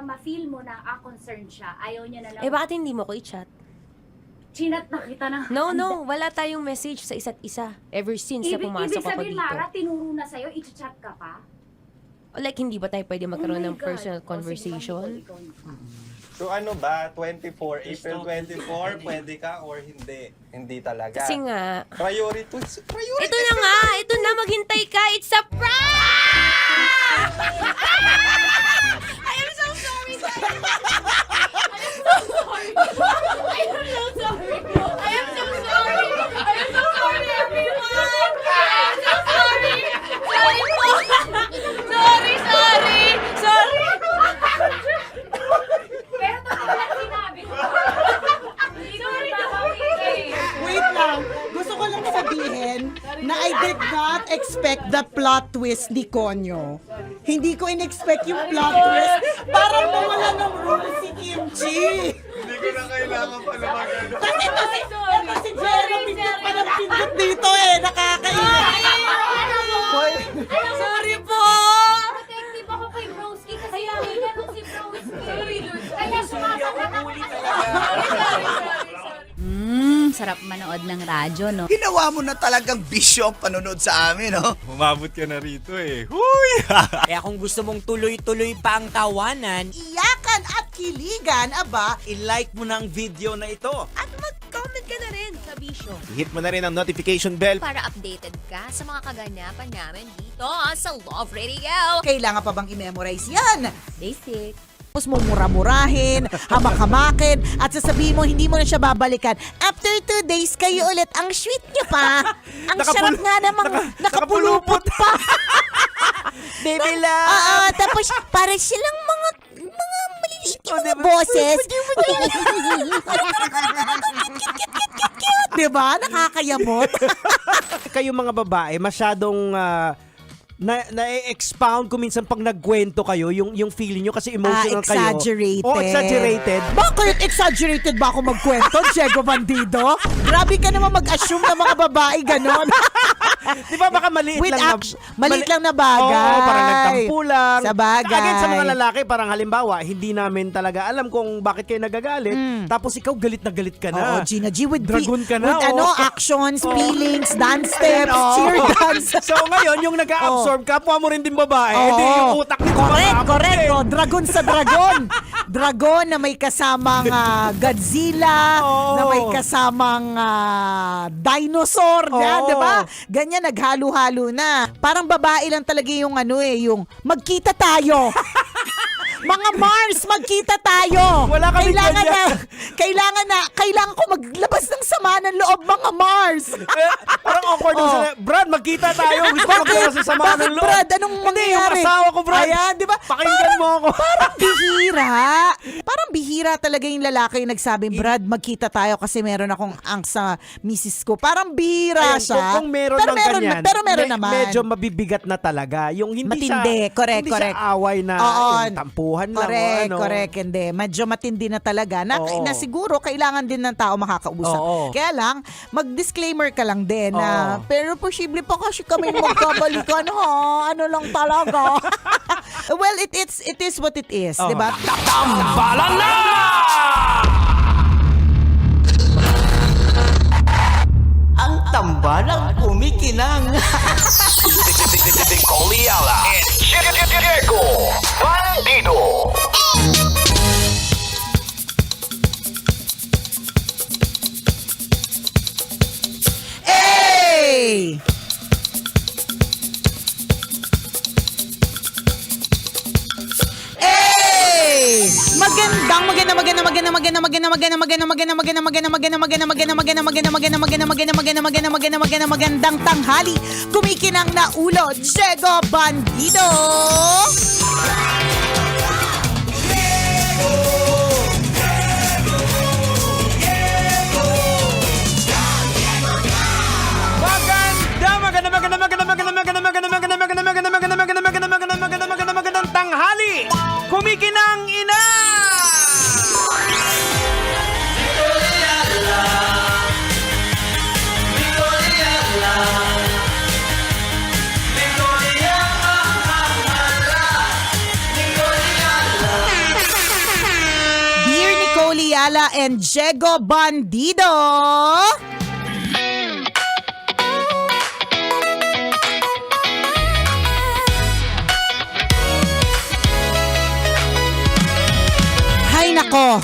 ma-feel mo na concerned siya. Ayaw niya na lang. Eh bakit hindi mo ko i-chat? Chinat na kita na. No, wala tayong message sa isa't isa ever since na pumasok Ibig ako sabihin, dito. Mara, tinuro na sa'yo, i-chat ka pa? Like, hindi ba tayo pwede magkaroon Oh my ng God. personal O, sige, conversation? ikaw. So ano ba, 24, April 24, pwede ka or hindi? Hindi talaga. Kasi nga, Priorities. ito na nga, ito na, maghintay ka, it's a prank! I am so sorry, guys! I am so sorry! I am so sorry! I am so sorry, everyone! I am so sorry! Sorry po! Sorry! Pero totoo lang sinabi ko. Sorry na kami eh. Wait lang. Gusto ko lang sabihin na I did not expect the plot twist ni Konyo. Hindi ko in-expect yung plot twist. Parang mawala ng role si Kimchi. Hindi ko na kailangan pa naman. Kasi ito si Jeremy pindot pa ng pindot dito eh. Nakakainis. Sorry po! Protective ako kay Broski kasi may ganun si Broski. Kaya sumasagot ako. Sorry. manood ng radyo, no? Ginawa mo na talagang bisyo ang panonood sa amin, no? Umabot ka na rito eh. Huy! Kaya kung gusto mong tuloy-tuloy pa ang tawanan, Iyakan at kiligan, aba, i-like mo na ang video na ito. At mag-comment ka na rin sa Bisyo Hit mo na rin ang notification bell. para updated ka sa mga kaganapan namin dito sa Love Radio. kailangan pa bang i-memorize yan? Basic. Tapos mo mura-murahin, hamak-hamakin, at sasabihin mo hindi mo na siya babalikan. After 2 days, kayo ulit. Ang sweet niya pa. Ang sarap nga namang nakapulupot pa. Baby love! Oo, tapos para silang mga maliliit yung mga boses. Diba? Nakakayamot. Kayo mga babae, masyadong na-expound ko minsan pag nagkwento kayo, yung feeling nyo kasi emotional kayo. Exaggerated. Oh, exaggerated. Bakit exaggerated ba ako magkwento, Diego Bandido? Grabe ka naman mag-assume na mga babae ganon. Di ba baka maliit With lang maliit lang na bagay. Oo, parang nagtampo lang. Sa bagay. Again, sa mga lalaki, parang halimbawa, hindi namin talaga alam kung bakit kayo nagagalit. Tapos ikaw galit na galit ka na. Oo, Gina G, with Dragon ka na. with oh. actions, feelings, dance steps, Oo. cheer dance. So ngayon, yung nag-absorb, kapwa mo rin din babae, hindi yung utak nito Correct. Oh, dragon sa dragon. Dragon na may kasamang Godzilla, na may kasamang dinosaur, di ba? Ganyan, naghalo-halo na. Parang babae lang talaga yung yung magkita tayo. Mga Mars, magkita tayo. Wala kami kailangan ko maglabas ng sama ng loob, mga Mars. Parang awkward yung sila. Brad, magkita tayo. Gusto ko maglabas ng sama ng loob. Brad, anong mangyayari? Hindi, yung asawa ko, Brad. Ayan, di ba? Pakinggan mo ako. Parang bihira. Parang bihira talaga yung lalaki yung nagsabing, Brad, magkita tayo kasi meron akong angst sa misis ko. Parang bihira Ayun, siya. Kung meron pero ng meron, ganyan, pero meron naman. medyo mabibigat na talaga. Yung hindi Matindi, siya, correct. siya away na yung tampuhan lang. Correct, hindi. Medyo matindi na talaga. Na siguro, kailangan din ng tao makakausap. Oo. Kaya lang, mag-disclaimer ka lang din na, pero posible pa kasi kami magkabalikan, ha? Ano lang talaga. Well, it is what it is, di ba? Tambalan na! ang tambalang kumikinang. Coliala and Diego Bandido. Hey! Magandang tanghali. Kumikinang na ulo, Diego Bandido. Magandang tanghali. Kumikinang ina. Dear Nicole Yala and Diego Bandido. Hay nako,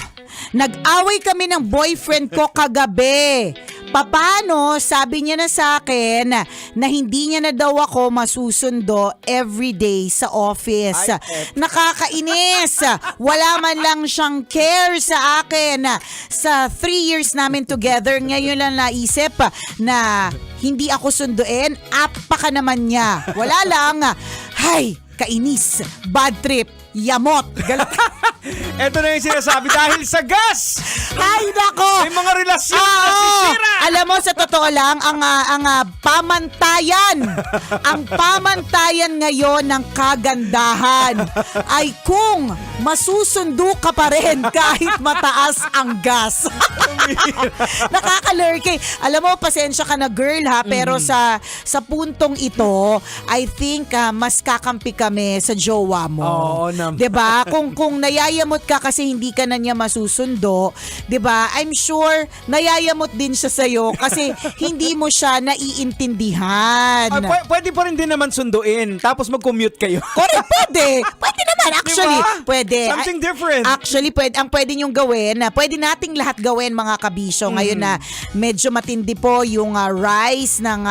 nag-away kami ng boyfriend ko kagabi. Paano, sabi niya na sa akin na hindi niya na daw ako masusundo everyday sa office. Nakakainis. Wala man lang siyang care sa akin. Sa 3 years namin together, ngayon lang naisip na hindi ako sunduin. Apaka naman niya. Wala lang. Hay, kainis. Bad trip. Yamot. Ito na yung sinasabi dahil sa gas. Ay, nako. May mga relasyon na nasisira. Alam mo, sa totoo lang, ang pamantayan ngayon ng kagandahan ay kung masusundo ka pa rin kahit mataas ang gas. Nakaka-lurky. Alam mo, pasensya ka na girl ha, pero sa puntong ito, I think mas kakampi kami sa jowa mo. Oo naman. 'Di ba? Kung nayayamot ka kasi hindi ka na niya masusundo, 'di ba? I'm sure nayayamot din siya sa iyo kasi hindi mo siya naiintindihan. Pwede pa rin din naman sunduin, tapos mag-commute kayo. Correct, pwede. Pwede naman, actually. Diba? Pwede. Something different. Actually, ang pwede niyong gawin, pwede nating lahat gawin mga kabisyo. Ngayon na medyo matindi po yung rise ng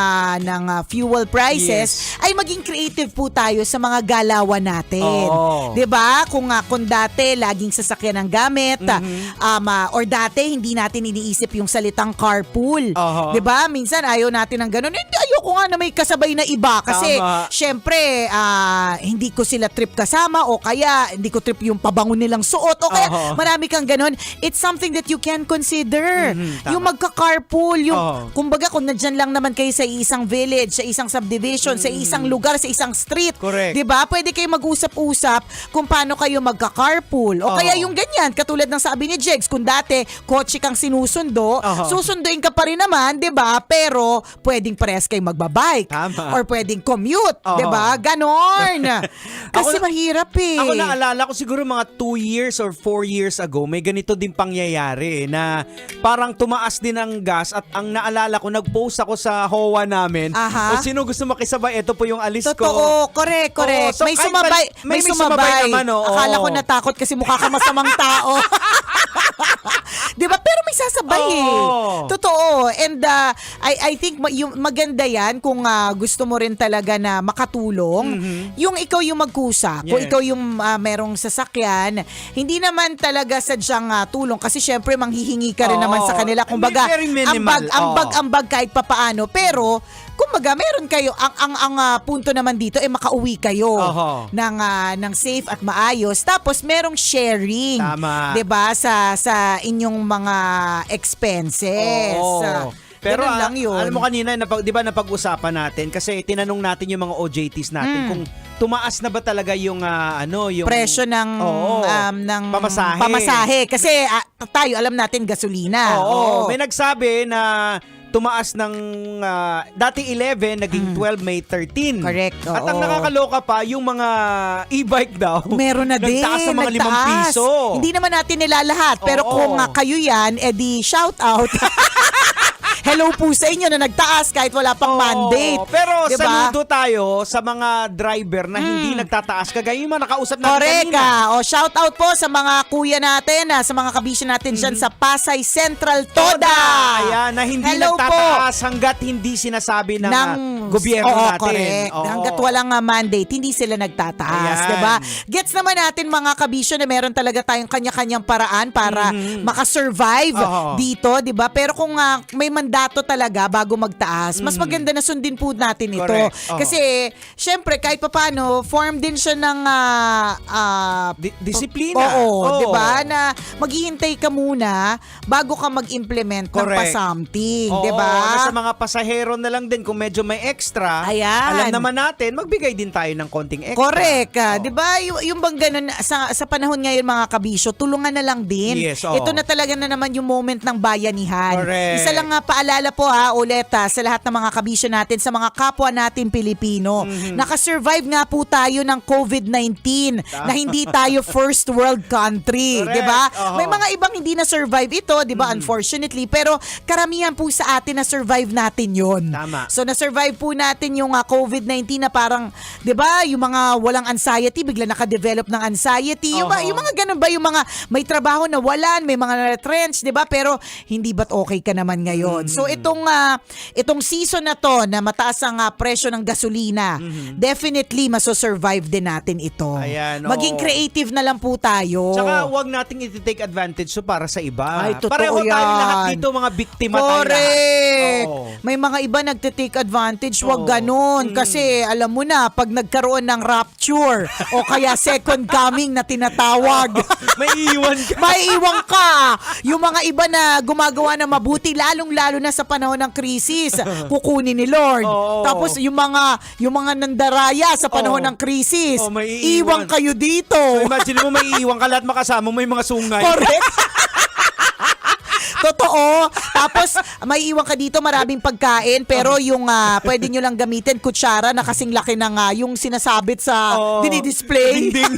fuel prices, ay maging creative po tayo sa mga galawan natin. Oo. 'Di ba? Kung dati laging sasakyan ang gamit, or dati hindi natin iniisip yung salitang carpool. 'Di ba? Minsan ayaw natin ng ganun. Hindi, ayoko nga na may kasabay na iba kasi Tama. syempre hindi ko sila trip kasama o kaya hindi ko trip yung pabango nilang suot o kaya marami kang ganun. It's something that you can consider. Tama. Yung magka-carpool, yung kumbaga kung nandyan lang naman kayo sa isang village, sa isang subdivision, sa isang lugar, sa isang street. Correct. 'Di ba? Pwede kayo mag-usap-usap kung paano kayo magka-carpool. O kaya yung ganyan, katulad ng sabi ni Jegs, kung dati kotse kang sinusundo, susunduin ka pa rin naman, 'di ba? Pero pwedeng parehas kayo magbabike. Tama. Or pwedeng commute, 'di ba? Ganon. Kasi mahirap eh. Ako naalala ko siguro mga 2 years or 4 years ago, may ganito din pangyayari na parang tumaas din ang gas at ang naalala ko, nag-post ako sa HOA namin. Aha. Kung sino gusto makisabay, ito po yung alis ko. Totoo, correct. Oo, so may kahit sumabay, may sumabay naman, oo. Akala ko natakot kasi mukha ka masamang tao. 'Di ba? Pero may sasabay eh. Totoo. And I think yung maganda 'yan kung gusto mo rin talaga na makatulong. Yung ikaw yung magkusa, kung ikaw yung merong sasakyan, hindi naman talaga sadyang tulong kasi syempre manghihingi ka rin naman sa kanila. Kumbaga, Very minimal. ambag kahit papaano. Pero kumbaga, meron kayo ang punto naman dito makauwi kayo ng safe at maayos. Tapos merong sharing. Tama. 'Di ba sa inyong mga expenses. Pero Ganun lang yun. alam mo kanina, di ba napag-usapan natin kasi tinanong natin yung mga OJTs natin kung tumaas na ba talaga yung yung presyo ng pamasahe. Pamasahe kasi tayo alam natin gasolina. Oo. May nagsabi na tumaas ng dati 11 naging 12 May 13. Correct. At ang nakakaloka pa yung mga e-bike daw. Meron na din. Nagtaas ng mga 5 piso. Hindi naman natin nilalahat. Pero kung kayo yan, edi shout out. Hello po sa inyo na nagtaas kahit wala pang mandate. Pero diba? saludo tayo sa mga driver na hindi nagtataas. Kagaya yung mga nakausap natin Correct. kanina. Shout out po sa mga kuya natin, sa mga kabisyo natin dyan sa Pasay Central Toda. Ayan, na hindi Hello nagtataas hanggat hindi sinasabi ng gobyerno natin. Correct. Hanggat walang mandate, hindi sila nagtataas. Ayan. Diba? Gets naman natin mga kabisyo na meron talaga tayong kanya-kanyang paraan para makasurvive dito. Diba? Pero kung may mandato talaga bago magtaas, mas maganda na sundin po natin ito. Kasi, syempre, kahit papaano, form din siya ng disiplina. Oo. Diba? Na maghihintay ka muna bago ka mag-implement ng pa-something. Oo, Diba? na sa mga pasahero na lang din kung medyo may extra, Ayan. alam naman natin, magbigay din tayo ng konting extra. Correct. Diba? Yung bang ganun, sa panahon ngayon mga kabisyo, tulungan na lang din. Yes, oo. Ito na talaga na naman yung moment ng bayanihan. Correct. Isa lang paalala po ulit sa lahat ng mga kabisyo natin, sa mga kapwa natin Pilipino. Nakasurvive nga po tayo ng COVID-19 na hindi tayo first world country. Correct. Diba? May mga ibang hindi na-survive ito, diba? Unfortunately. Pero karamihan po sa atin na-survive natin yon. Tama. So na-survive po natin yung COVID-19 na parang, 'di ba, yung mga walang anxiety bigla naka-develop ng anxiety. Yung mga ganun ba, yung mga may trabaho na walan, may mga na-retrench, 'di ba? Pero hindi ba't okay ka naman ngayon? So itong season na to na mataas ang presyo ng gasolina, definitely maso-survive din natin ito. Ayan, Maging creative na lang po tayo. Tsaka huwag nating i-take advantage para sa iba. Ay, totoo Pareho tayo yan. lahat dito, mga biktima tayo lahat. Correct. Oo. May mga iba nagte-take advantage Gedge, wag ganun. Kasi alam mo na, pag nagkaroon ng rapture o kaya second coming na tinatawag, May iwan ka. maiiwan ka. Yung mga iba na gumagawa ng mabuti, lalong-lalo na sa panahon ng krisis, kukunin ni Lord. Oo. Tapos yung mga nandaraya sa panahon Oo. ng krisis, Oo, may iiwan. iwan kayo dito. So, imagine mo, may iwan ka lahat makasama mo yung mga sungay. Correct. Totoo. Tapos, may iwan ka dito, maraming pagkain, pero yung pwede nyo lang gamitin, kutsara na kasing laki ng yung sinasabit sa dinidisplay. Dinding.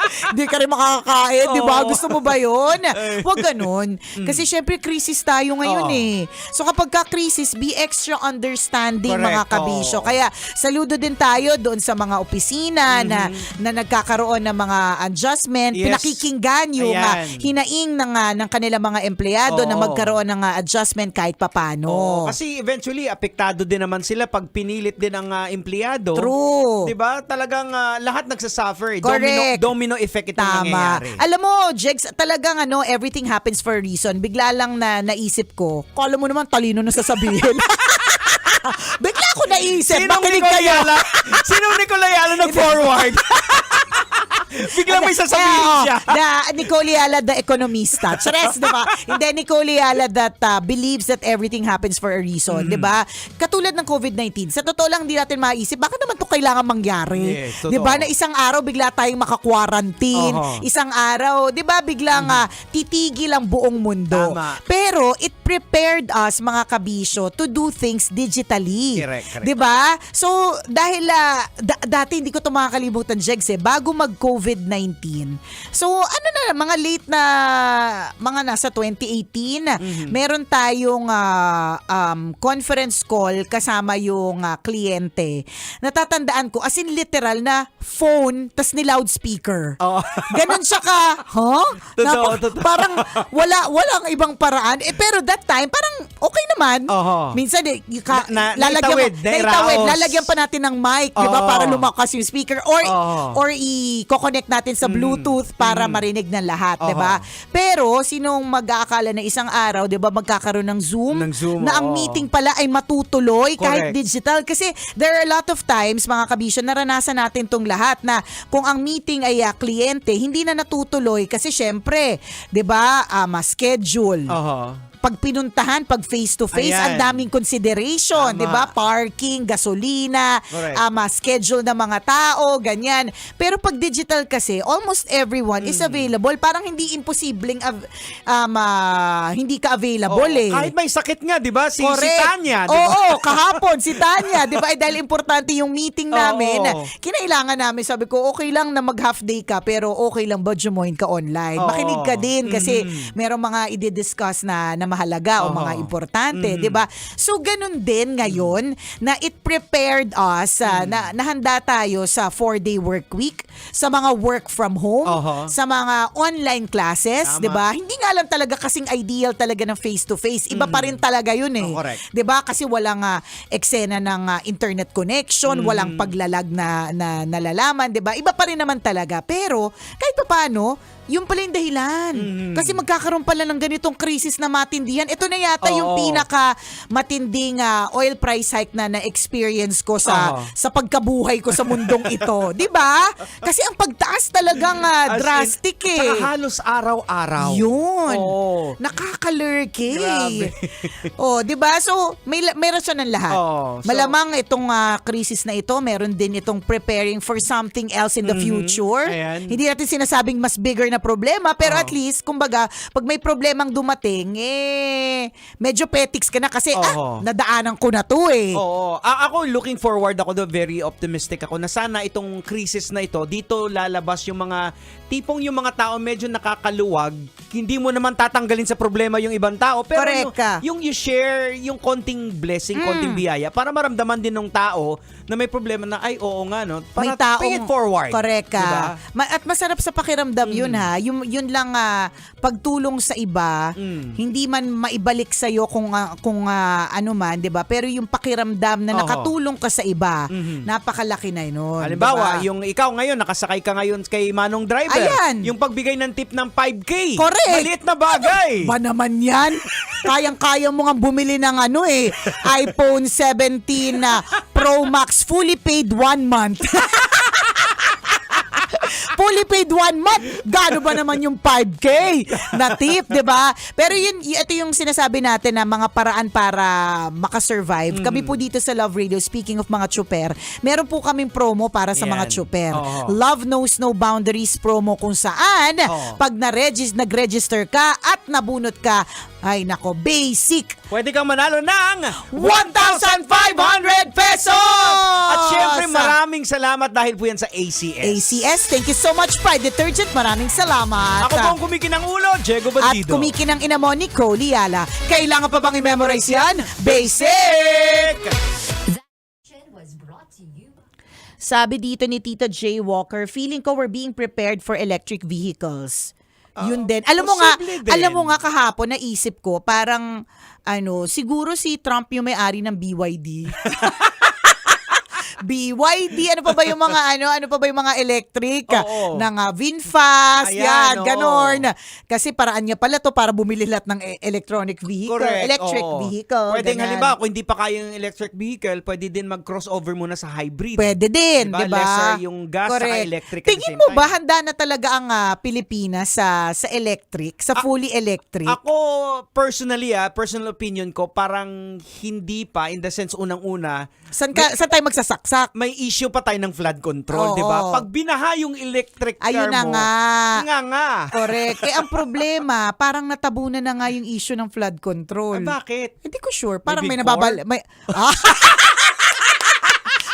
Hindi ka rin makakakain, di ba? Oo. Gusto mo ba yun? Huwag ganun. Kasi syempre, krisis tayo ngayon eh. So kapag ka-krisis, be extra understanding, Correct. mga kabisyo. Kaya saludo din tayo doon sa mga opisina na nagkakaroon ng mga adjustment. Yes. Pinakikinggan yung Ayan. hinaing ng kanilang mga empleyado na Oo. magkaroon ng adjustment kahit papano. Oo, kasi eventually, apektado din naman sila pag pinilit din ang empleyado. True. Diba? Talagang lahat nagsasuffer. Correct. Domino effect itong Tama. nangyayari. Alam mo, Jegs, talagang everything happens for a reason. Bigla lang na naisip ko, kala mo naman talino na sasabihin. Bigla ko naisip, makinig kayo. Sinong Nicole Ayala nag-forward? Bigla may sasabihin siya. Nicole Ayala, the economista. Chares, di ba? Hindi, Nicole Ayala that believes that everything happens for a reason, di ba? Katulad ng COVID-19, sa totoo lang hindi natin maisip, bakit naman to kailangan mangyari? Yes, totoo. Di ba? Na isang araw bigla tayong maka-quarantine. Oho. Isang araw, di ba, biglang titigil ang buong mundo. Tama. Pero it prepared us, mga kabisyo, to do things digitally. Correct. Di ba? So, dahil dati hindi ko ito makakalimutan, Jegs, bago mag-COVID-19. So, ano na, mga late na, mga nasa 2018, meron tayong conference call kasama yung kliyente. Natatandaan ko, as in literal na phone, tas ni loudspeaker. Ganon siya ka, Totoo. Parang walang ibang paraan. Pero that time, parang okay naman. Minsan, naitawid. Lalagyan pa natin ng mic, di ba? Para lumakas yung speaker. Or i-connect natin sa Bluetooth para marinig ng lahat, di ba? Pero, sinong mag-aakala na isang araw, di ba, magkakaroon ng Zoom na ang meeting pala ay matutuloy kahit Correct. digital. Kasi there are a lot of times, mga kabisyo, naranasan natin tong lahat na kung ang meeting ay kliyente, hindi na natutuloy kasi syempre, di ba, schedule. Pag pinuntahan, pag face-to-face, Ayan. ang daming consideration, Tama. di ba? Parking, gasolina, Correct. schedule ng mga tao, ganyan. Pero pag digital kasi, almost everyone is available. Parang hindi imposibleng hindi ka available eh. Kahit may sakit nga, di ba? Si Correct. Tanya, di ba? Oo, kahapon si Tanya, 'di ba? Dahil importante yung meeting namin. Oo. Kinailangan namin, sabi ko, okay lang na mag-half day ka, pero okay lang ba join ka online? Oo. Makinig ka din kasi merong mga i-discuss na mahalaga o Oo. mga importante, 'di ba? So ganun din ngayon na it prepared us na nahanda tayo sa 4-day work week, sa mga work from home, sa mga online classes, Tama. 'di ba? Hindi nga lang talaga kasing ideal talaga ng face-to-face. Iba pa rin talaga 'yun eh. Correct. 'Di ba? Kasi walang eksena ng internet connection, walang paglalag na nalalaman, 'di ba? Iba pa rin naman talaga. Pero kahit papaano, yung pala yung dahilan. Kasi magkakaroon pala ng ganitong krisis na matindihan. Ito na yata yung pinaka matinding oil price hike na na-experience ko sa pagkabuhay ko sa mundong ito. 'Di ba? Kasi ang pagtaas talagang drastic eh. Saka halos araw-araw. Yun. Oo. Nakakalurky. Grabe. 'di ba? So, meron siya ng lahat. So, Malamang itong krisis na ito, meron din itong preparing for something else in the future. Ayan. Hindi natin sinasabing mas bigger na problema, pero at least, kumbaga, pag may problemang dumating, medyo petiks ka na kasi, nadaanan ko na to eh. Oo. Ako, looking forward ako doon, very optimistic ako na sana itong krisis na ito, dito lalabas yung mga tipong yung mga tao medyo nakakaluwag, hindi mo naman tatanggalin sa problema yung ibang tao, pero Correct ka. yung you share yung konting blessing, konting biyaya, para maramdaman din ng tao na may problema na, ay, oo nga, no? Para May taong pay it forward. Correct ka. Diba? At masarap sa pakiramdam yun yun lang pagtulong sa iba, hindi man maibalik sa iyo kung ano man, 'di ba? Pero yung pakiramdam na nakatulong ka sa iba, napakalaki na 'yun. Halimbawa, diba? yung ikaw ngayon, nakasakay ka ngayon kay Manong Driver. Ayan. Yung pagbigay ng tip ng 5K. Correct. Maliit na bagay. Ba naman yan? Kayang-kaya mo nga bumili ng iPhone 17 na Pro Max, fully paid 1 month. Fully paid 1 month. Gaano ba naman yung 5K na tip, di ba? Pero ito yung sinasabi natin na mga paraan para makasurvive. Kami po dito sa Love Radio, speaking of mga tsuper, meron po kaming promo para sa mga tsuper. Love Knows No Boundaries promo kung saan pag nag-register ka at nabunot ka, ay nako, basic. Pwede kang manalo ng 1,500 pesos! At syempre, maraming salamat dahil po yan sa ACS. ACS, thank you so much, Pride Detergent. Maraming salamat. Ako po ang kumikinang ulo, Diego Bandido. At kumikinang ina mo ni Crowley Yala. Kailangan pa bang i-memorize yan? Basic! Sabi dito ni Tita J. Walker, feeling ko we're being prepared for electric vehicles. Yun din. Alam mo nga kahapon naisip ko parang siguro si Trump yung may-ari ng BYD. BYD, ano pa ba yung mga electric? Ng VinFast, yan, ganon. Kasi paraan niya pala to para bumili lahat ng electronic vehicle. Correct. Electric vehicle. Pwedeng ganun. halimbawa, kung hindi pa kaya yung electric vehicle, pwede din mag-crossover muna sa hybrid. Pwede din, di ba? Lesser yung gas sa electric. Tingin mo ba handa na talaga ang Pilipinas sa electric, sa fully electric? Ako, personal opinion ko, parang hindi pa, in the sense, unang-una. Saan tayo magsasaksak? May issue pa tayo ng flood control, di ba? Pag binaha yung electric car ayun na mo, nga. Correct. Ang problema, parang natabunan na nga yung issue ng flood control. Bakit? Hindi ko sure. Parang May may Big nababal...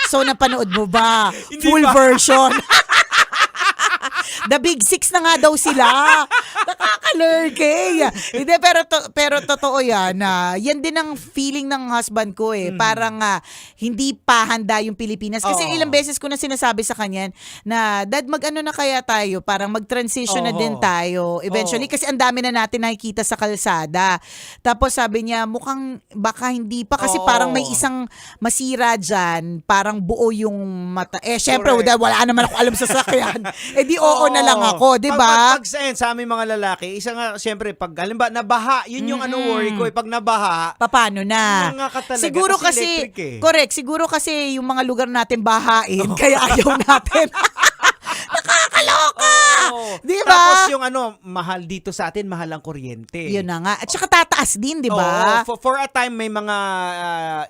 So, napanood mo ba? Hindi Full ba? version. The Big Six na nga daw sila. Nakakalurkey. Hindi, pero totoo yan. Yan din ang feeling ng husband ko Parang hindi pa handa yung Pilipinas. Kasi ilang beses ko na sinasabi sa kanya na, Dad, mag-ano na kaya tayo? Parang mag-transition na din tayo. Eventually, kasi ang dami na natin nakikita sa kalsada. Tapos sabi niya, mukhang baka hindi pa. Kasi parang may isang masira dyan. Parang buo yung mata. Syempre, wala naman ako alam sa sakyan. Di oo na lang ako, di ba? Pag sa aming mga lalaki, isa nga, syempre, pag halimbawa, nabaha, yun yung worry ko. Pag nabaha, paano na? Siguro kasi, correct, siguro kasi yung mga lugar natin bahain, kaya ayaw natin. Nakakaloka! Di ba? Tapos yung mahal dito sa atin, mahal ang kuryente. Yun na nga. At saka tataas din, di ba? For a time, may mga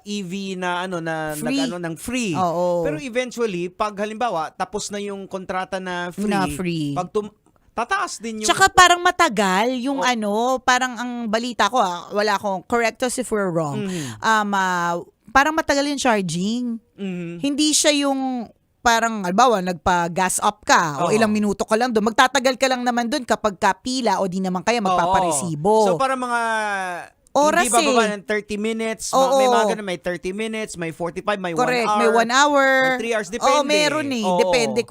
EV na free. ng free. Pero eventually, pag halimbawa, tapos na yung kontrata na free. Pag tataas din yung... Tsaka parang matagal yung parang ang balita ko, wala akong, correct us if we're wrong, parang matagal yung charging. Hindi siya yung parang, halimbawa, nagpa-gas up ka o ilang minuto ka lang doon. Magtatagal ka lang naman doon kapag kapila o di naman kaya magpaparesibo. So, para mga... Oras hindi bababa ng 30 minutes. May mga ganun, may 30 minutes, may 45, may 1 hour. Correct, may 1 hour. May 3 hours, depende. Meron Depende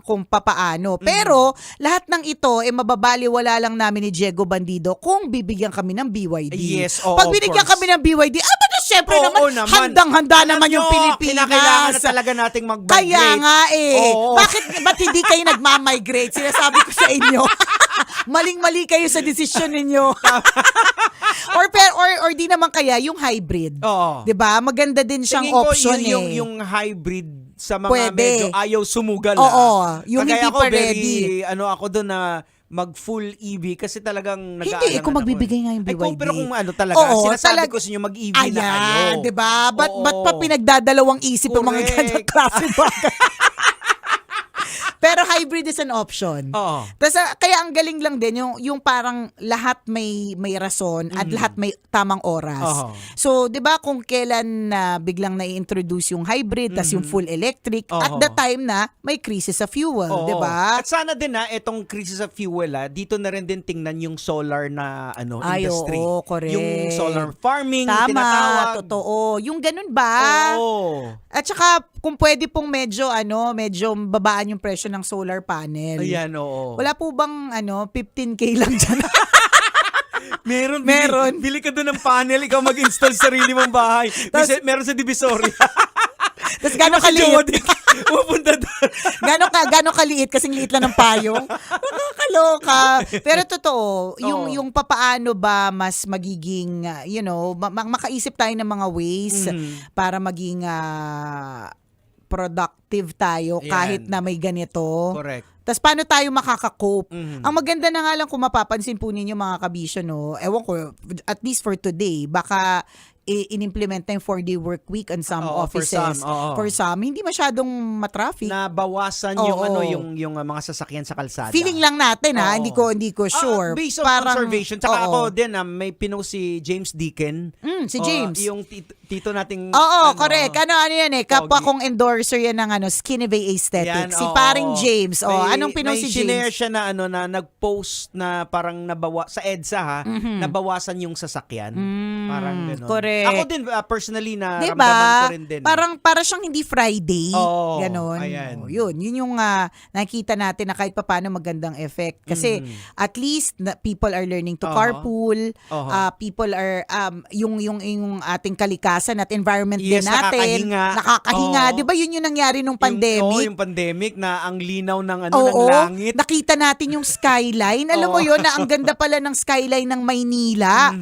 kung papaano. Pero, lahat ng ito, mababaliwala lang namin ni Diego Bandido kung bibigyan kami ng BYD. Yes, Pag binigyan kami ng BYD, syempre naman, handang-handa naman yung Pilipinas. Kinakailangan na talaga nating mag-migrate. Kaya nga ba't hindi kayo nagmamigrate? Sinasabi ko sa inyo. Maling-mali kayo sa desisyon ninyo. or di naman kaya yung hybrid. 'Di ba? Maganda din siyang tingin ko option yung hybrid sa mga pwede. medyo ayaw sumugal. Yung kaya hindi ako pa ready. ako doon na mag-full EV kasi talagang nag-aalangan Hindi, kung magbibigay nga yung BYD. Pero kung talaga, sinasabi ko sa inyo mag-EV na kayo. Ayan, 'di ba? Ba't pa pinagdadalawang isip ang mga ganyan klase bagay? Pero hybrid is an option. Tapos kaya ang galing lang din yung parang lahat may rason at lahat may tamang oras. So, 'di ba kung kailan biglang na-introduce yung hybrid tas yung full electric at the time na may crisis sa fuel, 'di ba? At sana din itong crisis sa fuel dito na rin din tingnan yung solar na industry. Oo, correct. Yung solar farming tinatawag. Totoo. Yung ganun ba? At saka kung pwede pong medyo babaan yung presyo installation ng solar panel. Ayan, oo. Wala po bang 15K lang dyan? Meron. Meron. Bili ka doon ng panel, ikaw mag-install sa sarili mong bahay. Meron sa Divisoria. Tapos gano'ng kaliit? Pupunta doon. Gano'ng kaliit? Kasing liit lang ng payong? Nakakaloka. Pero totoo, yung papaano ba mas magiging, makaisip tayo ng mga ways para maging productive tayo kahit na may ganito. Correct. Tapos paano tayo makaka-cope? Ang maganda na nga lang kung mapapansin po ninyo mga kabisyo, ewan ko, at least for today, baka in-implement na yung 4-day work week on some offices. For some, hindi masyadong matraffic. Nabawasan yung mga sasakyan sa kalsada. Feeling lang natin hindi ko sure. Based on observation. Tsaka ako din, may pinost si James Deacon. Si James. Yung tito nating... Correct. Ano yan kapwa kong endorser yan ng Skinny Aesthetics. Si paring James. Anong pinost si James? May share siya na na nag-post na parang sa EDSA nabawasan yung sasakyan. Parang gano'n. Correct. Ako din personally na diba? ramdaman ko rin din. Para siyang hindi Friday. Ganon. Ayan. Yun yung nakikita natin na kahit papaano magandang effect. Kasi at least people are learning to carpool. People are yung ating kalikasan at environment din natin. Nakakahinga. Di ba yun yung nangyari nung pandemic? Yung pandemic na ang linaw ng ng langit. Nakita natin yung skyline. Alam mo yun na ang ganda pala ng skyline ng Maynila.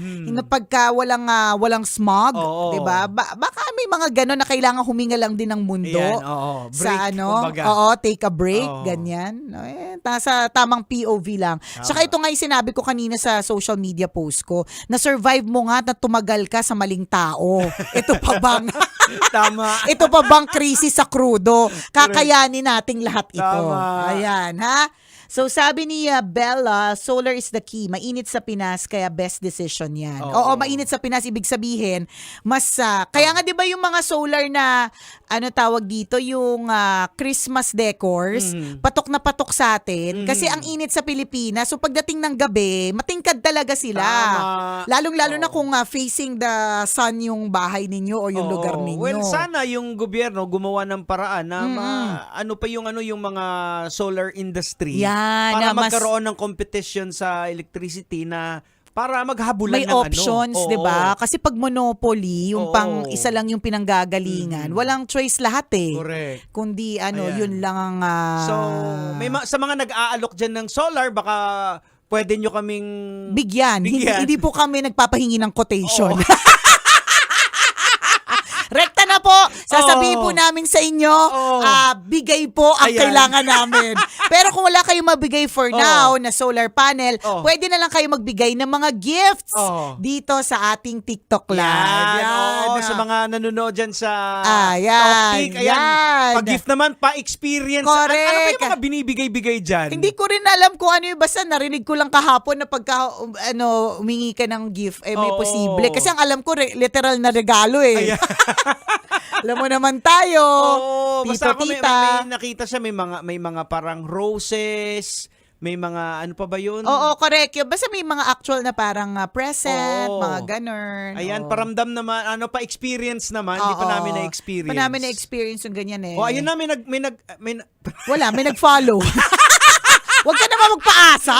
Pagka walang smog, 'di ba? Baka may mga gano'n na kailangan huminga lang din ng mundo. Ayan, break, sa take a break, ganyan. Sa tamang POV lang. Saka ito nga yung sinabi ko kanina sa social media post ko, na survive mo nga na tumagal ka sa maling tao. Ito pa bang Tama. Ito pa bang krisis sa krudo? Kakayanin nating lahat ito. Tama. Ayan, ha? So sabi ni Bella, solar is the key. Mainit sa Pinas, kaya best decision yan. Oo, mainit sa Pinas, ibig sabihin, mas, kaya nga 'di ba yung mga solar na, tawag dito, yung Christmas decors, patok na patok sa atin. Kasi ang init sa Pilipinas, so pagdating ng gabi, matingkad talaga sila. Lalong-lalo na kung facing the sun yung bahay ninyo o yung lugar ninyo. Well, sana yung gobyerno gumawa ng paraan na yung mga solar industry. Para magkaroon ng competition sa electricity na para maghabulan may ng options, 'di ba? Kasi pag monopoly, yung pang isa lang yung pinanggagalingan, walang choice lahat eh. Correct. Kundi yun lang ang So, sa mga nag-aalok diyan ng solar, baka pwede nyo kaming bigyan. Hindi po kami nagpapahingi ng quotation. Rekta na po. Sasabihin po namin sa inyo, bigay po ang kailangan namin. Pero kung wala kayong mabigay for now na solar panel, pwede na lang kayo magbigay ng mga gifts dito sa ating TikTok Live. Yan. Sa mga nanonood dyan sa Topic. Ayan. Pag-gift naman, pa-experience. Correct. Ano pa yung mga binibigay-bigay dyan? Hindi ko rin alam kung ano yung basta narinig ko lang kahapon na pagka umingi ka ng gift, may posible. Kasi ang alam ko, literal na regalo eh. Alam mo naman tayo. Basta ako may tita. nakita siya, may mga parang roses, may mga ano pa ba yun? Oo, correct. Basta may mga actual na parang present, mga ganun. Ayan, paramdam naman, pa-experience naman. Hindi pa namin na-experience. Pa namin na-experience yung ganyan eh. Ayun na, Wala, may nag-follow. Huwag ka naman magpaasa.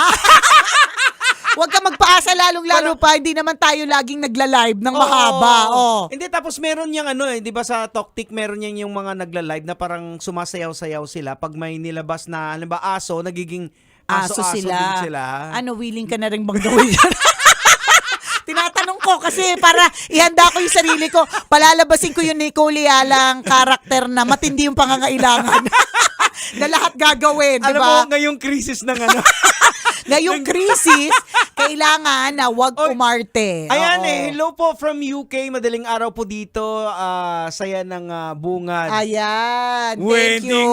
Huwag ka magpaasa lalong-lalo pa. Hindi naman tayo laging nagla-live ng mahaba. Hindi, tapos meron yung di ba sa Toktik, meron yung mga nagla-live na parang sumasayaw-sayaw sila. Pag may nilabas na, aso, nagiging aso din sila. Willing ka na rin bang gawin yan? Tinatanong ko kasi para ihanda ko yung sarili ko. Palalabasin ko yung Nicole Yalang karakter na matindi yung pangangailangan. Na lahat gagawin, di ba? Alam mo, ngayong krisis ng ngayong krisis, kailangan na wag umarte. Ayan hello po from UK. Madaling araw po dito. Saya ng bungad. Ayan, thank you.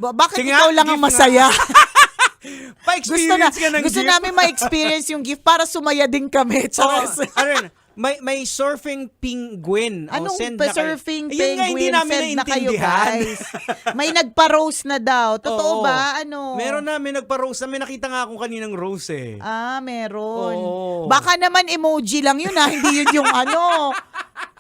Bakit Sige ikaw lang ang masaya? Pa-experience ka ng gusto gift. namin ma-experience yung gift para sumaya din kami. May surfing penguin. Anong send na surfing kayo. penguin? Hindi namin Send na kayo, naintindihan. guys. May nagpa-rose na daw. Totoo ba? Meron na, may nagpa-rose na. May nakita nga akong kaninang rose eh. Meron. Baka naman emoji lang yun hindi yun yung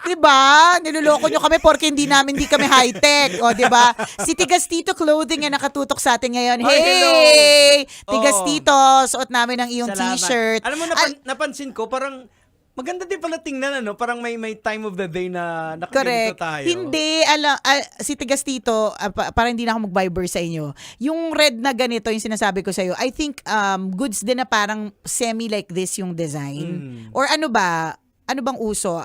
Diba? Niloloko nyo kami porque hindi kami high-tech. O, diba? Si Tigas Tito Clothing ang nakatutok sa atin ngayon. Ay, hello. Hey! Tigas Oo. Tito, suot namin ang iyong Salamat. t-shirt. Alam mo, napansin ko, parang maganda din pala tingnan, ano? Parang may time of the day na nakaganito Correct. tayo. Hindi, si Tigas Tito, para hindi na ako mag-Viber sa inyo. Yung red na ganito, yung sinasabi ko sa'yo, I think goods din na parang semi like this yung design. Or ano ba? Ano bang uso?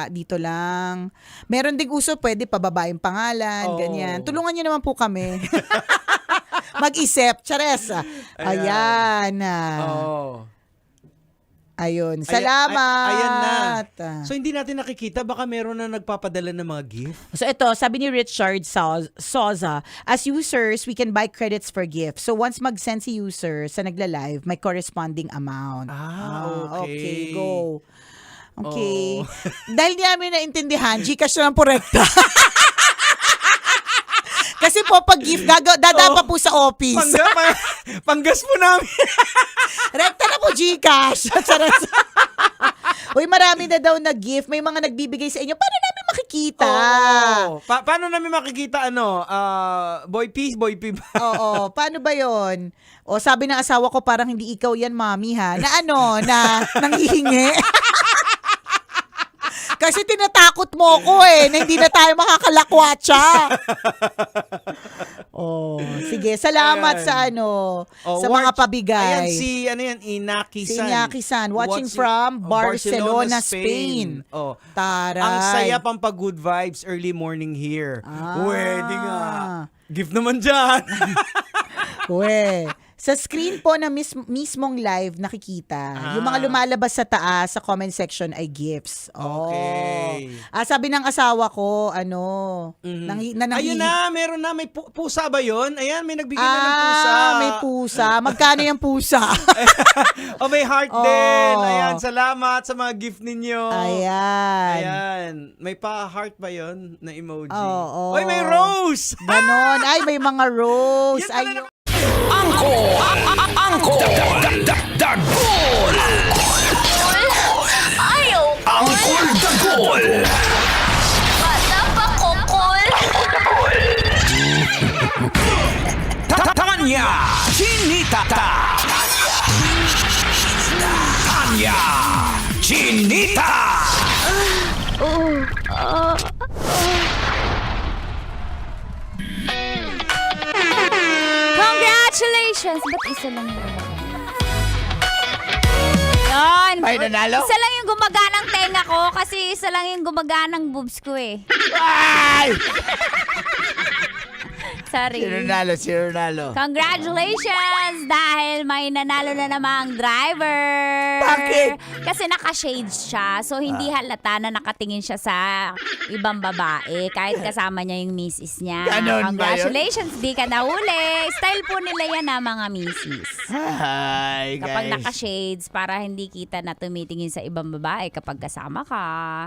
Dito lang. Meron ding uso, pwede pababa yung pangalan, ganyan. Tulungan niyo naman po kami. Mag-isip. Chares. Ayan. Ayun. Salamat. Ayan na. So, hindi natin nakikita. Baka meron na nagpapadala ng mga gift. So ito, sabi ni Richard Soza, as users, we can buy credits for gifts. So once mag-send si user sa nagla-live, may corresponding amount. Okay, go. Okay. Dahil di namin naintindihan, Gcash na lang po rekta. Kasi po pag gift, dadapa po sa office. Panggas po namin. Rekta na po Gcash. Uy, marami na daw na gift. May mga nagbibigay sa inyo. Paano namin makikita? Paano namin makikita Boy P? Oo, paano ba yon? O sabi ng asawa ko parang hindi ikaw yan, mami ha. Na nanghihingi. Kasi tinatakot mo ko na hindi na tayo makakalakwatsa. Sige, salamat sa mga pabigay. Ayan, Inaki-san. Si Inaki-san, watching from Barcelona, Spain. Taray. Ang saya pang good vibes, early morning here. Pwede nga. Gift naman dyan. Sa screen po na mismong live nakikita, yung mga lumalabas sa taas sa comment section ay gifts. Okay. Sabi ng asawa ko, Ayun na, meron na. May pusa ba yun? Ayan, may nagbigay na ng pusa. May pusa. Magkano yung pusa? May heart din. Ayan, salamat sa mga gift ninyo. Ayan. May pa-heart ba yun na emoji? Oo. Oy, may rose! Ganon. Ay, may mga rose. Angkol! Dagol! Ayaw! Angkol Dagol! Bata pa kokol! Tanya Chinita! Tanya Chinita! Congratulations! Ba't isa lang yun? Yun. May nanalo? Isa lang yung gumaganang tenga ko kasi isa lang yung gumaganang boobs ko eh. Ay! Sorry. Si Ronaldo. Congratulations! Dahil may nanalo na namang driver. Bakit? Kasi naka-shades siya. So, hindi halata na nakatingin siya sa ibang babae. Kahit kasama niya yung misis niya. Ganon ba yun? Congratulations! Di ka nahuli. Style po nila yan mga misis. Hi, guys. Kapag naka-shades, para hindi kita na tumitingin sa ibang babae kapag kasama ka.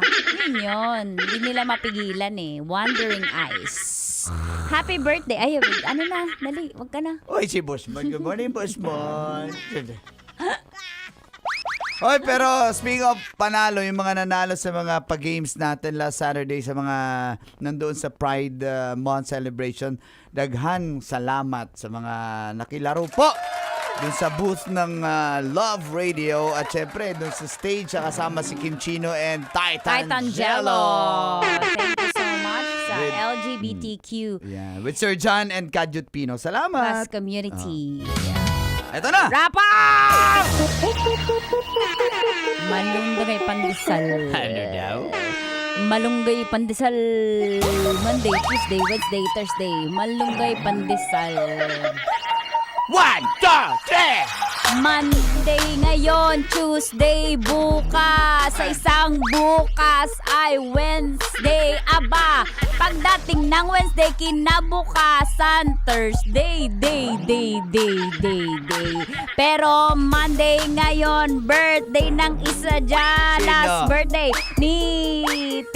Yun. Hindi nila mapigilan Wandering eyes. Happy birthday. Ay, ano na? Dali, wag ka na. Oy, si Bossman. Good morning, Bossman. Oy, pero speaking of panalo, yung mga nanalo sa mga pag-games natin last Saturday sa mga nandoon sa Pride Month celebration, daghan salamat sa mga nakilaro po dun sa booth ng Love Radio at syempre dun sa stage kasama si Kim Chino and Titan Jello. Thank you so much sa LGBTQ with Sir John and Kadyut Pino. Salamat. plus community. Ito na. Wrap up! Malunggay pandesal. Ano daw? Malunggay pandesal. Monday, Tuesday, Wednesday, Thursday. Malunggay pandesal. 1, 2, 3! Monday ngayon, Tuesday bukas. Sa isang bukas ay Wednesday. Aba, pagdating ng Wednesday, kinabukasan Thursday, day. Pero Monday ngayon, birthday ng isa dyan. Sino? Last birthday ni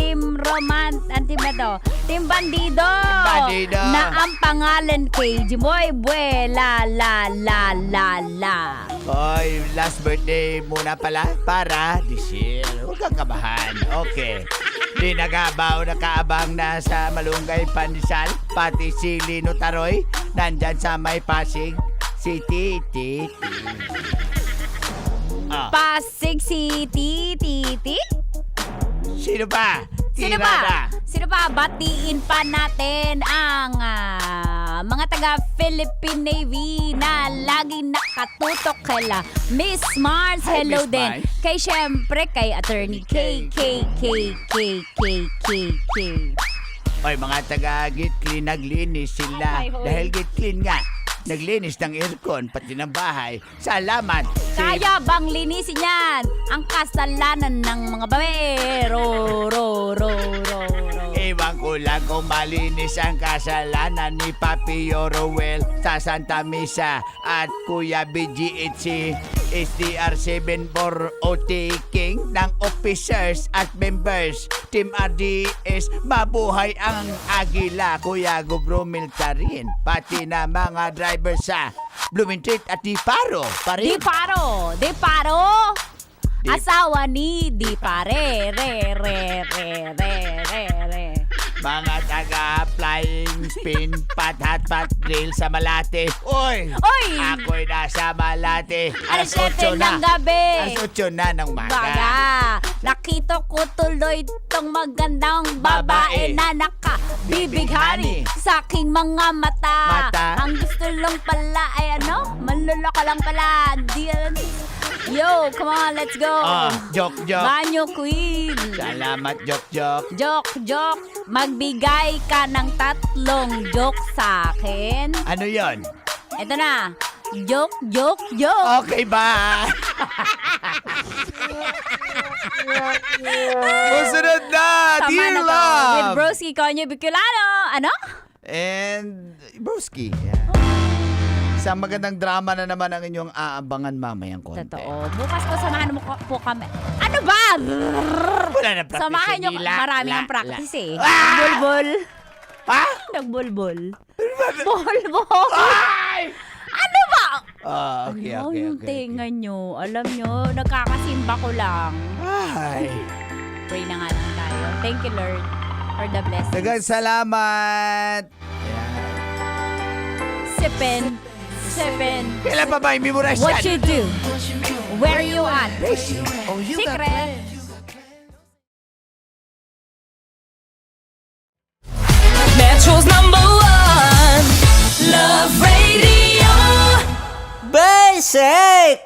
Team Team Bandido. Na ang pangalan kay Jimoy Buela, la. Oy, last birthday muna pala para this year. Huwag kang kabahan. Okay. Di nakaabang na sa Malunggay Pandesal, pati si Lino Taroy, nandyan sa may Pasig City. Pasig City, Titi? Sino pa? Sino ba? Sino ba? Batiin pa natin ang mga taga Philippine Navy na laging nakatutok kala Miss Mars. Hi, Hello Miss din. Mars. Kay syempre kay Attorney K. Oy, mga taga-Gitclean, naglinis sila. Ay, hoy. Dahil Gitclean nga, naglinis ng aircon, pati ng bahay. Salamat. Kaya bang linisin yan ang kasalanan ng mga babero? Ewan ko lang kung malinis ang kasalanan ni Papi Yorowell sa Santa Misa at Kuya BGHC SDR7 for OT King ng officers at members Team RDS. Mabuhay ang Agila, Kuya Gubromil rin, pati na mga driver sa Blumentritt at Diparo. Di paro! Asawa ni Di Pare, re. Mga taga-flying spin, pat drill sa Malate. Oy! Ako'y nasa Malate. Alas 7 ng gabi. Alas 8 na ng umaga. Baga, nakita ko tuloy tong magandang babae na nakabibighani sa aking mga mata. Ang gusto lang pala ay manluloko lang pala. Yo, come on, let's go. Joke. Banyo Queen. Salamat, joke. Joke. Magbigay ka ng 3 joke sa akin. Ano yon? Ito na. Joke. Okay ba? Susunod na, Tama Dear na to. Love. With Broski Konyo Bicolano. Ano? And Broski. Isang magandang drama na naman ang inyong aabangan mamayang konti. Totoo. Bukas po samahan mo po kami. Ano ba? Wala na practice. Samahan nyo. Marami ang practice eh. Ah! Bulbul. Ha? Nagbulbul. Bulbul. Ano ba? Okay. Yung tinga nyo. Alam nyo, nagkakasimba ko lang. Ay. Pray na nga lang tayo. Thank you, Lord, for the blessings. Dagang salamat. Seven. Kailan pa ba i-memorize What yan? you do? Where you at? Oh, you got Secret. Metro's #1 Love Radio. Basic!